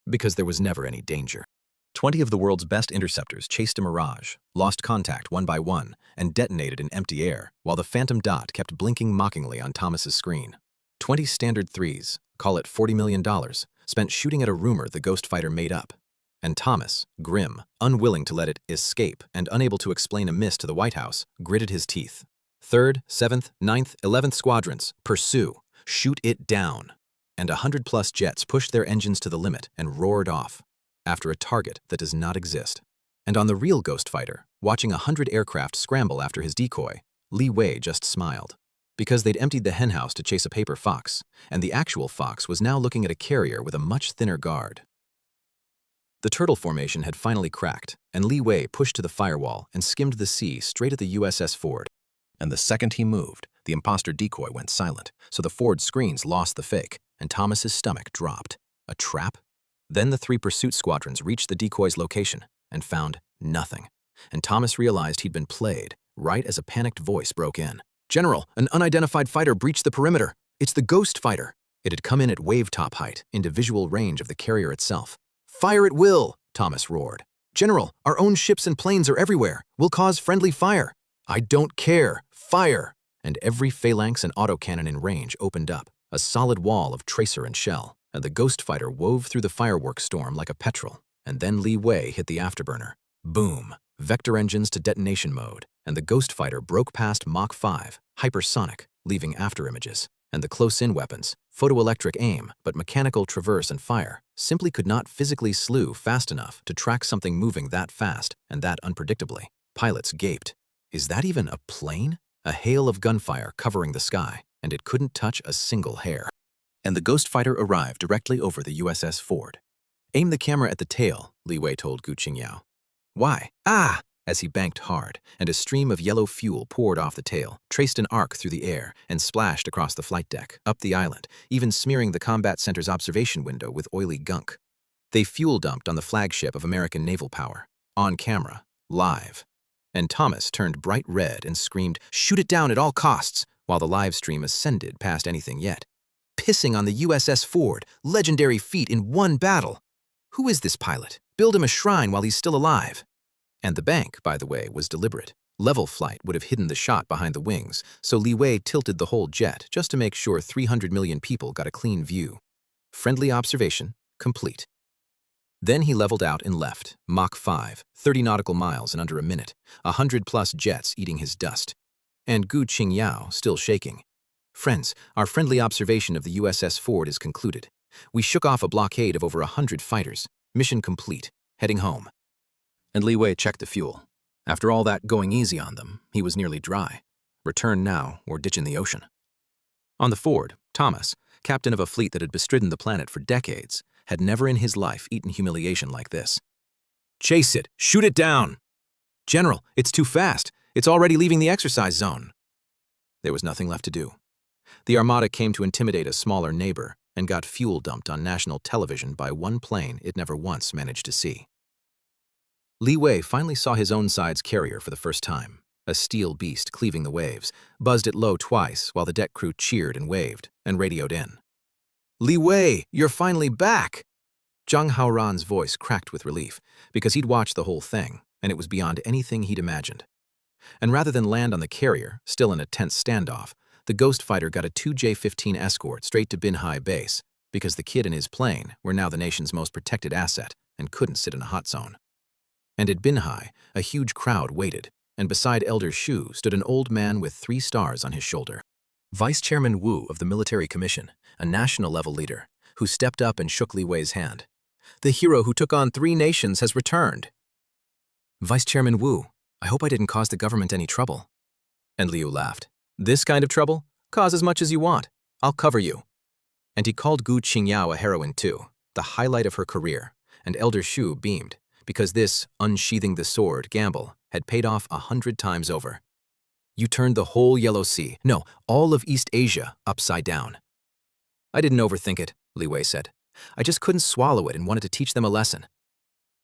Because there was never any danger. 20 of the world's best interceptors chased a mirage, lost contact one by one, and detonated in empty air, while the phantom dot kept blinking mockingly on Thomas's screen. 20 Standard 3s, call it $40 million, spent shooting at a rumor the Ghost Fighter made up. And Thomas, grim, unwilling to let it escape and unable to explain a miss to the White House, gritted his teeth. 3rd, 7th, 9th, 11th squadrons, pursue, shoot it down. And 100+ jets pushed their engines to the limit and roared off, after a target that does not exist. And on the real Ghost Fighter, watching 100 aircraft scramble after his decoy, Li Wei just smiled. Because they'd emptied the henhouse to chase a paper fox, and the actual fox was now looking at a carrier with a much thinner guard. The turtle formation had finally cracked, and Li Wei pushed to the firewall and skimmed the sea straight at the USS Ford. And the second he moved, the imposter decoy went silent, so the Ford screens lost the fake, and Thomas's stomach dropped. A trap? Then the 3 pursuit squadrons reached the decoy's location and found nothing. And Thomas realized he'd been played, right as a panicked voice broke in. "General, an unidentified fighter breached the perimeter. It's the Ghost Fighter." It had come in at wave-top height, into visual range of the carrier itself. "Fire at will," Thomas roared. "General, our own ships and planes are everywhere. We'll cause friendly fire." "I don't care. Fire!" And every phalanx and autocannon in range opened up, a solid wall of tracer and shell, and the Ghost Fighter wove through the fireworks storm like a petrel. And then Li Wei hit the afterburner. Boom! Vector engines to detonation mode, and the Ghost Fighter broke past Mach 5, hypersonic, leaving afterimages. And the close-in weapons, photoelectric aim, but mechanical traverse and fire, simply could not physically slew fast enough to track something moving that fast and that unpredictably. Pilots gaped. Is that even a plane? A hail of gunfire covering the sky, and it couldn't touch a single hair. And the Ghost Fighter arrived directly over the USS Ford. "Aim the camera at the tail," Li Wei told Gu Qingyao. "Why? Ah!" As he banked hard, and a stream of yellow fuel poured off the tail, traced an arc through the air, and splashed across the flight deck, up the island, even smearing the combat center's observation window with oily gunk. They fuel dumped on the flagship of American naval power, on camera, live. And Thomas turned bright red and screamed, "Shoot it down at all costs," while the live stream ascended past anything yet. "Pissing on the USS Ford, legendary feat in one battle. Who is this pilot? Build him a shrine while he's still alive." And the bank, by the way, was deliberate. Level flight would have hidden the shot behind the wings, so Li Wei tilted the whole jet just to make sure 300 million people got a clean view. Friendly observation, complete. Then he leveled out and left, Mach 5, 30 nautical miles in under a minute, 100+ jets eating his dust. And Gu Qingyao still shaking. "Friends, our friendly observation of the USS Ford is concluded. We shook off a blockade of over 100 fighters. Mission complete. Heading home." And Li Wei checked the fuel. After all that going easy on them, he was nearly dry. Return now or ditch in the ocean. On the Ford, Thomas, captain of a fleet that had bestridden the planet for decades, had never in his life eaten humiliation like this. "Chase it! Shoot it down!" "General, it's too fast. It's already leaving the exercise zone." There was nothing left to do. The Armada came to intimidate a smaller neighbor and got fuel dumped on national television by one plane it never once managed to see. Li Wei finally saw his own side's carrier for the first time, a steel beast cleaving the waves, buzzed it low twice while the deck crew cheered and waved, and radioed in. "Li Wei, you're finally back!" Zhang Hao's voice cracked with relief, because he'd watched the whole thing, and it was beyond anything he'd imagined. And rather than land on the carrier, still in a tense standoff, the Ghost Fighter got a 2J-15 escort straight to Binhai base, because the kid and his plane were now the nation's most protected asset and couldn't sit in a hot zone. And at Binhai, a huge crowd waited, and beside Elder Shu stood an old man with 3 stars on his shoulder. Vice Chairman Wu of the Military Commission, a national-level leader, who stepped up and shook Li Wei's hand. "The hero who took on 3 nations has returned." "Vice Chairman Wu, I hope I didn't cause the government any trouble." And Liu laughed. "This kind of trouble? Cause as much as you want. I'll cover you." And he called Gu Qingyao a heroine too, the highlight of her career, and Elder Shu beamed, because this unsheathing the sword gamble had paid off 100 times over. "You turned the whole Yellow Sea, no, all of East Asia, upside down." "I didn't overthink it," Li Wei said. "I just couldn't swallow it and wanted to teach them a lesson."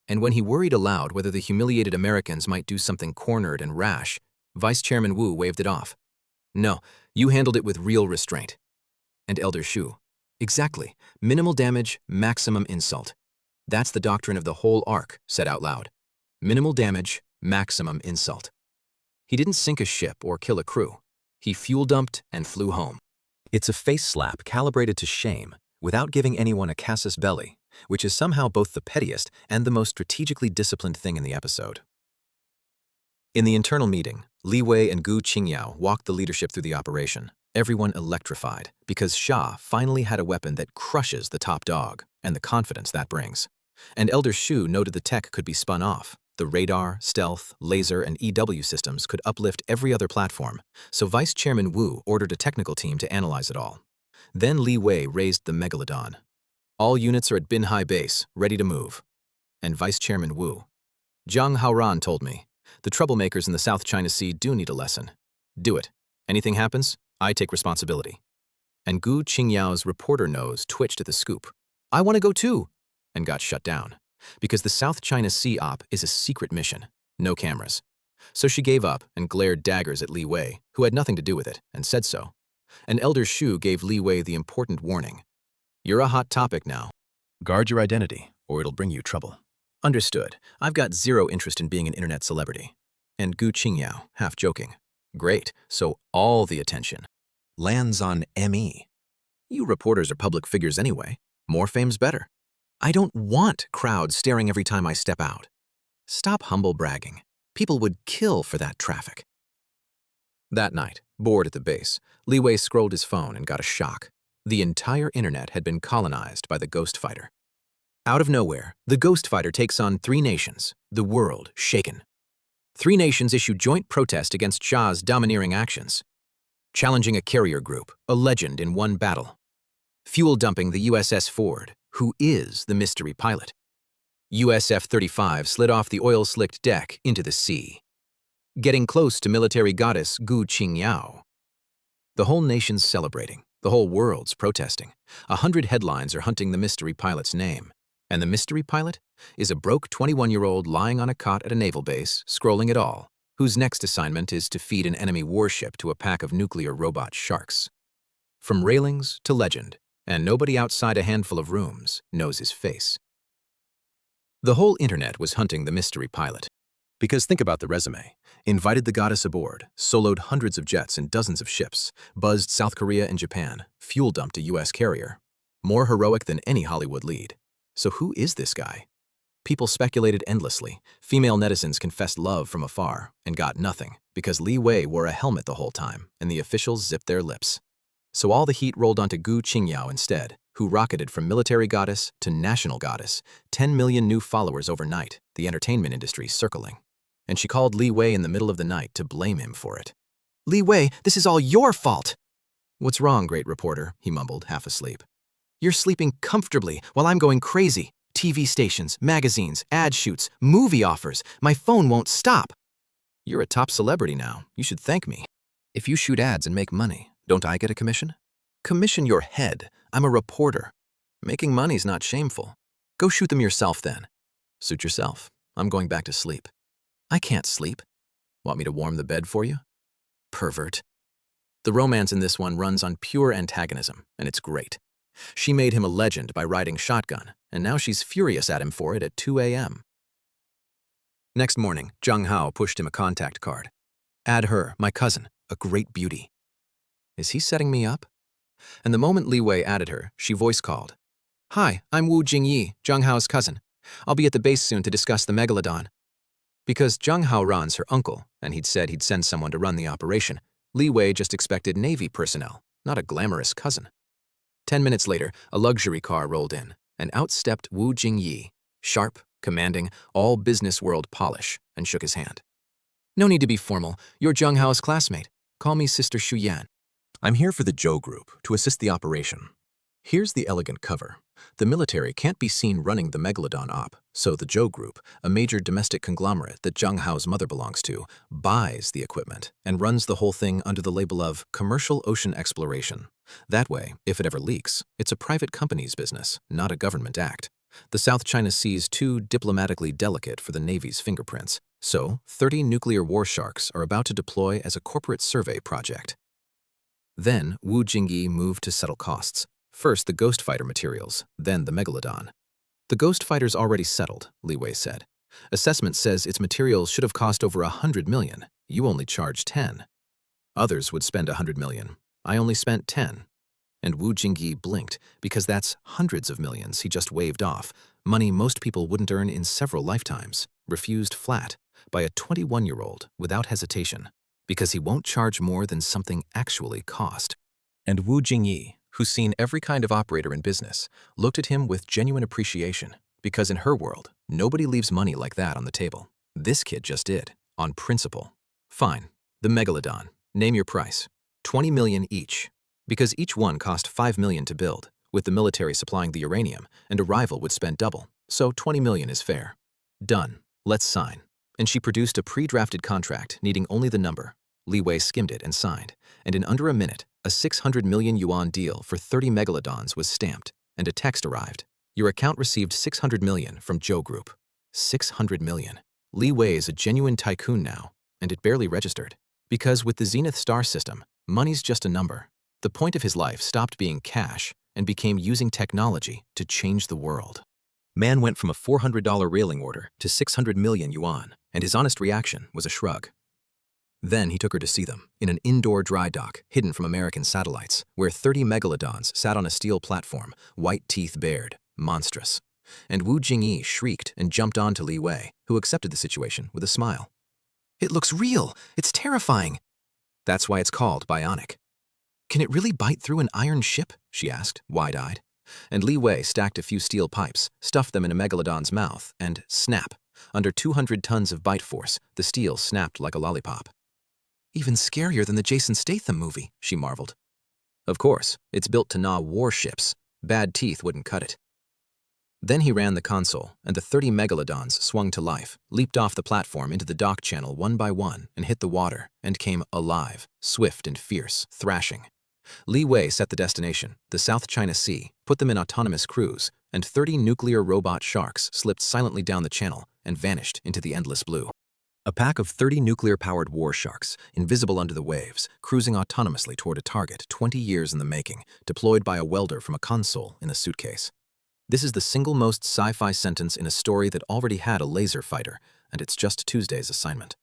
And when he worried aloud whether the humiliated Americans might do something cornered and rash, Vice Chairman Wu waved it off. "No, you handled it with real restraint." And Elder Shu, "Exactly, minimal damage, maximum insult. That's the doctrine of the whole arc," said out loud. "Minimal damage, maximum insult." He didn't sink a ship or kill a crew. He fuel dumped and flew home. It's a face slap calibrated to shame, without giving anyone a casus belli, which is somehow both the pettiest and the most strategically disciplined thing in the episode. In the internal meeting, Li Wei and Gu Qingyao walked the leadership through the operation, everyone electrified, because Xia finally had a weapon that crushes the top dog, and the confidence that brings. And Elder Shu noted the tech could be spun off, The radar, stealth, laser, and EW systems could uplift every other platform, so Vice Chairman Wu ordered a technical team to analyze it all. Then Li Wei raised the Megalodon. All units are at Binhai Base, ready to move. And Vice Chairman Wu. Zhang Hao told me, the troublemakers in the South China Sea do need a lesson. Do it. Anything happens, I take responsibility. And Gu Qingyao's reporter nose twitched at the scoop. I want to go too, and got shut down. Because the South China Sea op is a secret mission, no cameras. So she gave up and glared daggers at Li Wei, who had nothing to do with it, and said so. And Elder Shu gave Li Wei the important warning. You're a hot topic now. Guard your identity, or it'll bring you trouble. Understood. I've got zero interest in being an internet celebrity. And Gu Qingyao, half joking. Great, so all the attention lands on ME. You reporters are public figures anyway. More fame's better. I don't want crowds staring every time I step out. Stop humble bragging. People would kill for that traffic. That night, bored at the base, Li Wei scrolled his phone and got a shock. The entire internet had been colonized by the Ghost Fighter. Out of nowhere, the Ghost Fighter takes on 3 nations, the world shaken. 3 nations issue joint protest against Sha's domineering actions. Challenging a carrier group, a legend in one battle. Fuel dumping the USS Ford, who is the mystery pilot. US F-35 slid off the oil-slicked deck into the sea. Getting close to military goddess Gu Qingyao. The whole nation's celebrating, the whole world's protesting. 100 headlines are hunting the mystery pilot's name. And the mystery pilot is a broke 21-year-old lying on a cot at a naval base, scrolling it all, whose next assignment is to feed an enemy warship to a pack of nuclear robot sharks. From railings to legend, and nobody outside a handful of rooms knows his face. The whole internet was hunting the mystery pilot. Because think about the resume. Invited the goddess aboard, soloed hundreds of jets and dozens of ships, buzzed South Korea and Japan, fuel dumped a US carrier. More heroic than any Hollywood lead. So who is this guy? People speculated endlessly. Female netizens confessed love from afar and got nothing because Li Wei wore a helmet the whole time and the officials zipped their lips. So all the heat rolled onto Gu Qingyao instead, who rocketed from military goddess to national goddess, 10 million new followers overnight, the entertainment industry circling. And she called Li Wei in the middle of the night to blame him for it. Li Wei, this is all your fault! What's wrong, great reporter? He mumbled, half asleep. You're sleeping comfortably while I'm going crazy. TV stations, magazines, ad shoots, movie offers. My phone won't stop. You're a top celebrity now. You should thank me. If you shoot ads and make money, don't I get a commission? Commission your head. I'm a reporter. Making money's not shameful. Go shoot them yourself then. Suit yourself. I'm going back to sleep. I can't sleep. Want me to warm the bed for you? Pervert. The romance in this one runs on pure antagonism, and it's great. She made him a legend by riding shotgun, and now she's furious at him for it at 2 a.m. Next morning, Zhang Hao pushed him a contact card. Add her, my cousin, a great beauty. Is he setting me up? And the moment Li Wei added her, she voice called. Hi, I'm Wu Jingyi, Zhang Hao's cousin. I'll be at the base soon to discuss the Megalodon. Because Zhang Hao runs her uncle, and he'd said he'd send someone to run the operation, Li Wei just expected Navy personnel, not a glamorous cousin. 10 minutes later, a luxury car rolled in, and out stepped Wu Jingyi, sharp, commanding, all business world polish, and shook his hand. No need to be formal. You're Zhang Hao's classmate. Call me Sister Shu Yan. I'm here for the Zhou Group to assist the operation. Here's the elegant cover. The military can't be seen running the Megalodon op, so the Zhou Group, a major domestic conglomerate that Zhang Hao's mother belongs to, buys the equipment and runs the whole thing under the label of commercial ocean exploration. That way, if it ever leaks, it's a private company's business, not a government act. The South China Sea's too diplomatically delicate for the Navy's fingerprints, so 30 nuclear war sharks are about to deploy as a corporate survey project. Then Wu Jingyi moved to settle costs. First the Ghost Fighter materials, then the Megalodon. The Ghost Fighter's already settled, Li Wei said. Assessment says its materials should have cost over 100 million. You only charged 10. Others would spend 100 million. I only spent 10. And Wu Jingyi blinked, because that's hundreds of millions he just waved off, money most people wouldn't earn in several lifetimes, refused flat, by a 21-year-old without hesitation, because he won't charge more than something actually cost. And Wu Jingyi, who's seen every kind of operator in business, looked at him with genuine appreciation, because in her world, nobody leaves money like that on the table. This kid just did, on principle. Fine, the Megalodon. Name your price. 20 million each. Because each one cost 5 million to build, with the military supplying the uranium, and a rival would spend double, so 20 million is fair. Done. Let's sign. And she produced a pre-drafted contract needing only the number. Li Wei skimmed it and signed, and in under a minute, a 600 million yuan deal for 30 megalodons was stamped, and a text arrived. Your account received 600 million from Zhou Group. 600 million. Li Wei is a genuine tycoon now, and it barely registered. Because with the Zenith Star system, money's just a number. The point of his life stopped being cash and became using technology to change the world. Man went from a $400 railing order to 600 million yuan, and his honest reaction was a shrug. Then he took her to see them, in an indoor dry dock hidden from American satellites, where 30 megalodons sat on a steel platform, white teeth bared, monstrous. And Wu Jingyi shrieked and jumped onto Li Wei, who accepted the situation with a smile. It looks real! It's terrifying! That's why it's called bionic. Can it really bite through an iron ship? She asked, wide-eyed. And Li Wei stacked a few steel pipes, stuffed them in a megalodon's mouth, and snap! Under 200 tons of bite force, the steel snapped like a lollipop. Even scarier than the Jason Statham movie, she marveled. Of course, it's built to gnaw warships. Bad teeth wouldn't cut it. Then he ran the console, and the 30 megalodons swung to life, leaped off the platform into the dock channel one by one and hit the water, and came alive, swift and fierce, thrashing. Li Wei set the destination, the South China Sea, put them in autonomous cruise, and 30 nuclear robot sharks slipped silently down the channel and vanished into the endless blue. A pack of 30 nuclear-powered war sharks, invisible under the waves, cruising autonomously toward a target 20 years in the making, deployed by a welder from a console in a suitcase. This is the single most sci-fi sentence in a story that already had a laser fighter, and it's just Tuesday's assignment.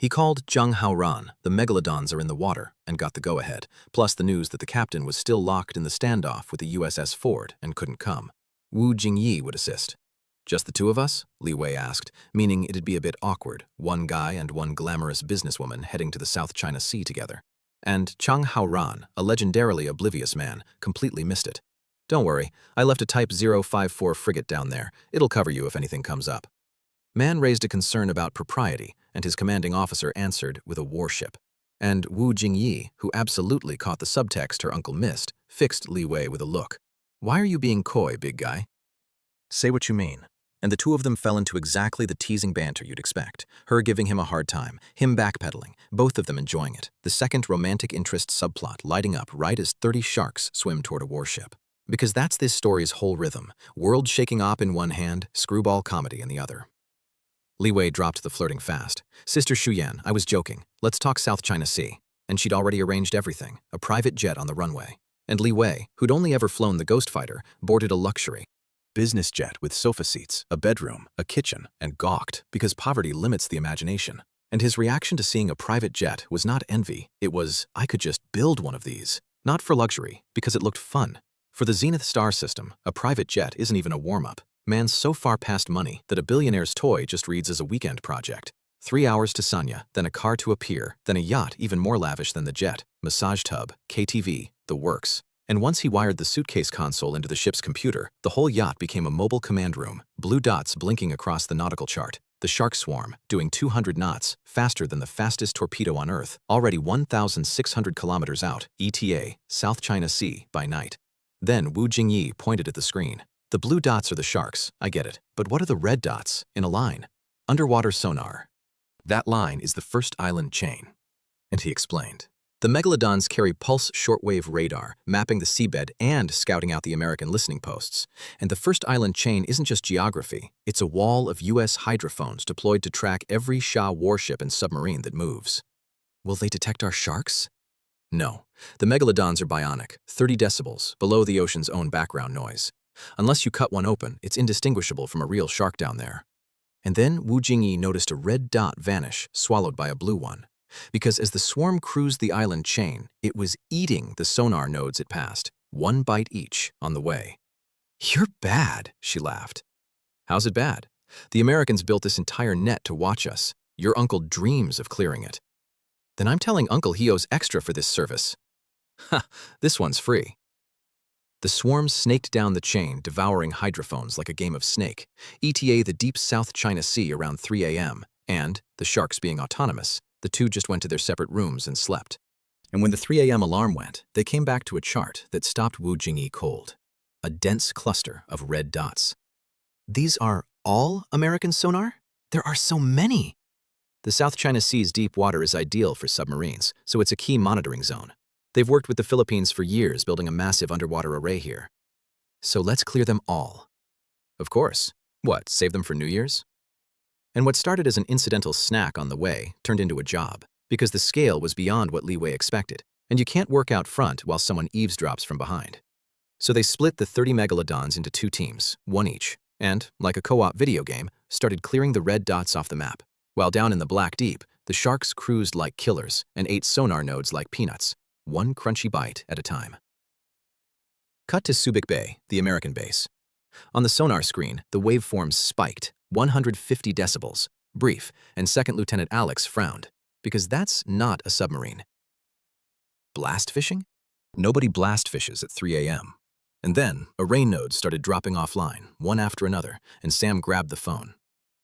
He called Zhang Hao, the megalodons are in the water, and got the go-ahead, plus the news that the captain was still locked in the standoff with the USS Ford and couldn't come. Wu Jingyi would assist. Just the two of us? Li Wei asked, meaning it'd be a bit awkward, one guy and one glamorous businesswoman heading to the South China Sea together. And Zhang Hao, a legendarily oblivious man, completely missed it. Don't worry, I left a Type 054 frigate down there. It'll cover you if anything comes up. Man raised a concern about propriety, and his commanding officer answered with a warship. And Wu Jingyi, who absolutely caught the subtext her uncle missed, fixed Li Wei with a look. Why are you being coy, big guy? Say what you mean. And the two of them fell into exactly the teasing banter you'd expect, her giving him a hard time, him backpedaling, both of them enjoying it, the second romantic interest subplot lighting up right as 30 sharks swim toward a warship. Because that's this story's whole rhythm, world-shaking op in one hand, screwball comedy in the other. Li Wei dropped the flirting fast. Sister Shuyan, I was joking. Let's talk South China Sea. And she'd already arranged everything, a private jet on the runway. And Li Wei, who'd only ever flown the Ghost Fighter, boarded a luxury business jet with sofa seats, a bedroom, a kitchen, and gawked because poverty limits the imagination. And his reaction to seeing a private jet was not envy, it was, I could just build one of these. Not for luxury, because it looked fun. For the Zenith Star system, a private jet isn't even a warm-up. Man's so far past money that a billionaire's toy just reads as a weekend project. 3 hours to Sanya, then a car to a pier, then a yacht even more lavish than the jet, massage tub, KTV, the works. And once he wired the suitcase console into the ship's computer, the whole yacht became a mobile command room, blue dots blinking across the nautical chart. The shark swarm, doing 200 knots, faster than the fastest torpedo on Earth, already 1,600 kilometers out, ETA, South China Sea, by night. Then Wu Jingyi pointed at the screen. The blue dots are the sharks, I get it, but what are the red dots, in a line? Underwater sonar. That line is the first island chain. And he explained. The megalodons carry pulse shortwave radar, mapping the seabed and scouting out the American listening posts. And the first island chain isn't just geography, it's a wall of US hydrophones deployed to track every Shah warship and submarine that moves. Will they detect our sharks? No. The megalodons are bionic, 30 decibels, below the ocean's own background noise. Unless you cut one open, it's indistinguishable from a real shark down there. And then Wu Jingyi noticed a red dot vanish, swallowed by a blue one. Because as the swarm cruised the island chain, it was eating the sonar nodes it passed, one bite each, on the way. You're bad, she laughed. How's it bad? The Americans built this entire net to watch us. Your uncle dreams of clearing it. Then I'm telling Uncle he owes extra for this service. Ha, this one's free. The swarm snaked down the chain, devouring hydrophones like a game of snake, ETA the deep South China Sea around 3 a.m., and, the sharks being autonomous, the two just went to their separate rooms and slept. And when the 3 a.m. alarm went, they came back to a chart that stopped Wu Jingyi cold. A dense cluster of red dots. These are all American sonar? There are so many! The South China Sea's deep water is ideal for submarines, so it's a key monitoring zone. They've worked with the Philippines for years building a massive underwater array here. So let's clear them all. Of course. What, save them for New Year's? And what started as an incidental snack on the way turned into a job, because the scale was beyond what Li Wei expected, and you can't work out front while someone eavesdrops from behind. So they split the 30 megalodons into 2 teams, 1 each, and, like a co-op video game, started clearing the red dots off the map, while down in the black deep, the sharks cruised like killers and ate sonar nodes like peanuts, 1 crunchy bite at a time. Cut to Subic Bay, the American base. On the sonar screen, the waveforms spiked, 150 decibels, brief, and Second Lieutenant Alex frowned, because that's not a submarine. Blast fishing? Nobody blast fishes at 3 a.m. And then, array nodes started dropping offline, one after another, and Sam grabbed the phone.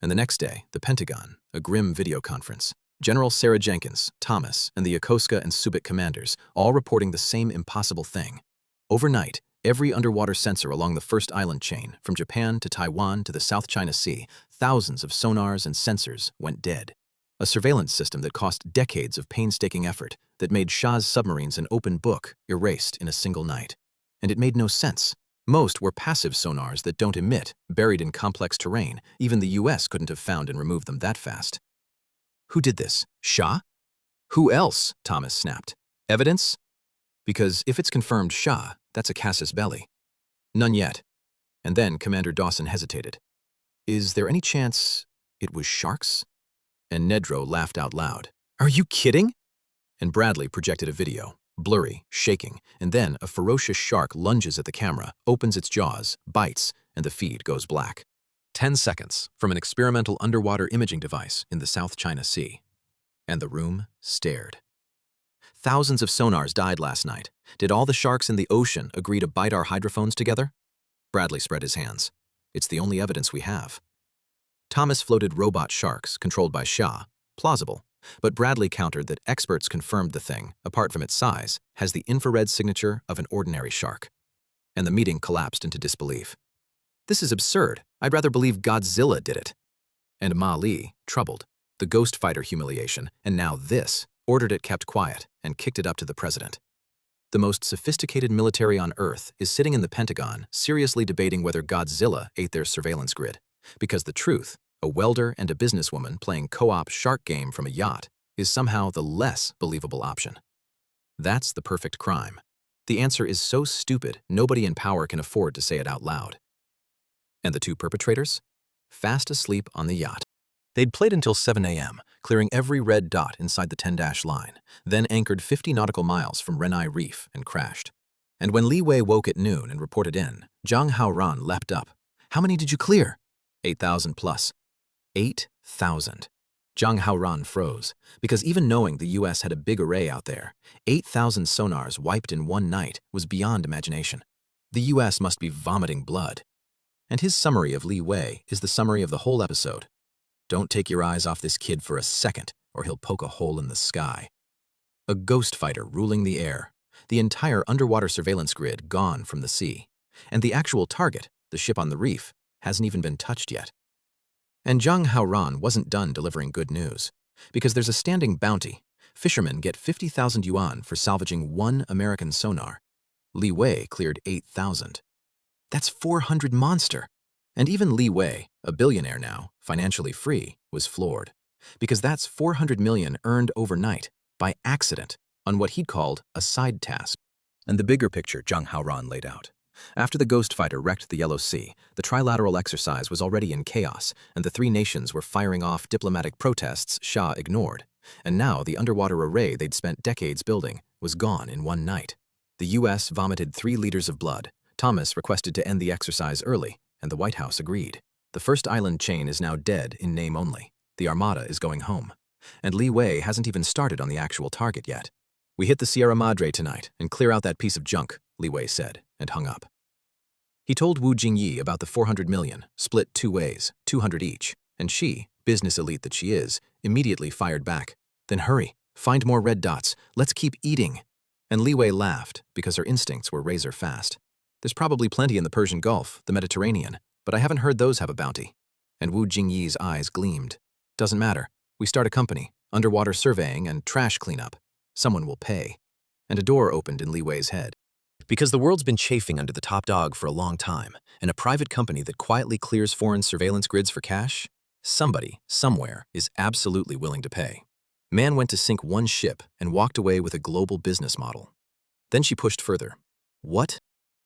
And the next day, the Pentagon, a grim video conference. General Sarah Jenkins, Thomas, and the Yokosuka and Subic commanders, all reporting the same impossible thing. Overnight, every underwater sensor along the first island chain, from Japan to Taiwan to the South China Sea, thousands of sonars and sensors went dead. A surveillance system that cost decades of painstaking effort, that made Shah's submarines an open book, erased in a single night. And it made no sense. Most were passive sonars that don't emit, buried in complex terrain. Even the US couldn't have found and removed them that fast. Who did this? Shah? Who else? Thomas snapped. Evidence? Because if it's confirmed Shah, that's a casus belli. None yet. And then Commander Dawson hesitated. Is there any chance it was sharks? And Nedro laughed out loud. Are you kidding? And Bradley projected a video, blurry, shaking, and then a ferocious shark lunges at the camera, opens its jaws, bites, and the feed goes black. 10 seconds from an experimental underwater imaging device in the South China Sea. And the room stared. Thousands of sonars died last night. Did all the sharks in the ocean agree to bite our hydrophones together? Bradley spread his hands. It's the only evidence we have. Thomas floated robot sharks controlled by Shah. Plausible. But Bradley countered that experts confirmed the thing, apart from its size, has the infrared signature of an ordinary shark. And the meeting collapsed into disbelief. This is absurd. I'd rather believe Godzilla did it. And Ma Li, troubled, the ghost fighter humiliation, and now this, ordered it kept quiet and kicked it up to the president. The most sophisticated military on Earth is sitting in the Pentagon, seriously debating whether Godzilla ate their surveillance grid. Because the truth, a welder and a businesswoman playing co-op shark game from a yacht, is somehow the less believable option. That's the perfect crime. The answer is so stupid, nobody in power can afford to say it out loud. And the 2 perpetrators? Fast asleep on the yacht. They'd played until 7 a.m., clearing every red dot inside the 10-dash line, then anchored 50 nautical miles from Renai Reef and crashed. And when Li Wei woke at noon and reported in, Zhang Hao leapt up. How many did you clear? 8,000 plus. 8,000. Zhang Hao froze, because even knowing the US had a big array out there, 8,000 sonars wiped in one night was beyond imagination. The US must be vomiting blood. And his summary of Li Wei is the summary of the whole episode. Don't take your eyes off this kid for a second, or he'll poke a hole in the sky. A ghost fighter ruling the air, the entire underwater surveillance grid gone from the sea, and the actual target, the ship on the reef, hasn't even been touched yet. And Zhang Hao wasn't done delivering good news, because there's a standing bounty. Fishermen get 50,000 yuan for salvaging 1 American sonar. Li Wei cleared 8,000. That's 400 monster. And even Li Wei, a billionaire now, financially free, was floored. Because that's 400 million earned overnight, by accident, on what he'd called a side task. And the bigger picture Zhang Hao laid out. After the ghost fighter wrecked the Yellow Sea, the trilateral exercise was already in chaos, and the 3 nations were firing off diplomatic protests Shah ignored. And now the underwater array they'd spent decades building was gone in one night. The US vomited 3 liters of blood. Thomas requested to end the exercise early, and the White House agreed. The first island chain is now dead in name only. The Armada is going home. And Li Wei hasn't even started on the actual target yet. We hit the Sierra Madre tonight and clear out that piece of junk, Li Wei said, and hung up. He told Wu Jingyi about the 400 million, split 2 ways, 200 each, and she, business elite that she is, immediately fired back. Then hurry, find more red dots, let's keep eating. And Li Wei laughed because her instincts were razor fast. There's probably plenty in the Persian Gulf, the Mediterranean, but I haven't heard those have a bounty. And Wu Jingyi's eyes gleamed. Doesn't matter. We start a company, underwater surveying and trash cleanup. Someone will pay. And a door opened in Li Wei's head. Because the world's been chafing under the top dog for a long time, and a private company that quietly clears foreign surveillance grids for cash, somebody, somewhere, is absolutely willing to pay. Man went to sink one ship and walked away with a global business model. Then she pushed further. What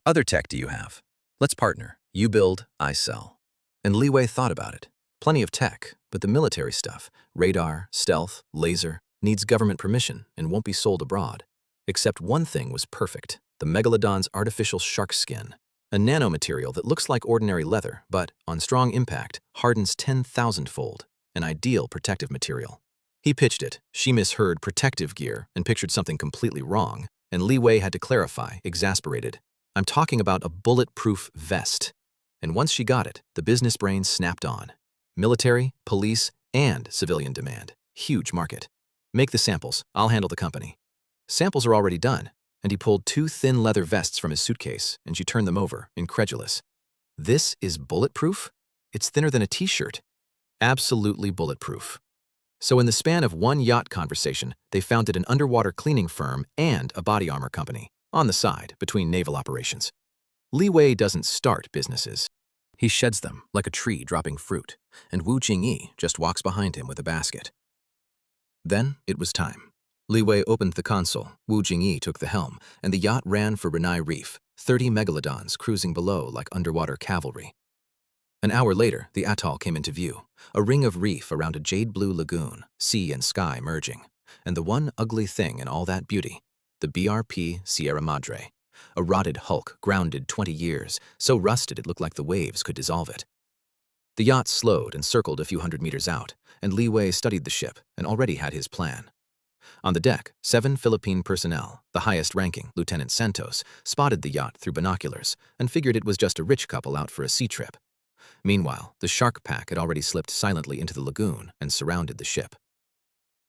other tech do you have? Let's partner. You build, I sell. And Li Wei thought about it. Plenty of tech, but the military stuff, radar, stealth, laser, needs government permission and won't be sold abroad. Except one thing was perfect, the megalodon's artificial shark skin, a nanomaterial that looks like ordinary leather, but, on strong impact, hardens 10,000-fold, an ideal protective material. He pitched it, she misheard protective gear and pictured something completely wrong, and Li Wei had to clarify, exasperated. I'm talking about a bulletproof vest. And once she got it, the business brain snapped on. Military, police, and civilian demand. Huge market. Make the samples, I'll handle the company. Samples are already done, and he pulled 2 thin leather vests from his suitcase, and she turned them over, incredulous. This is bulletproof? It's thinner than a t-shirt. Absolutely bulletproof. So in the span of one yacht conversation, they founded an underwater cleaning firm and a body armor company, on the side, between naval operations. Li Wei doesn't start businesses. He sheds them, like a tree dropping fruit, and Wu Jingyi just walks behind him with a basket. Then it was time. Li Wei opened the console, Wu Jingyi took the helm, and the yacht ran for Renai Reef, 30 megalodons cruising below like underwater cavalry. An hour later, the atoll came into view, a ring of reef around a jade-blue lagoon, sea and sky merging, and the one ugly thing in all that beauty, the BRP Sierra Madre, a rotted hulk grounded 20 years, so rusted it looked like the waves could dissolve it. The yacht slowed and circled a few hundred meters out, and Li Wei studied the ship and already had his plan. On the deck, 7 Philippine personnel, the highest-ranking, Lieutenant Santos, spotted the yacht through binoculars and figured it was just a rich couple out for a sea trip. Meanwhile, the shark pack had already slipped silently into the lagoon and surrounded the ship.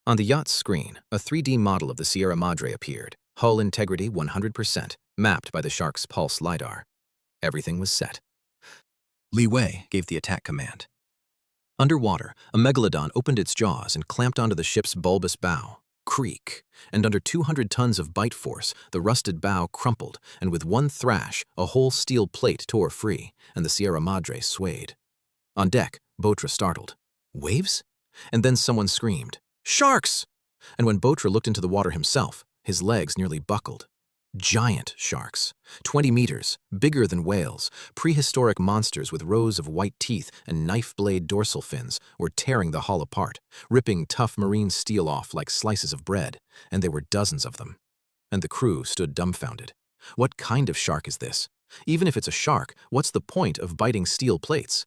On the yacht's screen, a 3D model of the Sierra Madre appeared, hull integrity 100%, mapped by the shark's pulse lidar. Everything was set. Li Wei gave the attack command. Underwater, a megalodon opened its jaws and clamped onto the ship's bulbous bow. Creak, and under 200 tons of bite force, the rusted bow crumpled, and with one thrash, a whole steel plate tore free, and the Sierra Madre swayed. On deck, Botra startled. Waves? And then someone screamed, "Sharks!" And when Botra looked into the water himself, his legs nearly buckled. Giant sharks, 20 meters, bigger than whales, prehistoric monsters with rows of white teeth and knife-blade dorsal fins were tearing the hull apart, ripping tough marine steel off like slices of bread, and there were dozens of them. And the crew stood dumbfounded. What kind of shark is this? Even if it's a shark, what's the point of biting steel plates?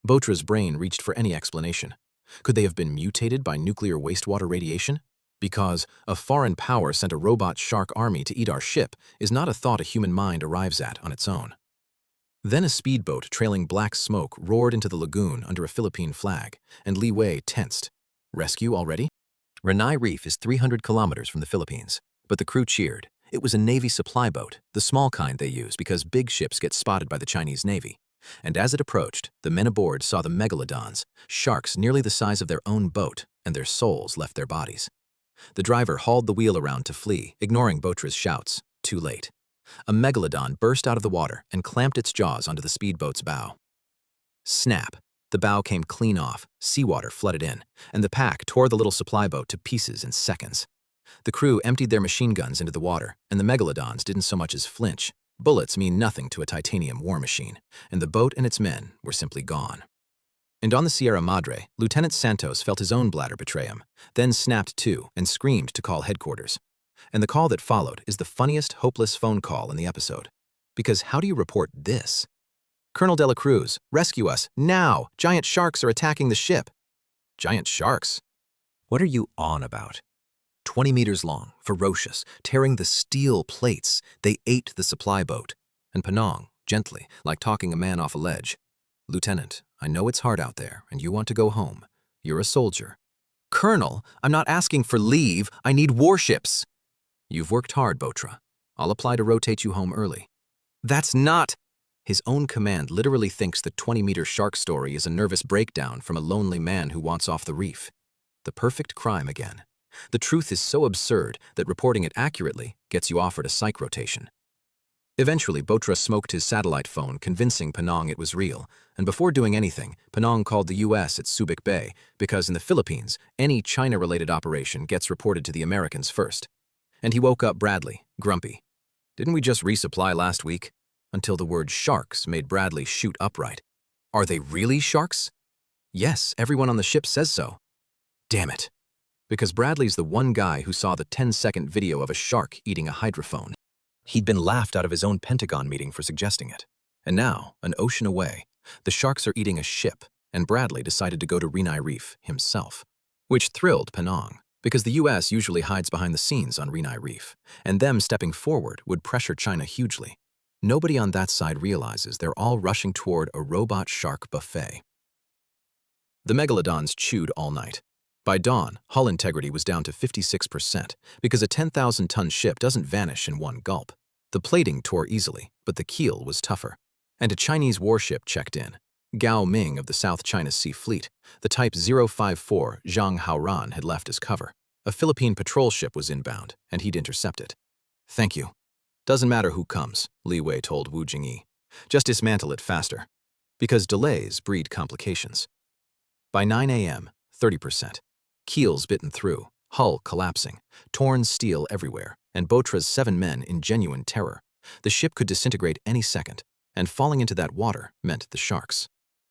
Botra's brain reached for any explanation. Could they have been mutated by nuclear wastewater radiation? Because a foreign power sent a robot shark army to eat our ship is not a thought a human mind arrives at on its own. Then a speedboat trailing black smoke roared into the lagoon under a Philippine flag, and Li Wei tensed. Rescue already? Renai Reef is 300 kilometers from the Philippines, but the crew cheered. It was a Navy supply boat, the small kind they use because big ships get spotted by the Chinese Navy. And as it approached, the men aboard saw the megalodons, sharks nearly the size of their own boat, and their souls left their bodies. The driver hauled the wheel around to flee, ignoring Botra's shouts. Too late. A megalodon burst out of the water and clamped its jaws onto the speedboat's bow. Snap! The bow came clean off, seawater flooded in, and the pack tore the little supply boat to pieces in seconds. The crew emptied their machine guns into the water, and the megalodons didn't so much as flinch. Bullets mean nothing to a titanium war machine, and the boat and its men were simply gone. And on the Sierra Madre, Lieutenant Santos felt his own bladder betray him, then snapped to and screamed to call headquarters. And the call that followed is the funniest, hopeless phone call in the episode. Because how do you report this? Colonel De La Cruz, rescue us, now! Giant sharks are attacking the ship. Giant sharks? What are you on about? 20 meters long, ferocious, tearing the steel plates, they ate the supply boat. And Penang, gently, like talking a man off a ledge. "Lieutenant, I know it's hard out there, and you want to go home. You're a soldier." "Colonel, I'm not asking for leave. I need warships." "You've worked hard, Botra. I'll apply to rotate you home early." "That's not—" His own command literally thinks the 20-meter shark story is a nervous breakdown from a lonely man who wants off the reef. The perfect crime again. The truth is so absurd that reporting it accurately gets you offered a psych rotation. Eventually, Botra smoked his satellite phone, convincing Penang it was real, and before doing anything, Penang called the US at Subic Bay, because in the Philippines, any China-related operation gets reported to the Americans first. And he woke up Bradley, grumpy. "Didn't we just resupply last week?" Until the word sharks made Bradley shoot upright. "Are they really sharks?" "Yes, everyone on the ship says so." Damn it. Because Bradley's the one guy who saw the 10-second video of a shark eating a hydrophone. He'd been laughed out of his own Pentagon meeting for suggesting it. And now, an ocean away, the sharks are eating a ship, and Bradley decided to go to Renai Reef himself. Which thrilled Penang, because the US usually hides behind the scenes on Renai Reef, and them stepping forward would pressure China hugely. Nobody on that side realizes they're all rushing toward a robot shark buffet. The megalodons chewed all night. By dawn, hull integrity was down to 56% because a 10,000-ton ship doesn't vanish in one gulp. The plating tore easily, but the keel was tougher. And a Chinese warship checked in. Gao Ming of the South China Sea Fleet, the Type 054 Zhang Hao had left as cover. A Philippine patrol ship was inbound, and he'd intercept it. "Thank you. Doesn't matter who comes," Li Wei told Wu Jingyi. "Just dismantle it faster." Because delays breed complications. By 9 a.m., 30%. Keels bitten through, hull collapsing, torn steel everywhere, and Botra's 7 men in genuine terror. The ship could disintegrate any second, and falling into that water meant the sharks.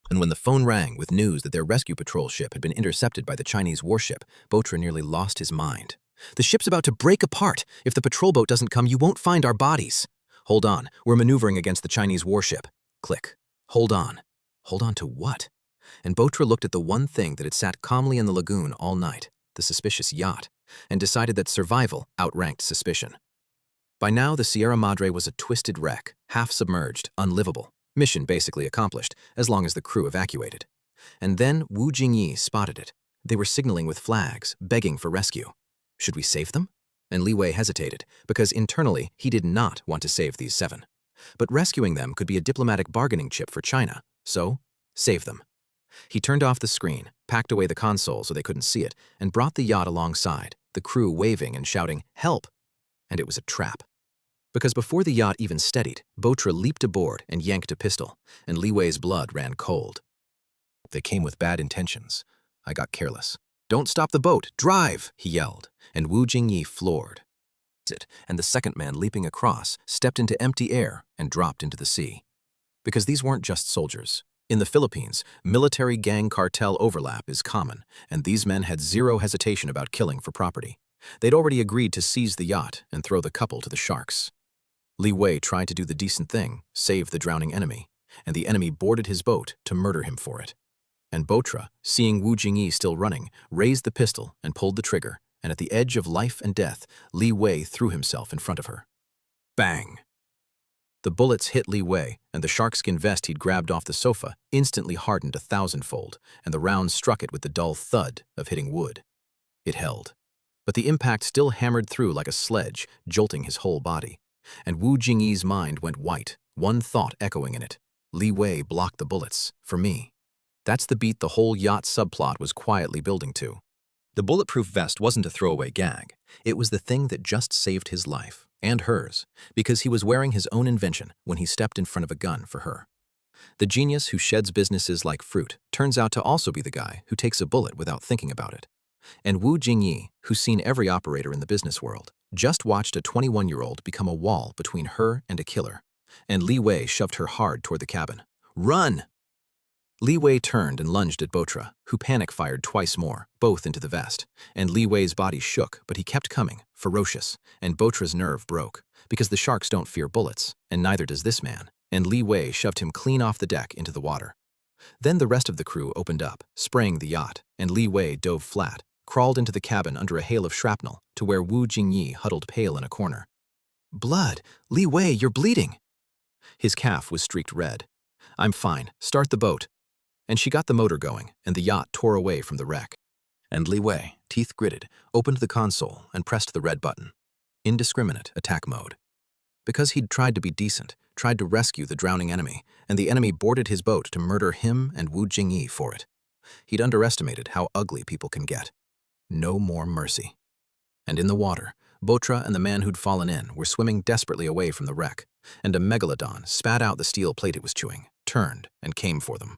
And when the phone rang with news that their rescue patrol ship had been intercepted by the Chinese warship, Botra nearly lost his mind. "The ship's about to break apart. If the patrol boat doesn't come, you won't find our bodies." "Hold on, we're maneuvering against the Chinese warship." Click. "Hold on." Hold on to what? And Botra looked at the one thing that had sat calmly in the lagoon all night, the suspicious yacht, and decided that survival outranked suspicion. By now, the Sierra Madre was a twisted wreck, half-submerged, unlivable. Mission basically accomplished, as long as the crew evacuated. And then Wu Jingyi spotted it. They were signaling with flags, begging for rescue. Should we save them? And Li Wei hesitated, because internally he did not want to save these 7. But rescuing them could be a diplomatic bargaining chip for China, so save them. He turned off the screen, packed away the console so they couldn't see it, and brought the yacht alongside, the crew waving and shouting, "Help!" And it was a trap. Because before the yacht even steadied, Botra leaped aboard and yanked a pistol, and Li Wei's blood ran cold. They came with bad intentions. I got careless. "Don't stop the boat! Drive!" he yelled, and Wu Jingyi floored. And the second man leaping across stepped into empty air and dropped into the sea. Because these weren't just soldiers. In the Philippines, military gang cartel overlap is common, and these men had zero hesitation about killing for property. They'd already agreed to seize the yacht and throw the couple to the sharks. Li Wei tried to do the decent thing, save the drowning enemy, and the enemy boarded his boat to murder him for it. And Botra, seeing Wu Jingyi still running, raised the pistol and pulled the trigger, and at the edge of life and death, Li Wei threw himself in front of her. Bang! The bullets hit Li Wei, and the sharkskin vest he'd grabbed off the sofa instantly hardened 1,000-fold, and the rounds struck it with the dull thud of hitting wood. It held. But the impact still hammered through like a sledge, jolting his whole body. And Wu Jingyi's mind went white, one thought echoing in it. Li Wei blocked the bullets, for me. That's the beat the whole yacht subplot was quietly building to. The bulletproof vest wasn't a throwaway gag. It was the thing that just saved his life, and hers, because he was wearing his own invention when he stepped in front of a gun for her. The genius who sheds businesses like fruit turns out to also be the guy who takes a bullet without thinking about it. And Wu Jingyi, who's seen every operator in the business world, just watched a 21-year-old become a wall between her and a killer. And Li Wei shoved her hard toward the cabin. "Run!" Li Wei turned and lunged at Botra, who panic-fired twice more, both into the vest. And Li Wei's body shook, but he kept coming, ferocious, and Botra's nerve broke, because the sharks don't fear bullets, and neither does this man, and Li Wei shoved him clean off the deck into the water. Then the rest of the crew opened up, spraying the yacht, and Li Wei dove flat, crawled into the cabin under a hail of shrapnel to where Wu Jingyi huddled pale in a corner. "Blood! Li Wei, you're bleeding!" His calf was streaked red. "I'm fine. Start the boat." And she got the motor going, and the yacht tore away from the wreck. And Li Wei, teeth gritted, opened the console and pressed the red button. Indiscriminate attack mode. Because he'd tried to be decent, tried to rescue the drowning enemy, and the enemy boarded his boat to murder him and Wu Jingyi for it. He'd underestimated how ugly people can get. No more mercy. And in the water, Botra and the man who'd fallen in were swimming desperately away from the wreck, and a megalodon spat out the steel plate it was chewing, turned, and came for them.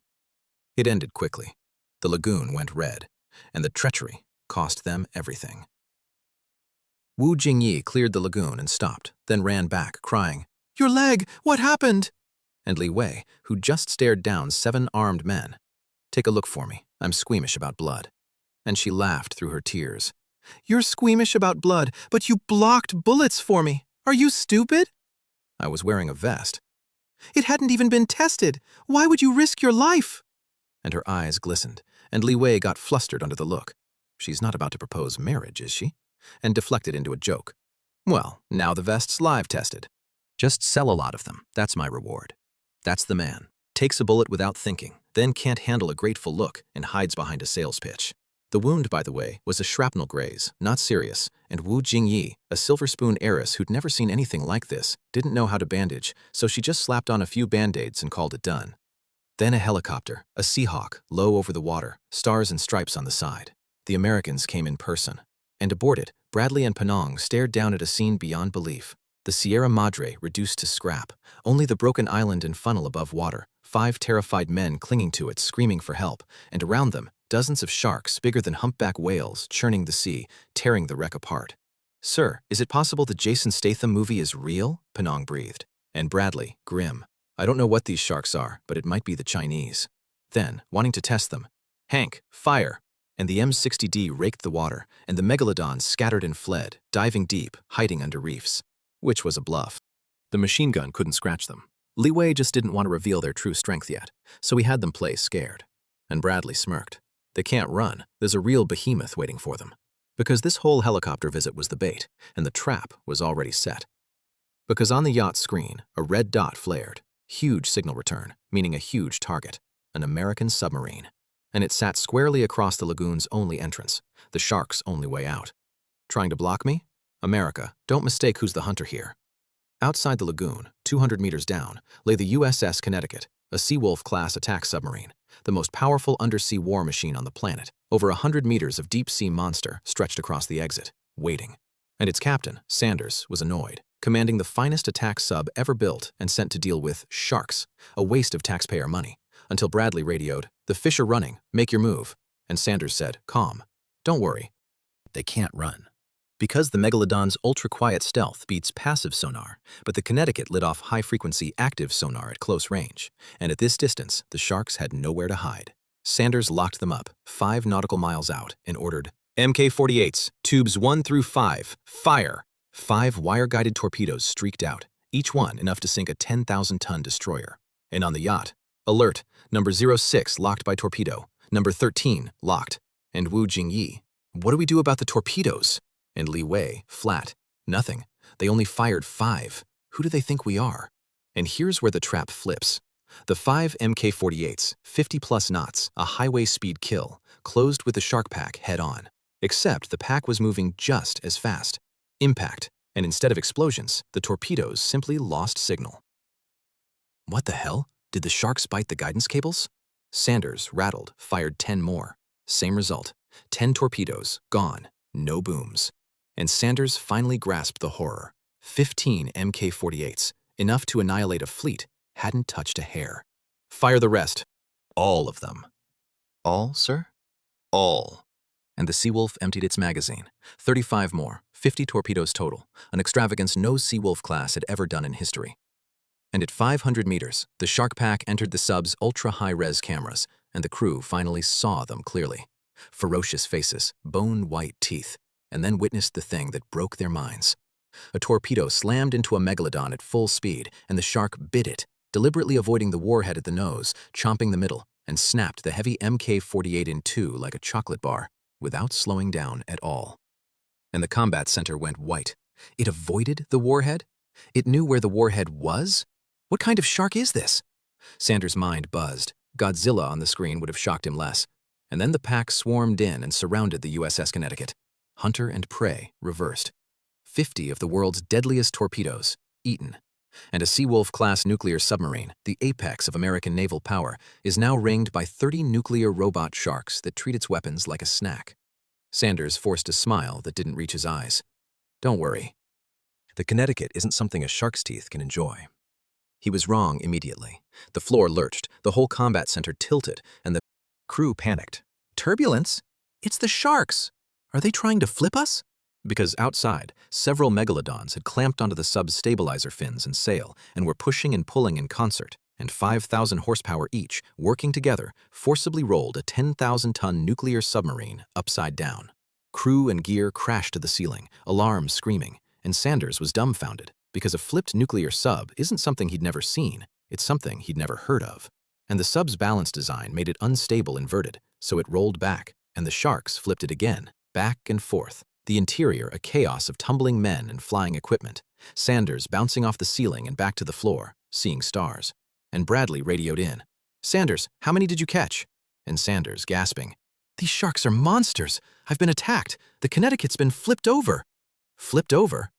It ended quickly. The lagoon went red, and the treachery cost them everything. Wu Jingyi cleared the lagoon and stopped, then ran back, crying, "Your leg! What happened?" And Li Wei, who just stared down 7 armed men, "Take a look for me. I'm squeamish about blood." And she laughed through her tears. "You're squeamish about blood, but you blocked bullets for me. Are you stupid?" "I was wearing a vest." "It hadn't even been tested. Why would you risk your life?" And her eyes glistened, and Li Wei got flustered under the look. She's not about to propose marriage, is she? And deflected into a joke. "Well, now the vest's live tested. Just sell a lot of them. That's my reward." That's the man. Takes a bullet without thinking, then can't handle a grateful look and hides behind a sales pitch. The wound, by the way, was a shrapnel graze, not serious, and Wu Jingyi, a silver spoon heiress who'd never seen anything like this, didn't know how to bandage, so she just slapped on a few band-aids and called it done. Then a helicopter, a Seahawk, low over the water, stars and stripes on the side. The Americans came in person. And aboard it, Bradley and Penong stared down at a scene beyond belief. The Sierra Madre reduced to scrap, only the broken island and funnel above water, 5 terrified men clinging to it, screaming for help, and around them, dozens of sharks bigger than humpback whales churning the sea, tearing the wreck apart. "Sir, is it possible the Jason Statham movie is real?" Penong breathed. And Bradley, grim. "I don't know what these sharks are, but it might be the Chinese." Then, wanting to test them, "Hank, fire!" And the M60D raked the water, and the megalodons scattered and fled, diving deep, hiding under reefs. Which was a bluff. The machine gun couldn't scratch them. Li Wei just didn't want to reveal their true strength yet, so he had them play scared. And Bradley smirked. They can't run. There's a real behemoth waiting for them. Because this whole helicopter visit was the bait, and the trap was already set. Because on the yacht screen, a red dot flared. Huge signal return, meaning a huge target. An American submarine. And it sat squarely across the lagoon's only entrance, the shark's only way out. Trying to block me? America, don't mistake who's the hunter here. Outside the lagoon, 200 meters down, lay the USS Connecticut, a Seawolf-class attack submarine, the most powerful undersea war machine on the planet. Over 100 meters of deep-sea monster stretched across the exit, waiting. And its captain, Sanders, was annoyed, commanding the finest attack sub ever built and sent to deal with sharks, a waste of taxpayer money, until Bradley radioed, "The fish are running, make your move." And Sanders said, "Calm. Don't worry. They can't run." Because the Megalodon's ultra-quiet stealth beats passive sonar, but the Connecticut lit off high-frequency active sonar at close range, and at this distance, the sharks had nowhere to hide. Sanders locked them up, 5 nautical miles out, and ordered, "MK-48s, tubes 1 through 5, fire!" 5 wire-guided torpedoes streaked out, each one enough to sink a 10,000-ton destroyer. And on the yacht, alert, number 06 locked by torpedo, number 13 locked. And Wu Jingyi, "What do we do about the torpedoes?" And Li Wei, flat, "Nothing. They only fired 5. Who do they think we are?" And here's where the trap flips. The 5 MK-48s, 50-plus knots, a highway speed kill, closed with the shark pack head-on. Except the pack was moving just as fast. Impact, and instead of explosions, the torpedoes simply lost signal. What the hell? Did the sharks bite the guidance cables? Sanders, rattled, fired 10 more. Same result. 10 torpedoes, gone, no booms. And Sanders finally grasped the horror. 15 MK-48s, enough to annihilate a fleet, hadn't touched a hair. "Fire the rest." All of them. "All, sir?" "All." And the Seawolf emptied its magazine. 35 more, 50 torpedoes total, an extravagance no Seawolf class had ever done in history. And at 500 meters, the shark pack entered the sub's ultra-high-res cameras, and the crew finally saw them clearly. Ferocious faces, bone-white teeth, and then witnessed the thing that broke their minds. A torpedo slammed into a megalodon at full speed, and the shark bit it, deliberately avoiding the warhead at the nose, chomping the middle, and snapped the heavy MK-48 in 2 like a chocolate bar, without slowing down at all. And the combat center went white. It avoided the warhead? It knew where the warhead was? What kind of shark is this? Sanders' mind buzzed. Godzilla on the screen would have shocked him less. And then the pack swarmed in and surrounded the USS Connecticut. Hunter and prey reversed. 50 of the world's deadliest torpedoes, eaten. And a Seawolf-class nuclear submarine, the apex of American naval power, is now ringed by 30 nuclear robot sharks that treat its weapons like a snack. Sanders forced a smile that didn't reach his eyes. Don't worry. The Connecticut isn't something a shark's teeth can enjoy. He was wrong immediately. The floor lurched, the whole combat center tilted, and the crew panicked. Turbulence? It's the sharks! Are they trying to flip us? Because outside, several megalodons had clamped onto the sub's stabilizer fins and sail and were pushing and pulling in concert, and 5,000 horsepower each, working together, forcibly rolled a 10,000-ton nuclear submarine upside down. Crew and gear crashed to the ceiling, alarms screaming, and Sanders was dumbfounded because a flipped nuclear sub isn't something he'd never seen, it's something he'd never heard of. And the sub's balance design made it unstable inverted, so it rolled back, and the sharks flipped it again, back and forth. The interior a chaos of tumbling men and flying equipment. Sanders bouncing off the ceiling and back to the floor, seeing stars. And Bradley radioed in. Sanders, how many did you catch? And Sanders gasping. These sharks are monsters. I've been attacked. The Connecticut's been flipped over. Flipped over?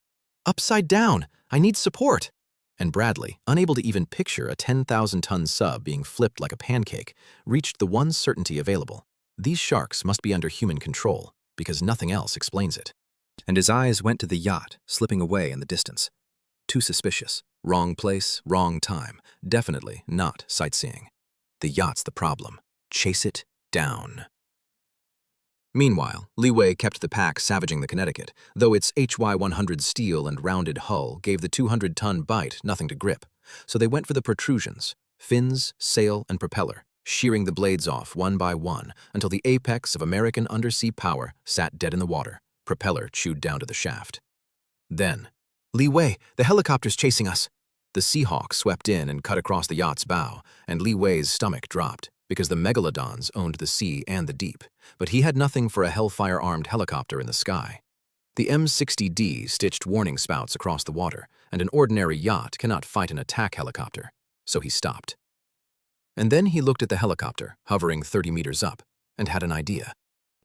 Upside down. I need support. And Bradley, unable to even picture a 10,000-ton sub being flipped like a pancake, reached the one certainty available. These sharks must be under human control, because nothing else explains it. And his eyes went to the yacht, slipping away in the distance. Too suspicious. Wrong place, wrong time. Definitely not sightseeing. The yacht's the problem. Chase it down. Meanwhile, Li Wei kept the pack savaging the Connecticut, though its HY-100 steel and rounded hull gave the 200-ton bite nothing to grip. So they went for the protrusions, fins, sail, and propeller, shearing the blades off one by one until the apex of American undersea power sat dead in the water, propeller chewed down to the shaft. Then, Li Wei, the helicopter's chasing us. The Seahawk swept in and cut across the yacht's bow, and Li Wei's stomach dropped, because the megalodons owned the sea and the deep, but he had nothing for a Hellfire-armed helicopter in the sky. The M-60D stitched warning spouts across the water, and an ordinary yacht cannot fight an attack helicopter, so he stopped. And then he looked at the helicopter, hovering 30 meters up, and had an idea.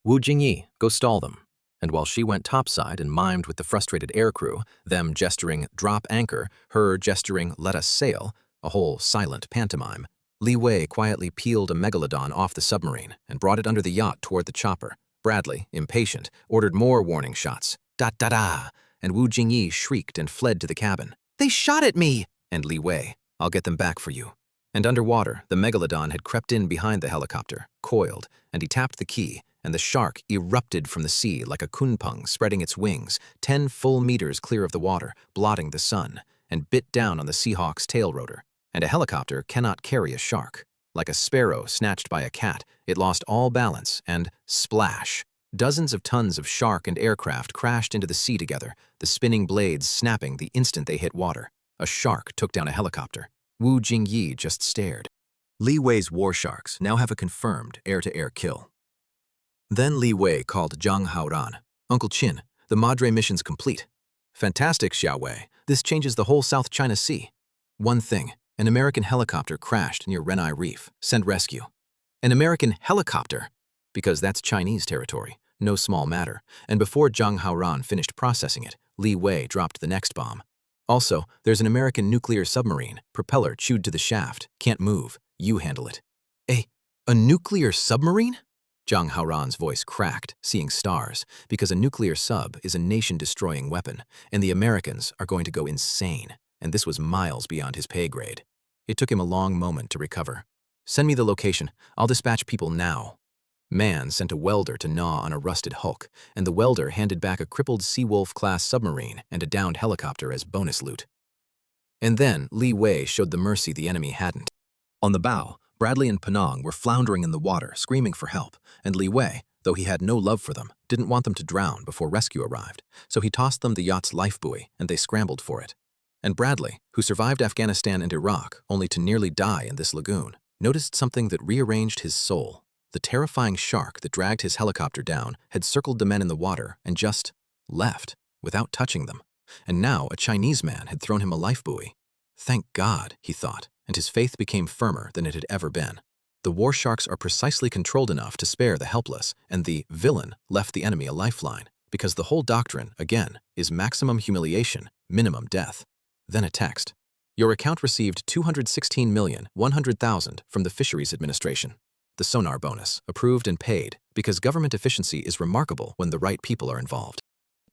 Wu Jingyi, go stall them. And while she went topside and mimed with the frustrated aircrew, them gesturing drop anchor, her gesturing let us sail, a whole silent pantomime, Li Wei quietly peeled a megalodon off the submarine and brought it under the yacht toward the chopper. Bradley, impatient, ordered more warning shots. Da-da-da! And Wu Jingyi shrieked and fled to the cabin. They shot at me! And Li Wei, I'll get them back for you. And underwater, the megalodon had crept in behind the helicopter, coiled, and he tapped the key, and the shark erupted from the sea like a kunpeng spreading its wings, 10 full meters clear of the water, blotting the sun, and bit down on the Seahawk's tail rotor. And a helicopter cannot carry a shark. Like a sparrow snatched by a cat, it lost all balance and splash. Dozens of tons of shark and aircraft crashed into the sea together, the spinning blades snapping the instant they hit water. A shark took down a helicopter. Wu Jingyi just stared. Li Wei's war sharks now have a confirmed air-to-air kill. Then Li Wei called Zhang Hao. Uncle Qin, the Madre mission's complete. Fantastic, Xiao Wei. This changes the whole South China Sea. One thing. An American helicopter crashed near Renai Reef. Send rescue. An American helicopter? Because that's Chinese territory. No small matter. And before Zhang Hao finished processing it, Li Wei dropped the next bomb. Also, there's an American nuclear submarine. Propeller chewed to the shaft. Can't move. You handle it. A nuclear submarine? Zhang Hao's voice cracked, seeing stars, because a nuclear sub is a nation-destroying weapon, and the Americans are going to go insane. And this was miles beyond his pay grade. It took him a long moment to recover. Send me the location. I'll dispatch people now. Man sent a welder to gnaw on a rusted hulk, and the welder handed back a crippled Seawolf-class submarine and a downed helicopter as bonus loot. And then Li Wei showed the mercy the enemy hadn't. On the bow, Bradley and Penong were floundering in the water, screaming for help, and Li Wei, though he had no love for them, didn't want them to drown before rescue arrived, so he tossed them the yacht's lifebuoy, and they scrambled for it. And Bradley, who survived Afghanistan and Iraq only to nearly die in this lagoon, noticed something that rearranged his soul. The terrifying shark that dragged his helicopter down had circled the men in the water and just left, without touching them. And now a Chinese man had thrown him a lifebuoy. Thank God, he thought, and his faith became firmer than it had ever been. The war sharks are precisely controlled enough to spare the helpless, and the villain left the enemy a lifeline, because the whole doctrine, again, is maximum humiliation, minimum death. Then a text. Your account received 216,100,000 from the Fisheries Administration. The sonar bonus, approved and paid, because government efficiency is remarkable when the right people are involved.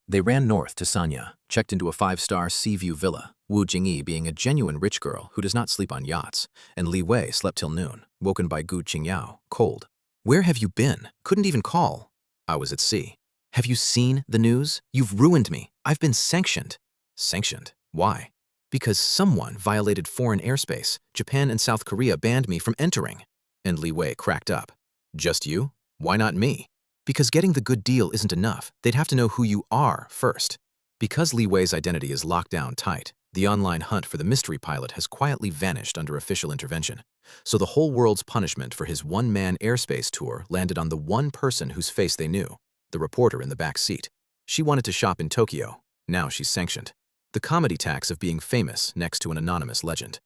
They ran north to Sanya, checked into a 5-star sea-view villa, Wu Jingyi being a genuine rich girl who does not sleep on yachts, and Li Wei slept till noon, woken by Gu Qingyao, cold. Where have you been? Couldn't even call. I was at sea. Have you seen the news? You've ruined me. I've been sanctioned. Sanctioned? Why? Because someone violated foreign airspace. Japan and South Korea banned me from entering. And Li Wei cracked up. Just you? Why not me? Because getting the good deal isn't enough. They'd have to know who you are first. Because Li Wei's identity is locked down tight, the online hunt for the mystery pilot has quietly vanished under official intervention. So the whole world's punishment for his one-man airspace tour landed on the one person whose face they knew, the reporter in the back seat. She wanted to shop in Tokyo. Now she's sanctioned. The comedy tax of being famous next to an anonymous legend.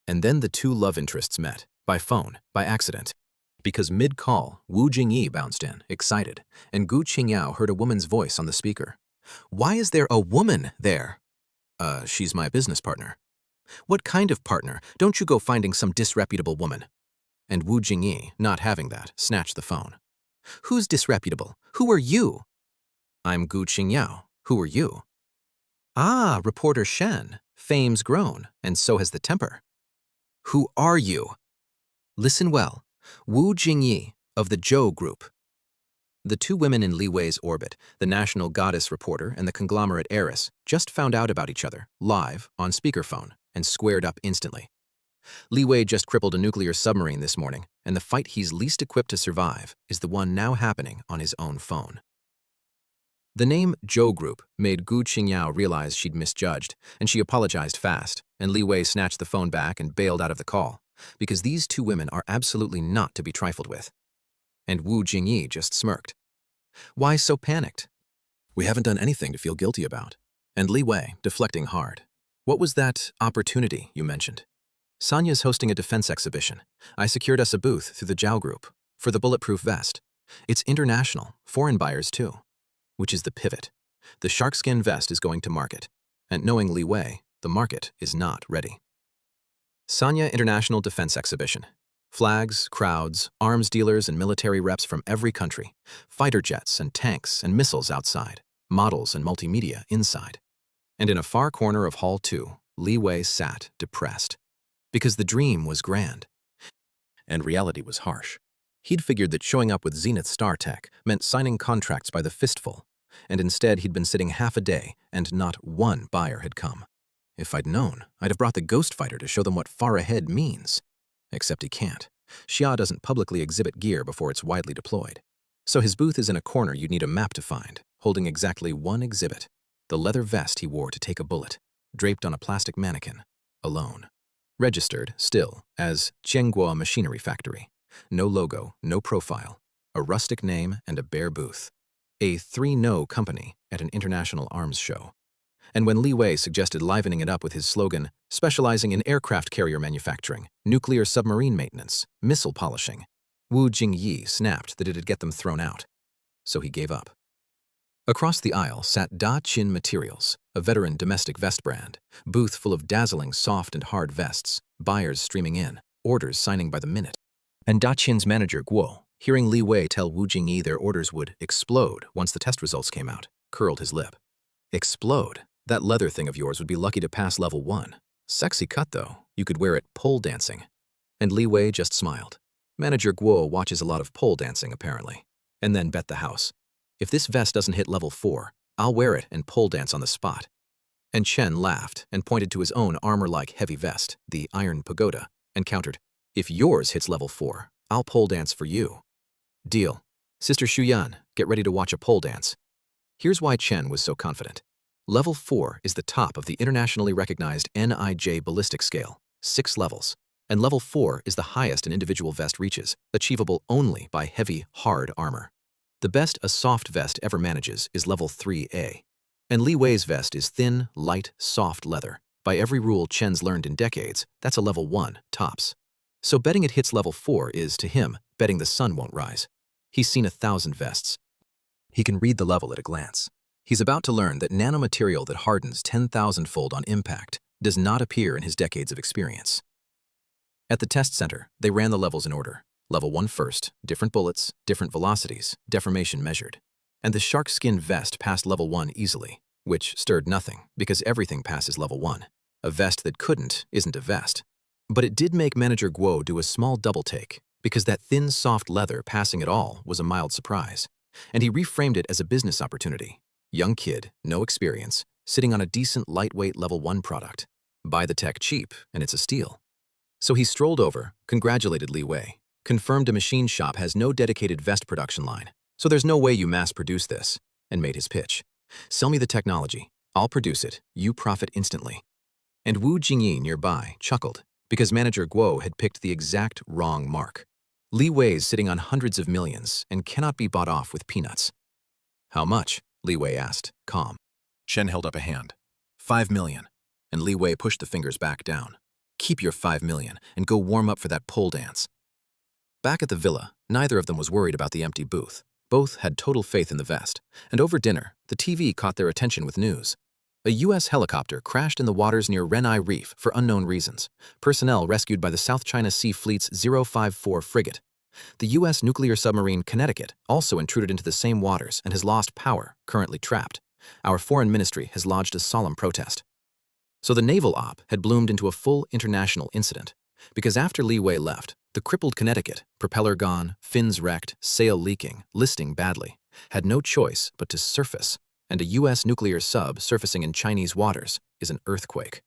And then the two love interests met, by phone, by accident. Because mid-call, Wu Jingyi bounced in, excited, and Gu Qingyao heard a woman's voice on the speaker. Why is there a woman there? She's my business partner. What kind of partner? Don't you go finding some disreputable woman. And Wu Jingyi, not having that, snatched the phone. Who's disreputable? Who are you? I'm Gu Qingyao. Who are you? Ah, reporter Shen. Fame's grown, and so has the temper. Who are you? Listen well. Wu Jingyi, of the Zhou Group. The two women in Li Wei's orbit, the national goddess reporter and the conglomerate heiress, just found out about each other, live, on speakerphone, and squared up instantly. Li Wei just crippled a nuclear submarine this morning, and the fight he's least equipped to survive is the one now happening on his own phone. The name Zhou Group made Gu Qingyao realize she'd misjudged, and she apologized fast, and Li Wei snatched the phone back and bailed out of the call, because these two women are absolutely not to be trifled with. And Wu Jingyi just smirked. Why so panicked? We haven't done anything to feel guilty about. And Li Wei, deflecting hard. What was that opportunity you mentioned? Sanya's hosting a defense exhibition. I secured us a booth through the Zhao Group for the bulletproof vest. It's international, foreign buyers too. Which is the pivot. The sharkskin vest is going to market. And knowing Li Wei, the market is not ready. Sanya International Defense Exhibition. Flags, crowds, arms dealers and military reps from every country. Fighter jets and tanks and missiles outside. Models and multimedia inside. And in a far corner of Hall 2, Li Wei sat, depressed. Because the dream was grand. And reality was harsh. He'd figured that showing up with Zenith Star Tech meant signing contracts by the fistful. And instead he'd been sitting half a day and not one buyer had come. If I'd known, I'd have brought the Ghost Fighter to show them what far ahead means. Except he can't. Xia doesn't publicly exhibit gear before it's widely deployed. So his booth is in a corner you'd need a map to find, holding exactly one exhibit. The leather vest he wore to take a bullet, draped on a plastic mannequin, alone. Registered, still, as Jianguo Machinery Factory. No logo, no profile, a rustic name and a bare booth. A 3-no company at an international arms show. And when Li Wei suggested livening it up with his slogan, specializing in aircraft carrier manufacturing, nuclear submarine maintenance, missile polishing, Wu Jingyi snapped that it'd get them thrown out. So he gave up. Across the aisle sat Da Qin Materials, a veteran domestic vest brand, booth full of dazzling soft and hard vests, buyers streaming in, orders signing by the minute. And Da Qin's manager Guo, hearing Li Wei tell Wu Jingyi their orders would explode once the test results came out, curled his lip. Explode? That leather thing of yours would be lucky to pass level 1. Sexy cut, though. You could wear it pole dancing. And Li Wei just smiled. Manager Guo watches a lot of pole dancing, apparently. And then bet the house. If this vest doesn't hit level 4, I'll wear it and pole dance on the spot. And Chen laughed and pointed to his own armor-like heavy vest, the Iron Pagoda, and countered, if yours hits level 4, I'll pole dance for you. Deal. Sister Shuyan, get ready to watch a pole dance. Here's why Chen was so confident. Level 4 is the top of the internationally recognized NIJ ballistic scale, 6 levels, and level 4 is the highest an individual vest reaches, achievable only by heavy, hard armor. The best a soft vest ever manages is level 3A, and Li Wei's vest is thin, light, soft leather, By every rule Chen's learned in decades, that's a level 1, tops. So betting it hits level 4 is, to him, betting the sun won't rise. He's seen 1,000 vests. He can read the level at a glance. He's about to learn that nanomaterial that hardens 10,000-fold on impact does not appear in his decades of experience. At the test center, they ran the levels in order. Level 1 first, different bullets, different velocities, deformation measured. And the shark skin vest passed level 1 easily, which stirred nothing, because everything passes level 1. A vest that couldn't isn't a vest. But it did make Manager Guo do a small double take, because that thin, soft leather passing it all was a mild surprise. And he reframed it as a business opportunity. Young kid, no experience, sitting on a decent lightweight level 1 product. Buy the tech cheap, and it's a steal. So he strolled over, congratulated Li Wei, confirmed a machine shop has no dedicated vest production line, so there's no way you mass-produce this, and made his pitch. Sell me the technology, I'll produce it, you profit instantly. And Wu Jingyi nearby chuckled, because Manager Guo had picked the exact wrong mark. Li Wei's sitting on hundreds of millions and cannot be bought off with peanuts. How much? Li Wei asked, calm. Chen held up a hand. 5 million. And Li Wei pushed the fingers back down. Keep your 5 million and go warm up for that pole dance. Back at the villa, neither of them was worried about the empty booth. Both had total faith in the vest, and over dinner, the TV caught their attention with news. A U.S. helicopter crashed in the waters near Renai Reef for unknown reasons. Personnel rescued by the South China Sea Fleet's 054 frigate. The U.S. nuclear submarine Connecticut also intruded into the same waters and has lost power, currently trapped. Our foreign ministry has lodged a solemn protest. So the naval op had bloomed into a full international incident, because after Li Wei left, the crippled Connecticut, propeller gone, fins wrecked, sail leaking, listing badly, had no choice but to surface, and a U.S. nuclear sub surfacing in Chinese waters is an earthquake.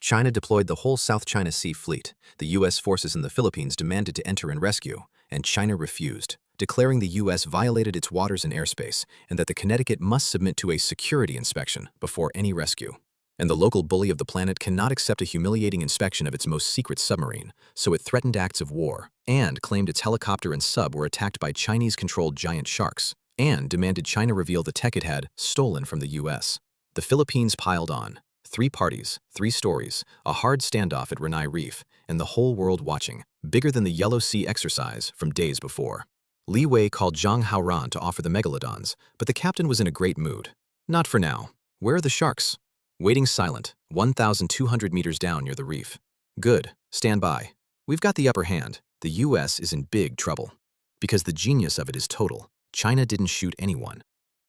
China deployed the whole South China Sea Fleet. The U.S. forces in the Philippines demanded to enter and rescue, and China refused, declaring the U.S. violated its waters and airspace and that the Connecticut must submit to a security inspection before any rescue. And the local bully of the planet cannot accept a humiliating inspection of its most secret submarine, so it threatened acts of war and claimed its helicopter and sub were attacked by Chinese-controlled giant sharks and demanded China reveal the tech it had stolen from the U.S. The Philippines piled on. 3 parties, 3 stories, a hard standoff at Renai Reef, and the whole world watching, bigger than the Yellow Sea exercise from days before. Li Wei called Zhang Hao to offer the megalodons, but the captain was in a great mood. Not for now. Where are the sharks? Waiting silent, 1,200 meters down near the reef. Good, stand by. We've got the upper hand. The U.S. is in big trouble. Because the genius of it is total. China didn't shoot anyone.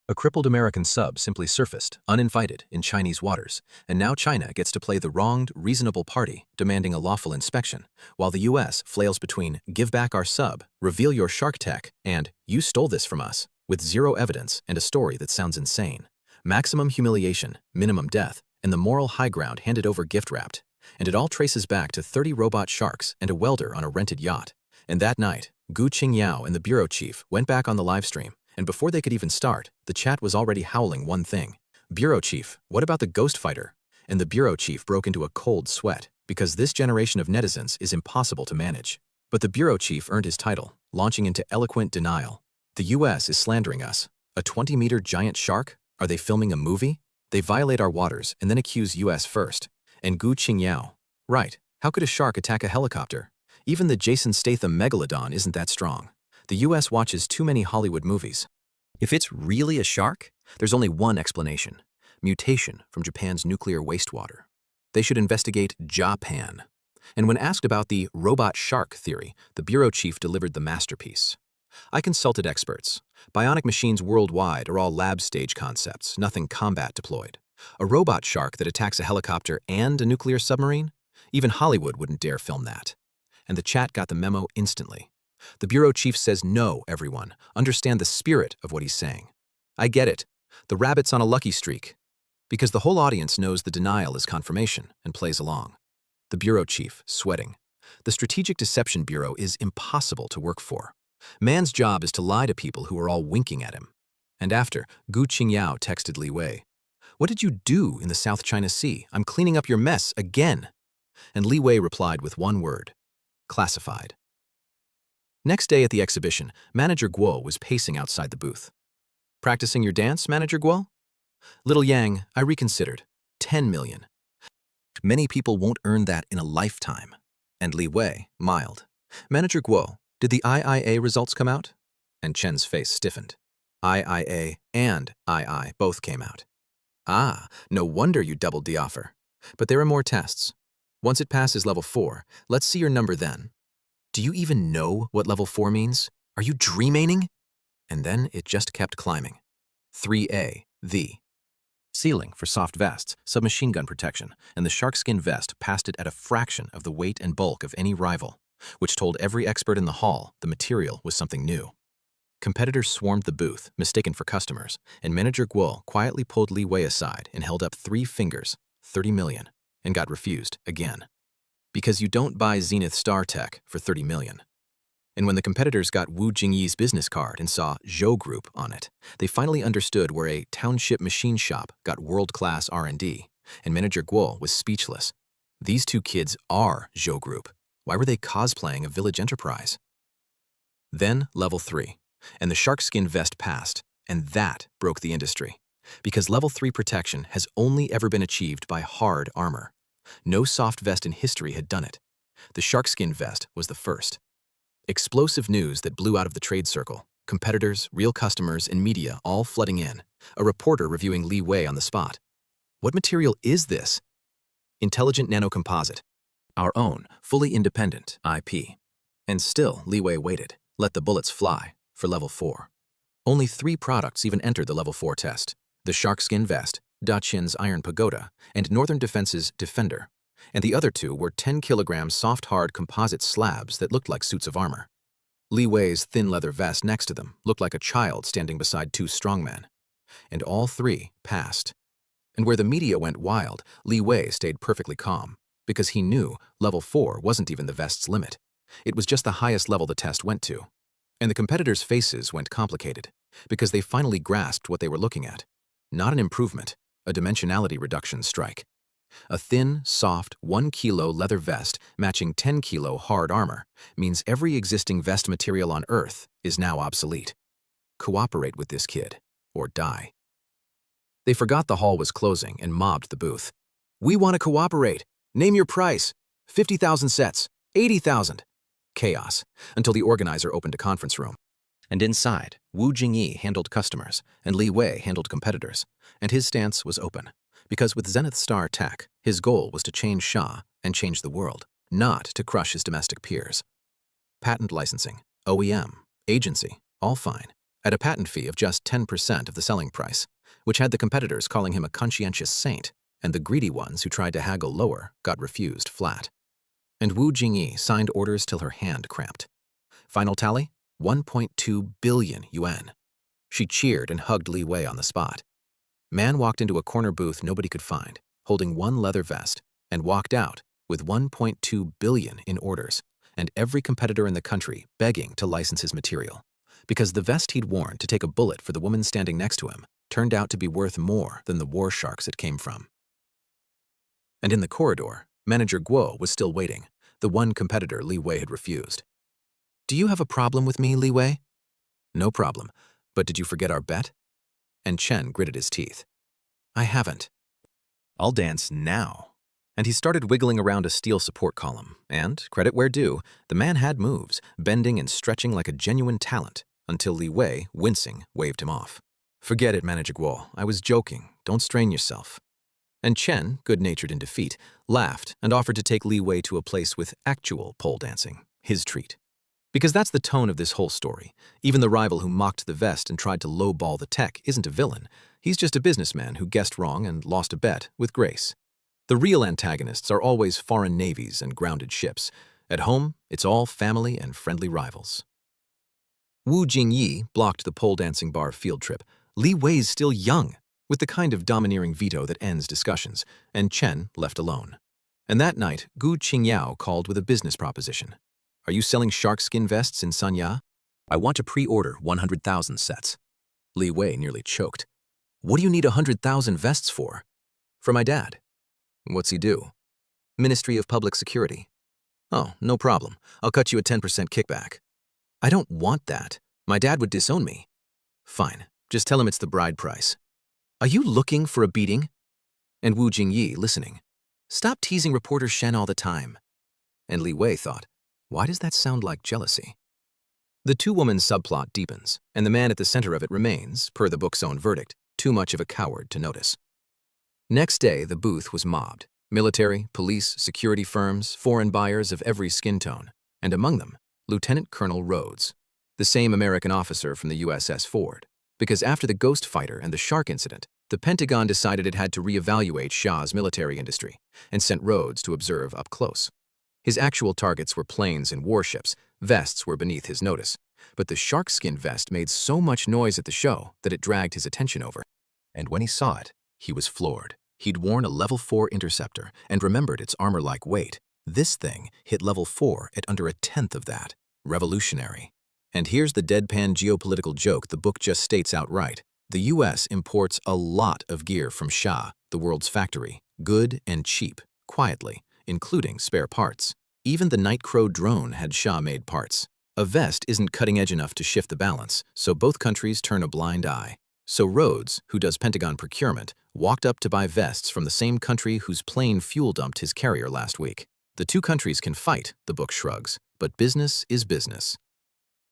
A crippled American sub simply surfaced, uninvited, in Chinese waters, and now China gets to play the wronged, reasonable party, demanding a lawful inspection, while the U.S. flails between give back our sub, reveal your shark tech, and you stole this from us, with zero evidence and a story that sounds insane. Maximum humiliation, minimum death, and the moral high ground handed over gift-wrapped. And it all traces back to 30 robot sharks and a welder on a rented yacht. And that night, Gu Qingyao and the bureau chief went back on the live stream, and before they could even start, the chat was already howling one thing. Bureau chief, what about the ghost fighter? And the bureau chief broke into a cold sweat, because this generation of netizens is impossible to manage. But the bureau chief earned his title, launching into eloquent denial. The U.S. is slandering us. A 20-meter giant shark? Are they filming a movie? They violate our waters and then accuse U.S. first. And Gu Qingyao. Right, how could a shark attack a helicopter? Even the Jason Statham megalodon isn't that strong. The U.S. watches too many Hollywood movies. If it's really a shark, there's only one explanation. Mutation from Japan's nuclear wastewater. They should investigate Japan. And when asked about the robot shark theory, the bureau chief delivered the masterpiece. I consulted experts. Bionic machines worldwide are all lab stage concepts, nothing combat deployed. A robot shark that attacks a helicopter and a nuclear submarine? Even Hollywood wouldn't dare film that. And the chat got the memo instantly. The bureau chief says no, everyone. Understand the spirit of what he's saying. I get it. The rabbit's on a lucky streak. Because the whole audience knows the denial is confirmation and plays along. The bureau chief, sweating. The Strategic Deception Bureau is impossible to work for. Man's job is to lie to people who are all winking at him. And after, Gu Qingyao texted Li Wei. What did you do in the South China Sea? I'm cleaning up your mess again. And Li Wei replied with one word. Classified. Next day at the exhibition, Manager Guo was pacing outside the booth. Practicing your dance, Manager Guo? Little Yang, I reconsidered. 10 million. Many people won't earn that in a lifetime. And Li Wei, mild. Manager Guo, did the IIA results come out? And Chen's face stiffened. IIA and II both came out. Ah, no wonder you doubled the offer. But there are more tests. Once it passes level 4, let's see your number then. Do you even know what level 4 means? Are you dreaming? And then it just kept climbing. 3A, the ceiling for soft vests, submachine gun protection, and the sharkskin vest passed it at a fraction of the weight and bulk of any rival, which told every expert in the hall the material was something new. Competitors swarmed the booth, mistaken for customers, and Manager Guo quietly pulled Li Wei aside and held up 3 fingers, 30 million, and got refused again. Because you don't buy Zenith Star Tech for 30 million. And when the competitors got Wu Jingyi's business card and saw Zhou Group on it, they finally understood where a township machine shop got world-class R&D, and Manager Guo was speechless. These 2 kids are Zhou Group. Why were they cosplaying a village enterprise? Then level 3, and the sharkskin vest passed, and that broke the industry. Because level 3 protection has only ever been achieved by hard armor. No soft vest in history had done it. The sharkskin vest was the first. Explosive news that blew out of the trade circle. Competitors, real customers, and media all flooding in. A reporter reviewing Li Wei on the spot. What material is this? Intelligent nanocomposite. Our own, fully independent IP. And still, Li Wei waited, let the bullets fly, for level 4. Only 3 products even entered the level 4 test. The sharkskin vest, Daqin's Iron Pagoda, and Northern Defense's Defender. And the other 2 were 10-kilogram soft-hard composite slabs that looked like suits of armor. Li Wei's thin leather vest next to them looked like a child standing beside 2 strongmen. And all 3 passed. And where the media went wild, Li Wei stayed perfectly calm, because he knew level 4 wasn't even the vest's limit. It was just the highest level the test went to. And the competitors' faces went complicated, because they finally grasped what they were looking at. Not an improvement, a dimensionality reduction strike. A thin, soft, 1-kilo leather vest matching 10-kilo hard armor means every existing vest material on Earth is now obsolete. Cooperate with this kid, or die. They forgot the hall was closing and mobbed the booth. We want to cooperate. Name your price. 50,000 sets. 80,000. Chaos, until the organizer opened a conference room. And inside, Wu Jingyi handled customers, and Li Wei handled competitors, and his stance was open. Because with Zenith Star Tech, his goal was to change Xia and change the world, not to crush his domestic peers. Patent licensing, OEM, agency, all fine, at a patent fee of just 10% of the selling price, which had the competitors calling him a conscientious saint, and the greedy ones who tried to haggle lower got refused flat. And Wu Jingyi signed orders till her hand cramped. Final tally? 1.2 billion yuan. She cheered and hugged Li Wei on the spot. Man walked into a corner booth nobody could find, holding 1 leather vest, and walked out with 1.2 billion in orders, and every competitor in the country begging to license his material. Because the vest he'd worn to take a bullet for the woman standing next to him turned out to be worth more than the war sharks it came from. And in the corridor, Manager Guo was still waiting, the one competitor Li Wei had refused. Do you have a problem with me, Li Wei? No problem, but did you forget our bet? And Chen gritted his teeth. I haven't. I'll dance now. And he started wiggling around a steel support column, and, credit where due, the man had moves, bending and stretching like a genuine talent, until Li Wei, wincing, waved him off. Forget it, Manager Guo. I was joking. Don't strain yourself. And Chen, good-natured in defeat, laughed and offered to take Li Wei to a place with actual pole dancing, his treat. Because that's the tone of this whole story. Even the rival who mocked the vest and tried to lowball the tech isn't a villain. He's just a businessman who guessed wrong and lost a bet with grace. The real antagonists are always foreign navies and grounded ships. At home, it's all family and friendly rivals. Wu Jingyi blocked the pole dancing bar field trip. Li Wei's still young, with the kind of domineering veto that ends discussions, and Chen left alone. And that night, Gu Qingyao called with a business proposition. Are you selling shark skin vests in Sanya? I want to pre-order 100,000 sets. Li Wei nearly choked. What do you need 100,000 vests for? For my dad. What's he do? Ministry of Public Security. Oh, no problem. I'll cut you a 10% kickback. I don't want that. My dad would disown me. Fine. Just tell him it's the bride price. Are you looking for a beating? And Wu Jingyi listening. "Stop teasing reporter Shen all the time." And Li Wei thought, "Why does that sound like jealousy?" The two-woman subplot deepens, and the man at the center of it remains, per the book's own verdict, too much of a coward to notice. Next day, the booth was mobbed. Military, police, security firms, foreign buyers of every skin tone, and among them, Lieutenant Colonel Rhodes, the same American officer from the USS Ford. Because after the Ghost Fighter and the Shark incident, the Pentagon decided it had to reevaluate Shah's military industry and sent Rhodes to observe up close. His actual targets were planes and warships. Vests were beneath his notice, but the shark-skin vest made so much noise at the show that it dragged his attention over. And when he saw it, he was floored. He'd worn a level 4 interceptor and remembered its armor-like weight. This thing hit level 4 at under a tenth of that. Revolutionary. And here's the deadpan geopolitical joke the book just states outright. The US imports a lot of gear from Shah, the world's factory, good and cheap, quietly, including spare parts. Even the Nightcrow drone had Shah-made parts. A vest isn't cutting-edge enough to shift the balance, so both countries turn a blind eye. So Rhodes, who does Pentagon procurement, walked up to buy vests from the same country whose plane fuel dumped his carrier last week. The two countries can fight, the book shrugs, but business is business.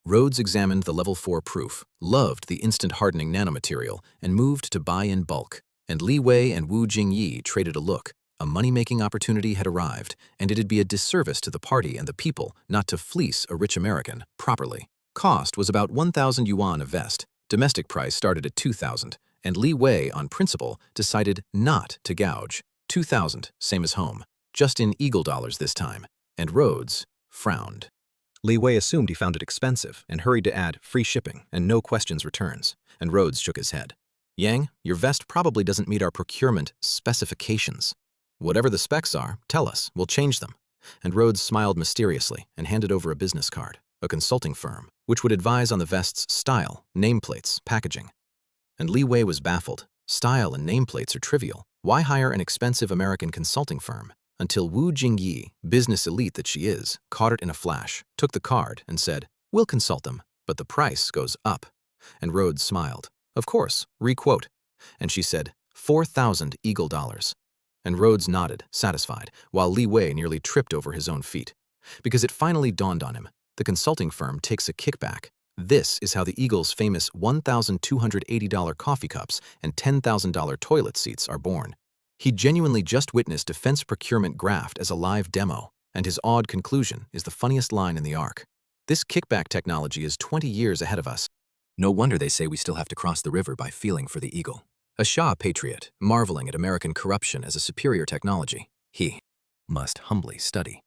Rhodes examined the level 4 proof, loved the instant hardening nanomaterial, and moved to buy in bulk. And Li Wei and Wu Jingyi traded a look. A money-making opportunity had arrived, and it'd be a disservice to the party and the people not to fleece a rich American properly. Cost was about 1,000 yuan a vest. Domestic price started at 2,000, and Li Wei, on principle, decided not to gouge. 2,000, same as home, just in Eagle dollars this time. And Rhodes frowned. Li Wei assumed he found it expensive and hurried to add free shipping and no questions returns, and Rhodes shook his head. "Yang, your vest probably doesn't meet our procurement specifications. Whatever the specs are, tell us, we'll change them." And Rhodes smiled mysteriously and handed over a business card, a consulting firm, which would advise on the vest's style, nameplates, packaging. And Li Wei was baffled. Style and nameplates are trivial. Why hire an expensive American consulting firm? Until Wu Jingyi, business elite that she is, caught it in a flash, took the card, and said, "We'll consult them, but the price goes up." And Rhodes smiled. "Of course, requote." And she said, 4,000 Eagle dollars. And Rhodes nodded, satisfied, while Li Wei nearly tripped over his own feet. Because it finally dawned on him, the consulting firm takes a kickback. This is how the Eagle's famous $1,280 coffee cups and $10,000 toilet seats are born. He genuinely just witnessed defense procurement graft as a live demo, and his awed conclusion is the funniest line in the arc. This kickback technology is 20 years ahead of us. No wonder they say we still have to cross the river by feeling for the Eagle. A Shah patriot, marveling at American corruption as a superior technology, he must humbly study.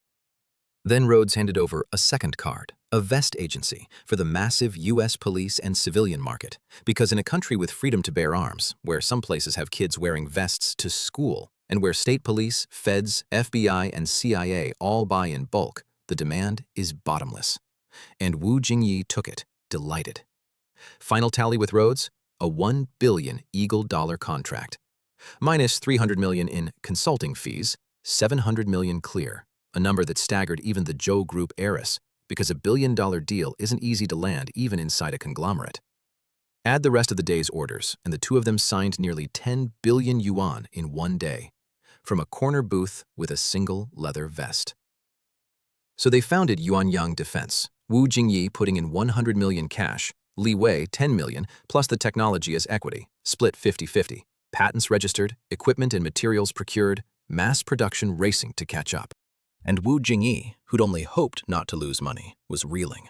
Then Rhodes handed over a second card, a vest agency for the massive US police and civilian market, because in a country with freedom to bear arms, where some places have kids wearing vests to school, and where state police, feds, FBI, and CIA all buy in bulk, the demand is bottomless. And Wu Jingyi took it, delighted. Final tally with Rhodes? A 1 billion Eagle dollar contract. Minus 300 million in consulting fees, 700 million clear, a number that staggered even the Zhou Group heiress, because a billion-dollar deal isn't easy to land even inside a conglomerate. Add the rest of the day's orders, and the two of them signed nearly 10 billion yuan in one day, from a corner booth with a single leather vest. So they founded Yuanyang Defense, Wu Jingyi putting in 100 million cash, Li Wei 10 million, plus the technology as equity, split 50-50, patents registered, equipment and materials procured, mass production racing to catch up. And Wu Jingyi, who'd only hoped not to lose money, was reeling.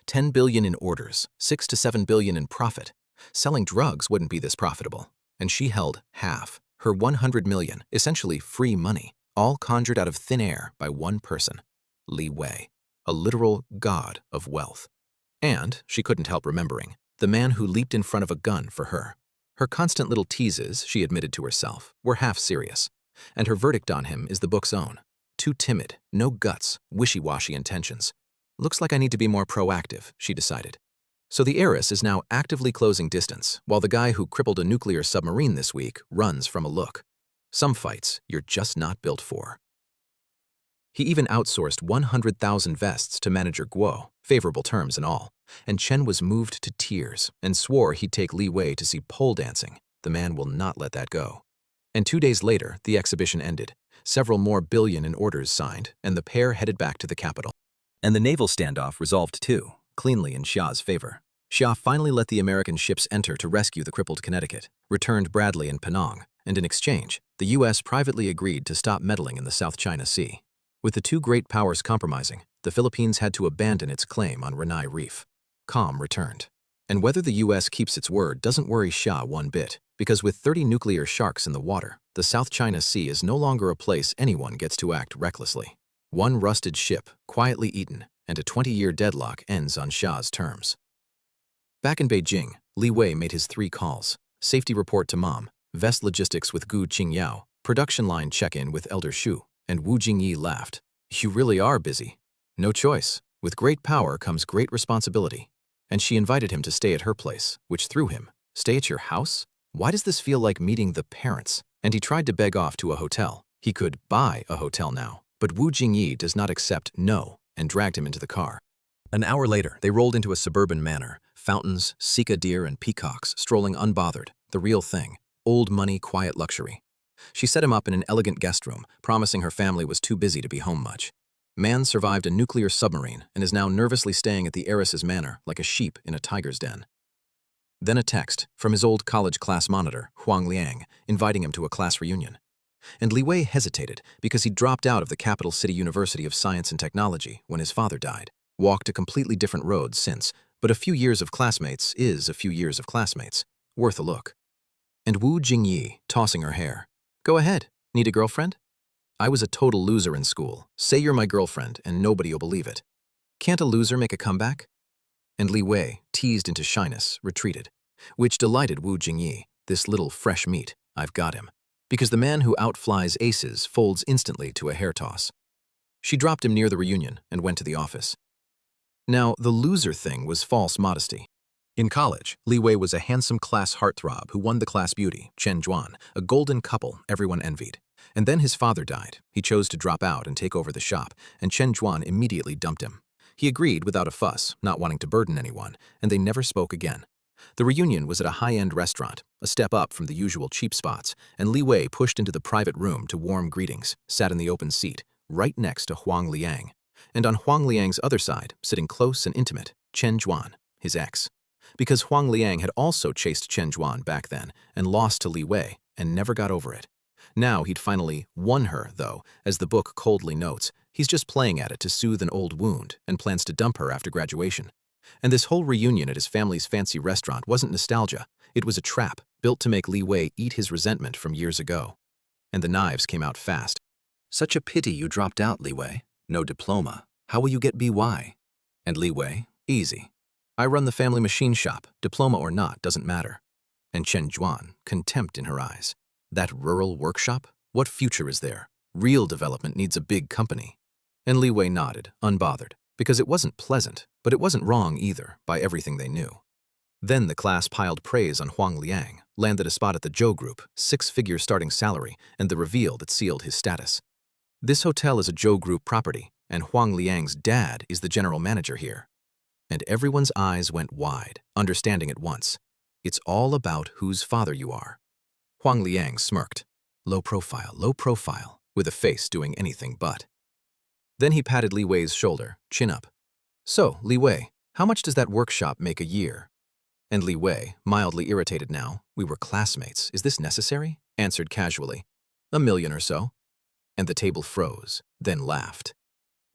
10 billion in orders, 6 to 7 billion in profit. Selling drugs wouldn't be this profitable. And she held half, her 100 million, essentially free money, all conjured out of thin air by one person, Li Wei, a literal god of wealth. And, she couldn't help remembering, the man who leaped in front of a gun for her. Her constant little teases, she admitted to herself, were half serious. And her verdict on him is the book's own. Too timid, no guts, wishy-washy intentions. Looks like I need to be more proactive, she decided. So the heiress is now actively closing distance, while the guy who crippled a nuclear submarine this week runs from a look. Some fights you're just not built for. He even outsourced 100,000 vests to manager Guo, favorable terms and all, and Chen was moved to tears and swore he'd take Li Wei to see pole dancing. The man will not let that go. And 2 days later, the exhibition ended, Several more billion in orders signed, and the pair headed back to the capital. And the naval standoff resolved too, cleanly in Xia's favor. Xia finally let the American ships enter to rescue the crippled Connecticut, returned Bradley and Penang, and in exchange, the U.S. privately agreed to stop meddling in the South China Sea. With the two great powers compromising, the Philippines had to abandon its claim on Renai Reef. Calm returned. And whether the U.S. keeps its word doesn't worry Xia one bit, because with 30 nuclear sharks in the water, the South China Sea is no longer a place anyone gets to act recklessly. One rusted ship, quietly eaten, and a 20-year deadlock ends on Xia's terms. Back in Beijing, Li Wei made his 3 calls: safety report to Mom, vest logistics with Gu Qingyao, production line check-in with Elder Shu, and Wu Jingyi laughed. You really are busy. No choice. With great power comes great responsibility. And she invited him to stay at her place, which threw him. Stay at your house? Why does this feel like meeting the parents? And he tried to beg off to a hotel. He could buy a hotel now. But Wu Jingyi does not accept no and dragged him into the car. An hour later, they rolled into a suburban manor. Fountains, sika deer, and peacocks strolling unbothered. The real thing. Old money, quiet luxury. She set him up in an elegant guest room, promising her family was too busy to be home much. Man survived a nuclear submarine and is now nervously staying at the heiress's manor like a sheep in a tiger's den. Then a text from his old college class monitor, Huang Liang, inviting him to a class reunion. And Li Wei hesitated because he dropped out of the capital city University of Science and Technology when his father died. Walked a completely different road since, but a few years of classmates is a few years of classmates. Worth a look. And Wu Jingyi, tossing her hair. Go ahead. Need a girlfriend? I was a total loser in school. Say you're my girlfriend and nobody will believe it. Can't a loser make a comeback? And Li Wei, teased into shyness, retreated, which delighted Wu Jingyi, this little fresh meat. I've got him. Because the man who outflies aces folds instantly to a hair toss. She dropped him near the reunion and went to the office. Now, the loser thing was false modesty. In college, Li Wei was a handsome class heartthrob who won the class beauty, Chen Zhuan, a golden couple everyone envied. And then his father died. He chose to drop out and take over the shop, and Chen Zhuan immediately dumped him. He agreed without a fuss, not wanting to burden anyone, and they never spoke again. The reunion was at a high-end restaurant, a step up from the usual cheap spots, and Li Wei pushed into the private room to warm greetings, sat in the open seat, right next to Huang Liang. And on Huang Liang's other side, sitting close and intimate, Chen Zhuan, his ex. Because Huang Liang had also chased Chen Zhuan back then and lost to Li Wei and never got over it. Now he'd finally won her, though, as the book coldly notes, he's just playing at it to soothe an old wound and plans to dump her after graduation. And this whole reunion at his family's fancy restaurant wasn't nostalgia. It was a trap built to make Li Wei eat his resentment from years ago. And the knives came out fast. Such a pity you dropped out, Li Wei. No diploma. How will you get BY? And Li Wei, easy. I run the family machine shop, diploma or not, doesn't matter. And Chen Zhuan, contempt in her eyes. That rural workshop? What future is there? Real development needs a big company. And Li Wei nodded, unbothered, because it wasn't pleasant, but it wasn't wrong either, by everything they knew. Then the class piled praise on Huang Liang, landed a spot at the Zhou Group, 6-figure starting salary, and the reveal that sealed his status. This hotel is a Zhou Group property, and Huang Liang's dad is the general manager here. And everyone's eyes went wide, understanding at once. It's all about whose father you are. Huang Liang smirked. Low profile, with a face doing anything but. Then he patted Li Wei's shoulder, chin up. So, Li Wei, how much does that workshop make a year? And Li Wei, mildly irritated now, we were classmates, is this necessary? Answered casually. $1 million or so. And the table froze, then laughed.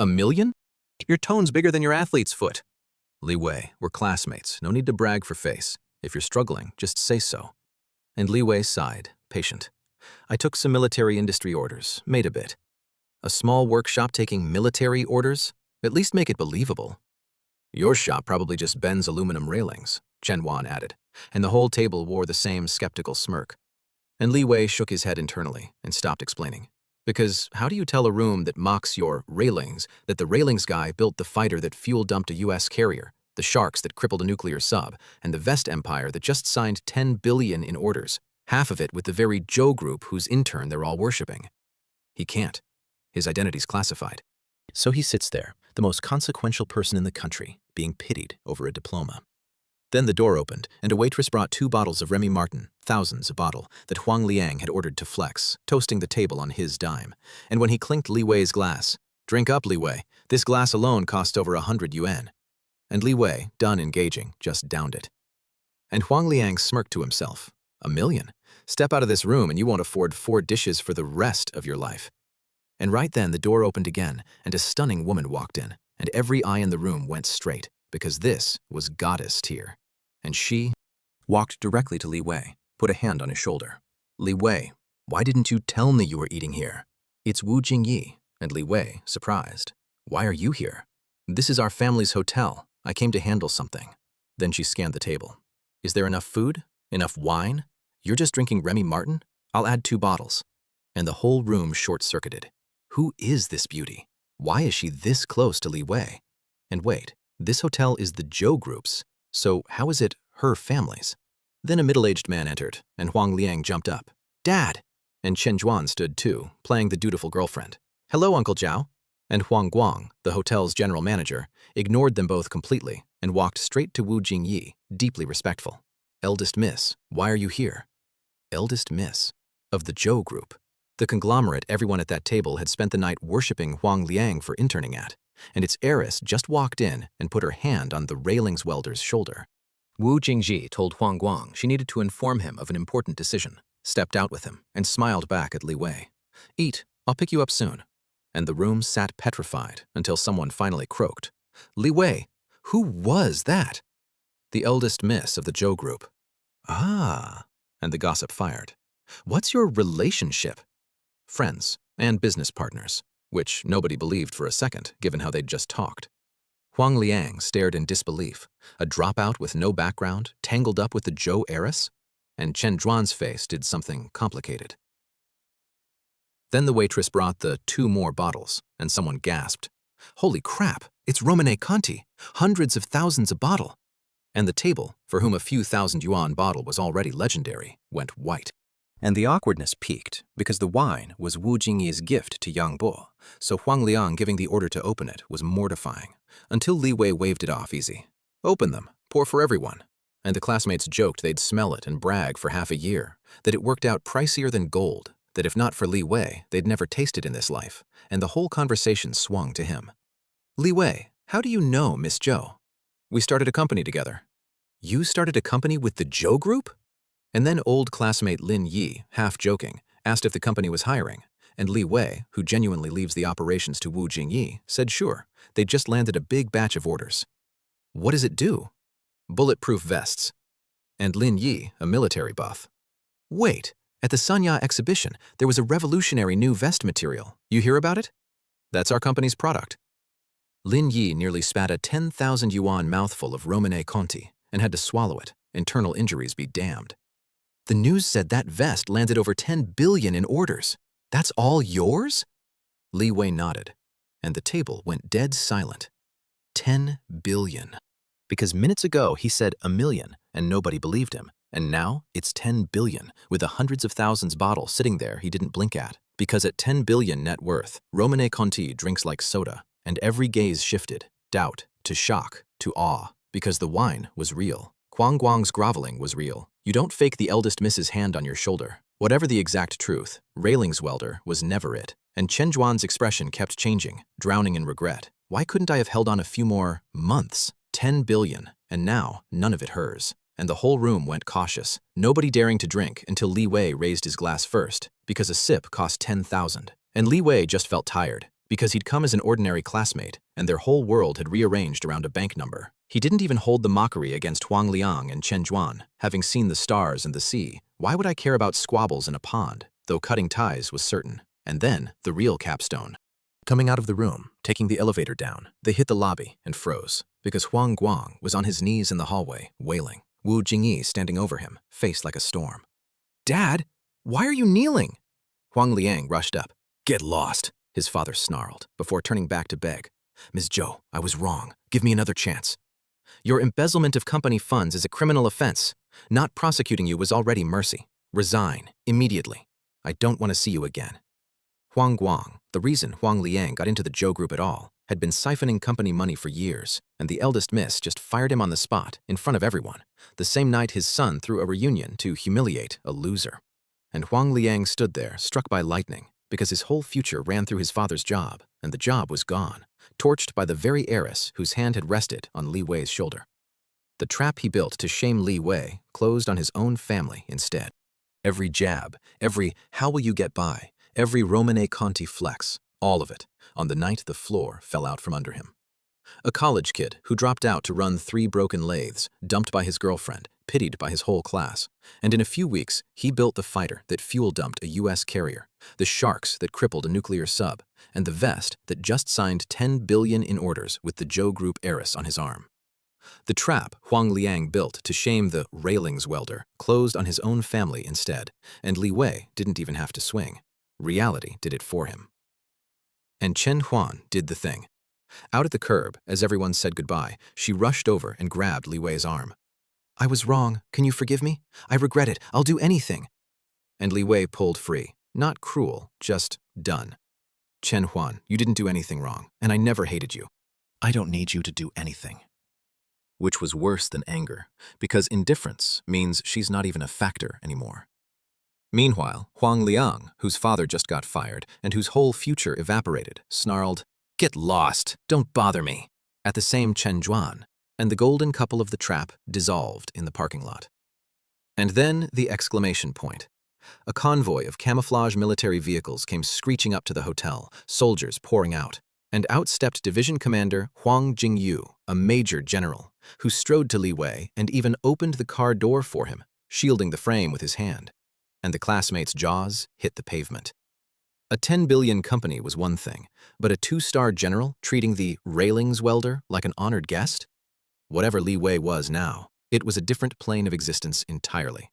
$1 million? Your tone's bigger than your athlete's foot. Li Wei, we're classmates, no need to brag for face. If you're struggling, just say so. And Li Wei sighed, patient. I took some military industry orders, made a bit. A small workshop taking military orders? At least make it believable. Your shop probably just bends aluminum railings, Chen Zhuan added, and the whole table wore the same skeptical smirk. And Li Wei shook his head internally and stopped explaining. Because how do you tell a room that mocks your railings that the railings guy built the fighter that fuel-dumped a U.S. carrier, the sharks that crippled a nuclear sub, and the Vest Empire that just signed $10 billion in orders, half of it with the very Zhou Group whose intern they're all worshipping? He can't. His identity's classified. So he sits there, the most consequential person in the country, being pitied over a diploma. Then the door opened, and a waitress brought 2 bottles of Remy Martin, thousands a bottle, that Huang Liang had ordered to flex, toasting the table on his dime. And when he clinked Li Wei's glass, "Drink up, Li Wei. This glass alone costs over 100 yuan." And Li Wei, done engaging, just downed it. And Huang Liang smirked to himself. 1 million? Step out of this room and you won't afford 4 dishes for the rest of your life. And right then the door opened again, and a stunning woman walked in, and every eye in the room went straight, because this was goddess tier. And she walked directly to Li Wei, put a hand on his shoulder. "Li Wei, why didn't you tell me you were eating here?" "It's Wu Jingyi." And Li Wei, surprised. "Why are you here?" "This is our family's hotel. I came to handle something." Then she scanned the table. "Is there enough food? Enough wine? You're just drinking Remy Martin? I'll add 2 bottles." And the whole room short-circuited. Who is this beauty? Why is she this close to Li Wei? And wait, this hotel is the Zhou Group's, so how is it her family's? Then a middle-aged man entered, and Huang Liang jumped up. "Dad!" And Chen Zhuan stood too, playing the dutiful girlfriend. "Hello, Uncle Zhao." And Huang Guang, the hotel's general manager, ignored them both completely and walked straight to Wu Jingyi, deeply respectful. "Eldest Miss, why are you here?" Eldest Miss of the Zhou Group. The conglomerate everyone at that table had spent the night worshipping Huang Liang for interning at, and its heiress just walked in and put her hand on the railings welder's shoulder. Wu Jingji told Huang Guang she needed to inform him of an important decision, stepped out with him, and smiled back at Li Wei. "Eat, I'll pick you up soon." And the room sat petrified until someone finally croaked. "Li Wei, who was that?" "The eldest miss of the Zhou Group." "Ah," and the gossip fired. "What's your relationship?" "Friends and business partners," which nobody believed for a second, given how they'd just talked. Huang Liang stared in disbelief. A dropout with no background, tangled up with the Zhou heiress? And Chen Zhuan's face did something complicated. Then the waitress brought the 2 more bottles, and someone gasped. "Holy crap, it's Romane Conti, hundreds of thousands a bottle." And the table, for whom a few thousand yuan bottle was already legendary, went white. And the awkwardness peaked, because the wine was Wu Jingyi's gift to Yang Bo, so Huang Liang giving the order to open it was mortifying, until Li Wei waved it off easy. "Open them, pour for everyone." And the classmates joked they'd smell it and brag for half a year, that it worked out pricier than gold, that if not for Li Wei, they'd never tasted in this life, and the whole conversation swung to him. "Li Wei, how do you know Miss Zhou?" "We started a company together." "You started a company with the Zhou Group?" And then old classmate Lin Yi, half joking, asked if the company was hiring, and Li Wei, who genuinely leaves the operations to Wu Jingyi, said sure, they'd just landed a big batch of orders. "What does it do?" "Bulletproof vests." And Lin Yi, a military buff. "Wait, at the Sanya exhibition, there was a revolutionary new vest material. You hear about it?" "That's our company's product." Lin Yi nearly spat a 10,000 yuan mouthful of Romane Conti and had to swallow it, internal injuries be damned. "The news said that vest landed over 10 billion in orders. That's all yours?" Li Wei nodded, and the table went dead silent. 10 billion. Because minutes ago he said 1 million and nobody believed him, and now it's 10 billion with a hundreds of thousands bottle sitting there he didn't blink at. Because at 10 billion net worth, Romane Conti drinks like soda, and every gaze shifted, doubt to shock to awe, because the wine was real. Huang Guang's groveling was real. You don't fake the eldest miss's hand on your shoulder. Whatever the exact truth, railings welder was never it. And Chen Zhuan's expression kept changing, drowning in regret. Why couldn't I have held on a few more months? 10 billion, and now none of it hers. And the whole room went cautious, nobody daring to drink until Li Wei raised his glass first, because a sip cost 10,000. And Li Wei just felt tired, because he'd come as an ordinary classmate, and their whole world had rearranged around a bank number. He didn't even hold the mockery against Huang Liang and Chen Zhuan. Having seen the stars and the sea, why would I care about squabbles in a pond, though cutting ties was certain? And then, the real capstone. Coming out of the room, taking the elevator down, they hit the lobby and froze, because Huang Guang was on his knees in the hallway, wailing, Wu Jingyi standing over him, face like a storm. "Dad, why are you kneeling?" Huang Liang rushed up. "Get lost," his father snarled, before turning back to beg. "Ms. Zhou, I was wrong. Give me another chance. Your embezzlement of company funds is a criminal offense. Not prosecuting you was already mercy. Resign, immediately. I don't want to see you again." Huang Guang, the reason Huang Liang got into the Zhou Group at all, had been siphoning company money for years, and the eldest miss just fired him on the spot, in front of everyone, the same night his son threw a reunion to humiliate a loser. And Huang Liang stood there, struck by lightning, because his whole future ran through his father's job, and the job was gone, torched by the very heiress whose hand had rested on Li Wei's shoulder. The trap he built to shame Li Wei closed on his own family instead. Every jab, every "how will you get by," every Romane Conti flex, all of it, on the night the floor fell out from under him. A college kid who dropped out to run 3 broken lathes, dumped by his girlfriend, pitied by his whole class, and in a few weeks he built the fighter that fuel-dumped a U.S. carrier, the sharks that crippled a nuclear sub, and the vest that just signed $10 billion in orders with the Zhou Group heiress on his arm. The trap Huang Liang built to shame the railings welder closed on his own family instead, and Li Wei didn't even have to swing. Reality did it for him. And Chen Huan did the thing. Out at the curb, as everyone said goodbye, she rushed over and grabbed Li Wei's arm. "I was wrong. Can you forgive me? I regret it. I'll do anything." And Li Wei pulled free. Not cruel, just done. "Chen Huan, you didn't do anything wrong, and I never hated you. I don't need you to do anything." Which was worse than anger, because indifference means she's not even a factor anymore. Meanwhile, Huang Liang, whose father just got fired and whose whole future evaporated, snarled, "Get lost, don't bother me," at the same Chen Zhuan, and the golden couple of the trap dissolved in the parking lot. And then the exclamation point. A convoy of camouflage military vehicles came screeching up to the hotel, soldiers pouring out, and out stepped Division Commander Huang Jingyu, a major general, who strode to Li Wei and even opened the car door for him, shielding the frame with his hand. And the classmate's jaws hit the pavement. A 10 billion company was one thing, but a 2-star general treating the railings welder like an honored guest? Whatever Li Wei was now, it was a different plane of existence entirely.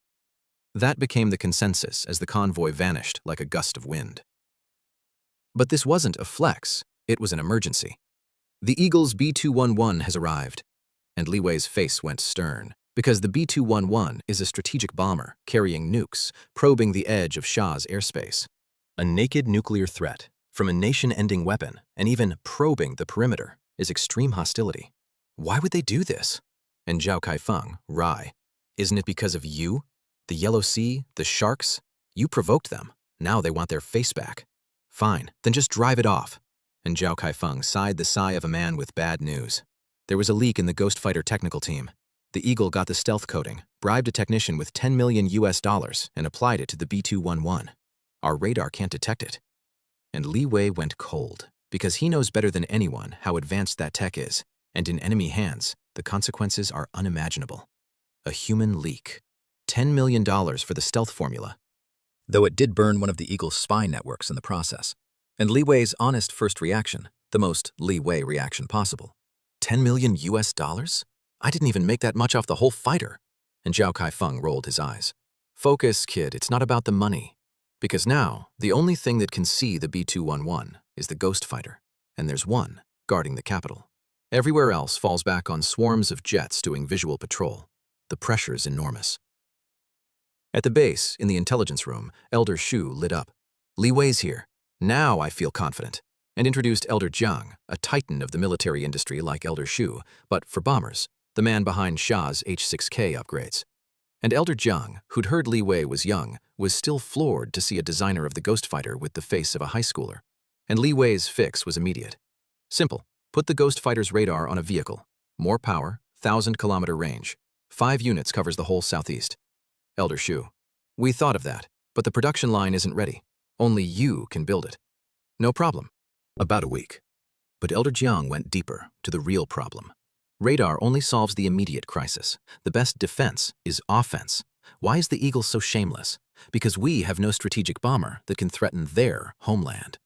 That became the consensus as the convoy vanished like a gust of wind. But this wasn't a flex, it was an emergency. The Eagle's B-211 has arrived. And Li Wei's face went stern, because the B-211 is a strategic bomber carrying nukes, probing the edge of Shah's airspace. A naked nuclear threat, from a nation-ending weapon, and even probing the perimeter, is extreme hostility. Why would they do this? And Zhao Kaifeng, Rai, isn't it because of you? The Yellow Sea, the sharks? You provoked them. Now they want their face back. Fine, then just drive it off. And Zhao Kaifeng sighed the sigh of a man with bad news. There was a leak in the Ghost Fighter technical team. The Eagle got the stealth coating, bribed a technician with $10 million, and applied it to the B-211. Our radar can't detect it. And Li Wei went cold, because he knows better than anyone how advanced that tech is, and in enemy hands, the consequences are unimaginable. A human leak. $10 million for the stealth formula. Though it did burn one of the Eagle's spy networks in the process. And Li Wei's honest first reaction, the most Li Wei reaction possible. $10 million? I didn't even make that much off the whole fighter. And Zhao Kaifeng rolled his eyes. Focus, kid, it's not about the money. Because now, the only thing that can see the B-211 is the Ghost Fighter, and there's one guarding the capital. Everywhere else falls back on swarms of jets doing visual patrol. The pressure's enormous. At the base, in the intelligence room, Elder Shu lit up. Li Wei's here. Now I feel confident. And introduced Elder Zhang, a titan of the military industry like Elder Shu, but for bombers, the man behind Shah's H-6K upgrades. And Elder Zhang, who'd heard Li Wei was young, was still floored to see a designer of the Ghost Fighter with the face of a high schooler. And Li Wei's fix was immediate. Simple. Put the Ghost Fighter's radar on a vehicle. More power, 1,000-kilometer range. 5 units covers the whole southeast. Elder Shu. We thought of that, but the production line isn't ready. Only you can build it. No problem. About a week. But Elder Jiang went deeper, to the real problem. Radar only solves the immediate crisis. The best defense is offense. Why is the Eagle so shameless? Because we have no strategic bomber that can threaten their homeland.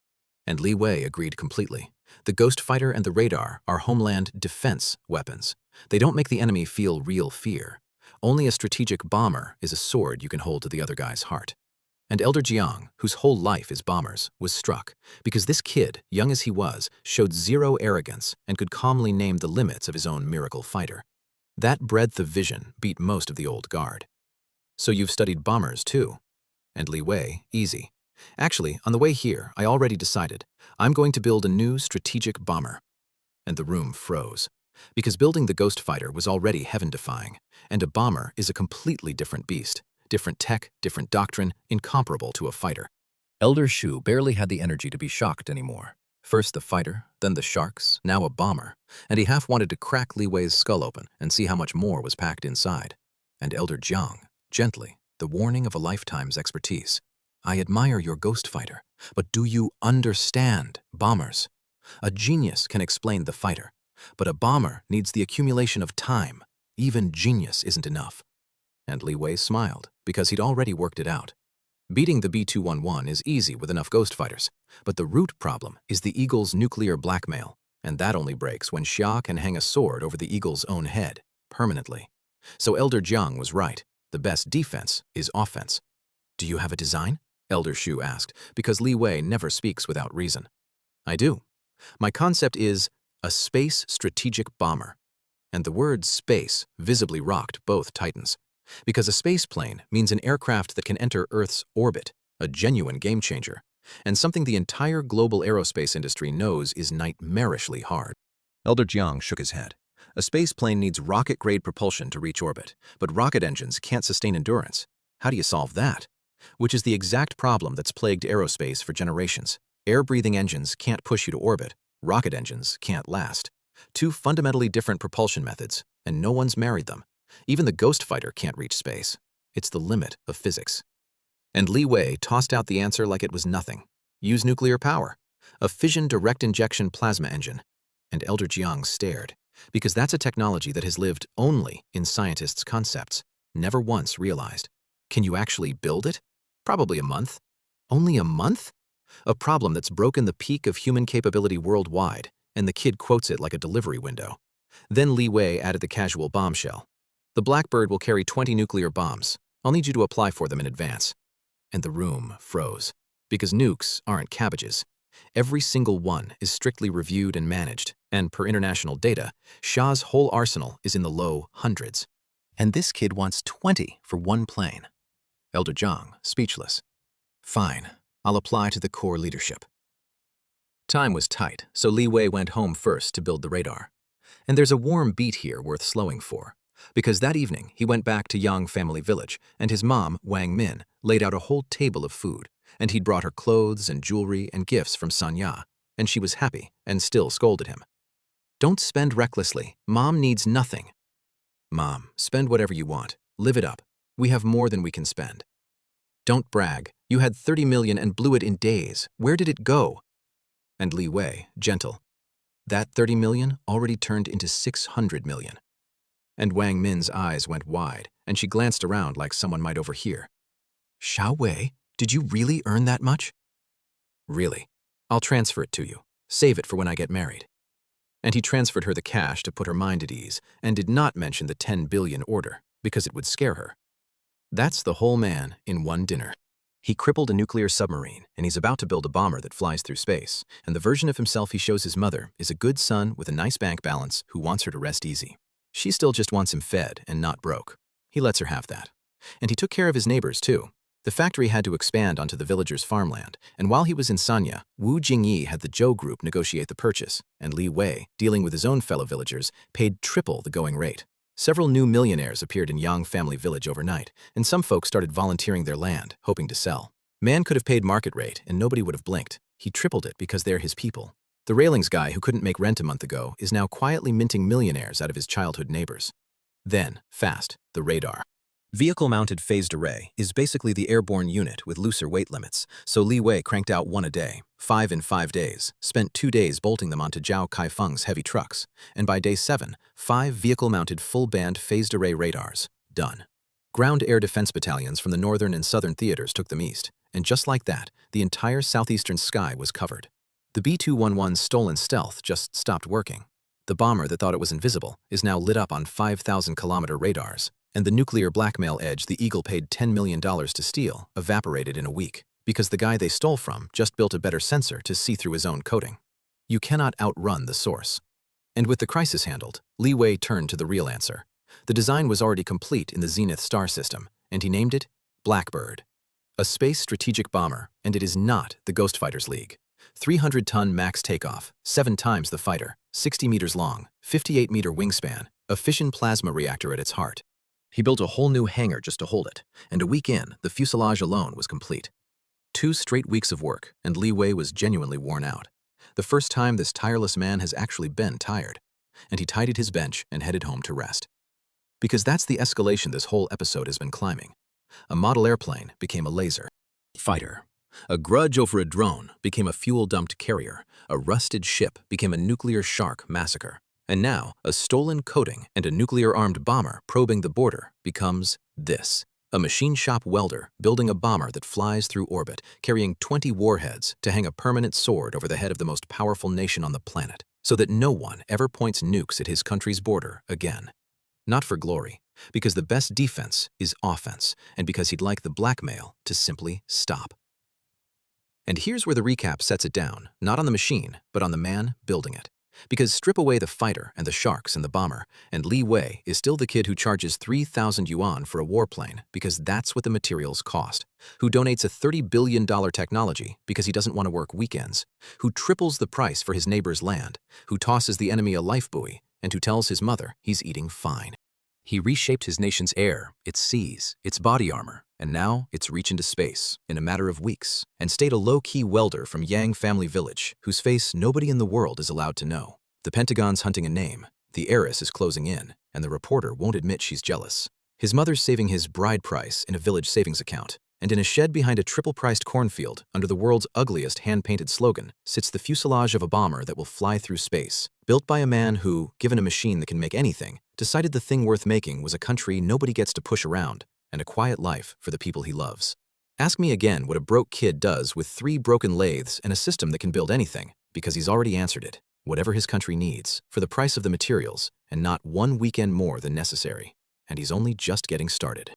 And Li Wei agreed completely. The Ghost Fighter and the radar are homeland defense weapons. They don't make the enemy feel real fear. Only a strategic bomber is a sword you can hold to the other guy's heart. And Elder Jiang, whose whole life is bombers, was struck, because this kid, young as he was, showed zero arrogance and could calmly name the limits of his own miracle fighter. That breadth of vision beat most of the old guard. So you've studied bombers too? And Li Wei, easy. Actually, on the way here, I already decided. I'm going to build a new strategic bomber. and the room froze. Because building the Ghost Fighter was already heaven-defying, and a bomber is a completely different beast. Different tech, different doctrine, incomparable to a fighter. Elder Shu barely had the energy to be shocked anymore. First the fighter, then the sharks, now a bomber, and he half wanted to crack Li Wei's skull open and see how much more was packed inside. And Elder Zhang, gently, the warning of a lifetime's expertise. I admire your Ghost Fighter, but do you understand bombers? A genius can explain the fighter, but a bomber needs the accumulation of time. Even genius isn't enough. And Li Wei smiled, because he'd already worked it out. Beating the B-211 is easy with enough Ghost Fighters, but the root problem is the Eagle's nuclear blackmail, and that only breaks when Xia can hang a sword over the Eagle's own head, permanently. So Elder Jiang was right. The best defense is offense. Do you have a design? Elder Shu asked, because Li Wei never speaks without reason. I do. My concept is a space strategic bomber. And the word space visibly rocked both titans. Because a space plane means an aircraft that can enter Earth's orbit, a genuine game changer, and something the entire global aerospace industry knows is nightmarishly hard. Elder Jiang shook his head. A space plane needs rocket-grade propulsion to reach orbit, but rocket engines can't sustain endurance. How do you solve that? Which is the exact problem that's plagued aerospace for generations. Air-breathing engines can't push you to orbit. Rocket engines can't last. Two fundamentally different propulsion methods, and no one's married them. Even the Ghost Fighter can't reach space. It's the limit of physics. And Li Wei tossed out the answer like it was nothing. Use nuclear power. A fission direct injection plasma engine. And Elder Jiang stared, because that's a technology that has lived only in scientists' concepts, never once realized. Can you actually build it? Probably a month. Only a month? A problem that's broken the peak of human capability worldwide, and the kid quotes it like a delivery window. Then Li Wei added the casual bombshell. The Blackbird will carry 20 nuclear bombs. I'll need you to apply for them in advance. And the room froze, because nukes aren't cabbages. Every single one is strictly reviewed and managed, and per international data, Xia's whole arsenal is in the low hundreds. And this kid wants 20 for one plane. Elder Jiang, speechless. Fine, I'll apply to the core leadership. Time was tight, so Li Wei went home first to build the radar. And there's a warm beat here worth slowing for, because that evening he went back to Yang family village, and his mom, Wang Min, laid out a whole table of food, and he'd brought her clothes and jewelry and gifts from Sanya, and she was happy and still scolded him. Don't spend recklessly. Mom needs nothing. Mom, spend whatever you want. Live it up. We have more than we can spend. Don't brag. You had 30 million and blew it in days. Where did it go? And Li Wei, gentle. That 30 million already turned into 600 million. And Wang Min's eyes went wide, and she glanced around like someone might overhear. Xiao Wei, did you really earn that much? Really. I'll transfer it to you. Save it for when I get married. And he transferred her the cash to put her mind at ease, and did not mention the 10 billion order, because it would scare her. That's the whole man in one dinner. He crippled a nuclear submarine, and he's about to build a bomber that flies through space, and the version of himself he shows his mother is a good son with a nice bank balance who wants her to rest easy. She still just wants him fed and not broke. He lets her have that. And he took care of his neighbors, too. The factory had to expand onto the villagers' farmland, and while he was in Sanya, Wu Jingyi had the Zhou Group negotiate the purchase, and Li Wei, dealing with his own fellow villagers, paid triple the going rate. Several new millionaires appeared in Yang family village overnight, and some folks started volunteering their land, hoping to sell. Man could have paid market rate, and nobody would have blinked. He tripled it because they're his people. The railings guy who couldn't make rent a month ago is now quietly minting millionaires out of his childhood neighbors. Then, fast, the radar. Vehicle-mounted phased array is basically the airborne unit with looser weight limits, so Li Wei cranked out 1 a day, 5 in 5 days, spent 2 days bolting them onto Zhao Kaifeng's heavy trucks, and by day 7, 5 vehicle-mounted full-band phased array radars. Done. Ground air defense battalions from the northern and southern theaters took them east, and just like that, the entire southeastern sky was covered. The B-211's stolen stealth just stopped working. The bomber that thought it was invisible is now lit up on 5,000-kilometer radars, and the nuclear blackmail edge the Eagle paid $10 million to steal evaporated in a week, because the guy they stole from just built a better sensor to see through his own coating. You cannot outrun the source. And with the crisis handled, Li Wei turned to the real answer. The design was already complete in the Zenith Star System, and he named it Blackbird. A space strategic bomber, and it is not the Ghost Fighters League. 300-ton max takeoff, 7 times the fighter, 60 meters long, 58-meter wingspan, a fission plasma reactor at its heart. He built a whole new hangar just to hold it, and a week in, the fuselage alone was complete. 2 straight weeks of work, and Li Wei was genuinely worn out. The first time this tireless man has actually been tired. And he tidied his bench and headed home to rest. Because that's the escalation this whole episode has been climbing. A model airplane became a laser fighter. A grudge over a drone became a fuel-dumped carrier. A rusted ship became a nuclear shark massacre. And now, a stolen coating and a nuclear-armed bomber probing the border becomes this. A machine shop welder building a bomber that flies through orbit, carrying 20 warheads to hang a permanent sword over the head of the most powerful nation on the planet, so that no one ever points nukes at his country's border again. Not for glory, because the best defense is offense, and because he'd like the blackmail to simply stop. And here's where the recap sets it down, not on the machine, but on the man building it. Because strip away the fighter and the sharks and the bomber, and Li Wei is still the kid who charges 3,000 yuan for a warplane because that's what the materials cost, who donates a $30 billion technology because he doesn't want to work weekends, who triples the price for his neighbor's land, who tosses the enemy a life buoy, and who tells his mother he's eating fine. He reshaped his nation's air, its seas, its body armor, and now its reach into space in a matter of weeks, and stayed a low-key welder from Yang family village, whose face nobody in the world is allowed to know. The Pentagon's hunting a name, the heiress is closing in, and the reporter won't admit she's jealous. His mother's saving his bride price in a village savings account, and in a shed behind a triple-priced cornfield, under the world's ugliest hand-painted slogan, sits the fuselage of a bomber that will fly through space, built by a man who, given a machine that can make anything, decided the thing worth making was a country nobody gets to push around, and a quiet life for the people he loves. Ask me again what a broke kid does with 3 broken lathes and a system that can build anything, because he's already answered it. Whatever his country needs, for the price of the materials, and not 1 weekend more than necessary. And he's only just getting started.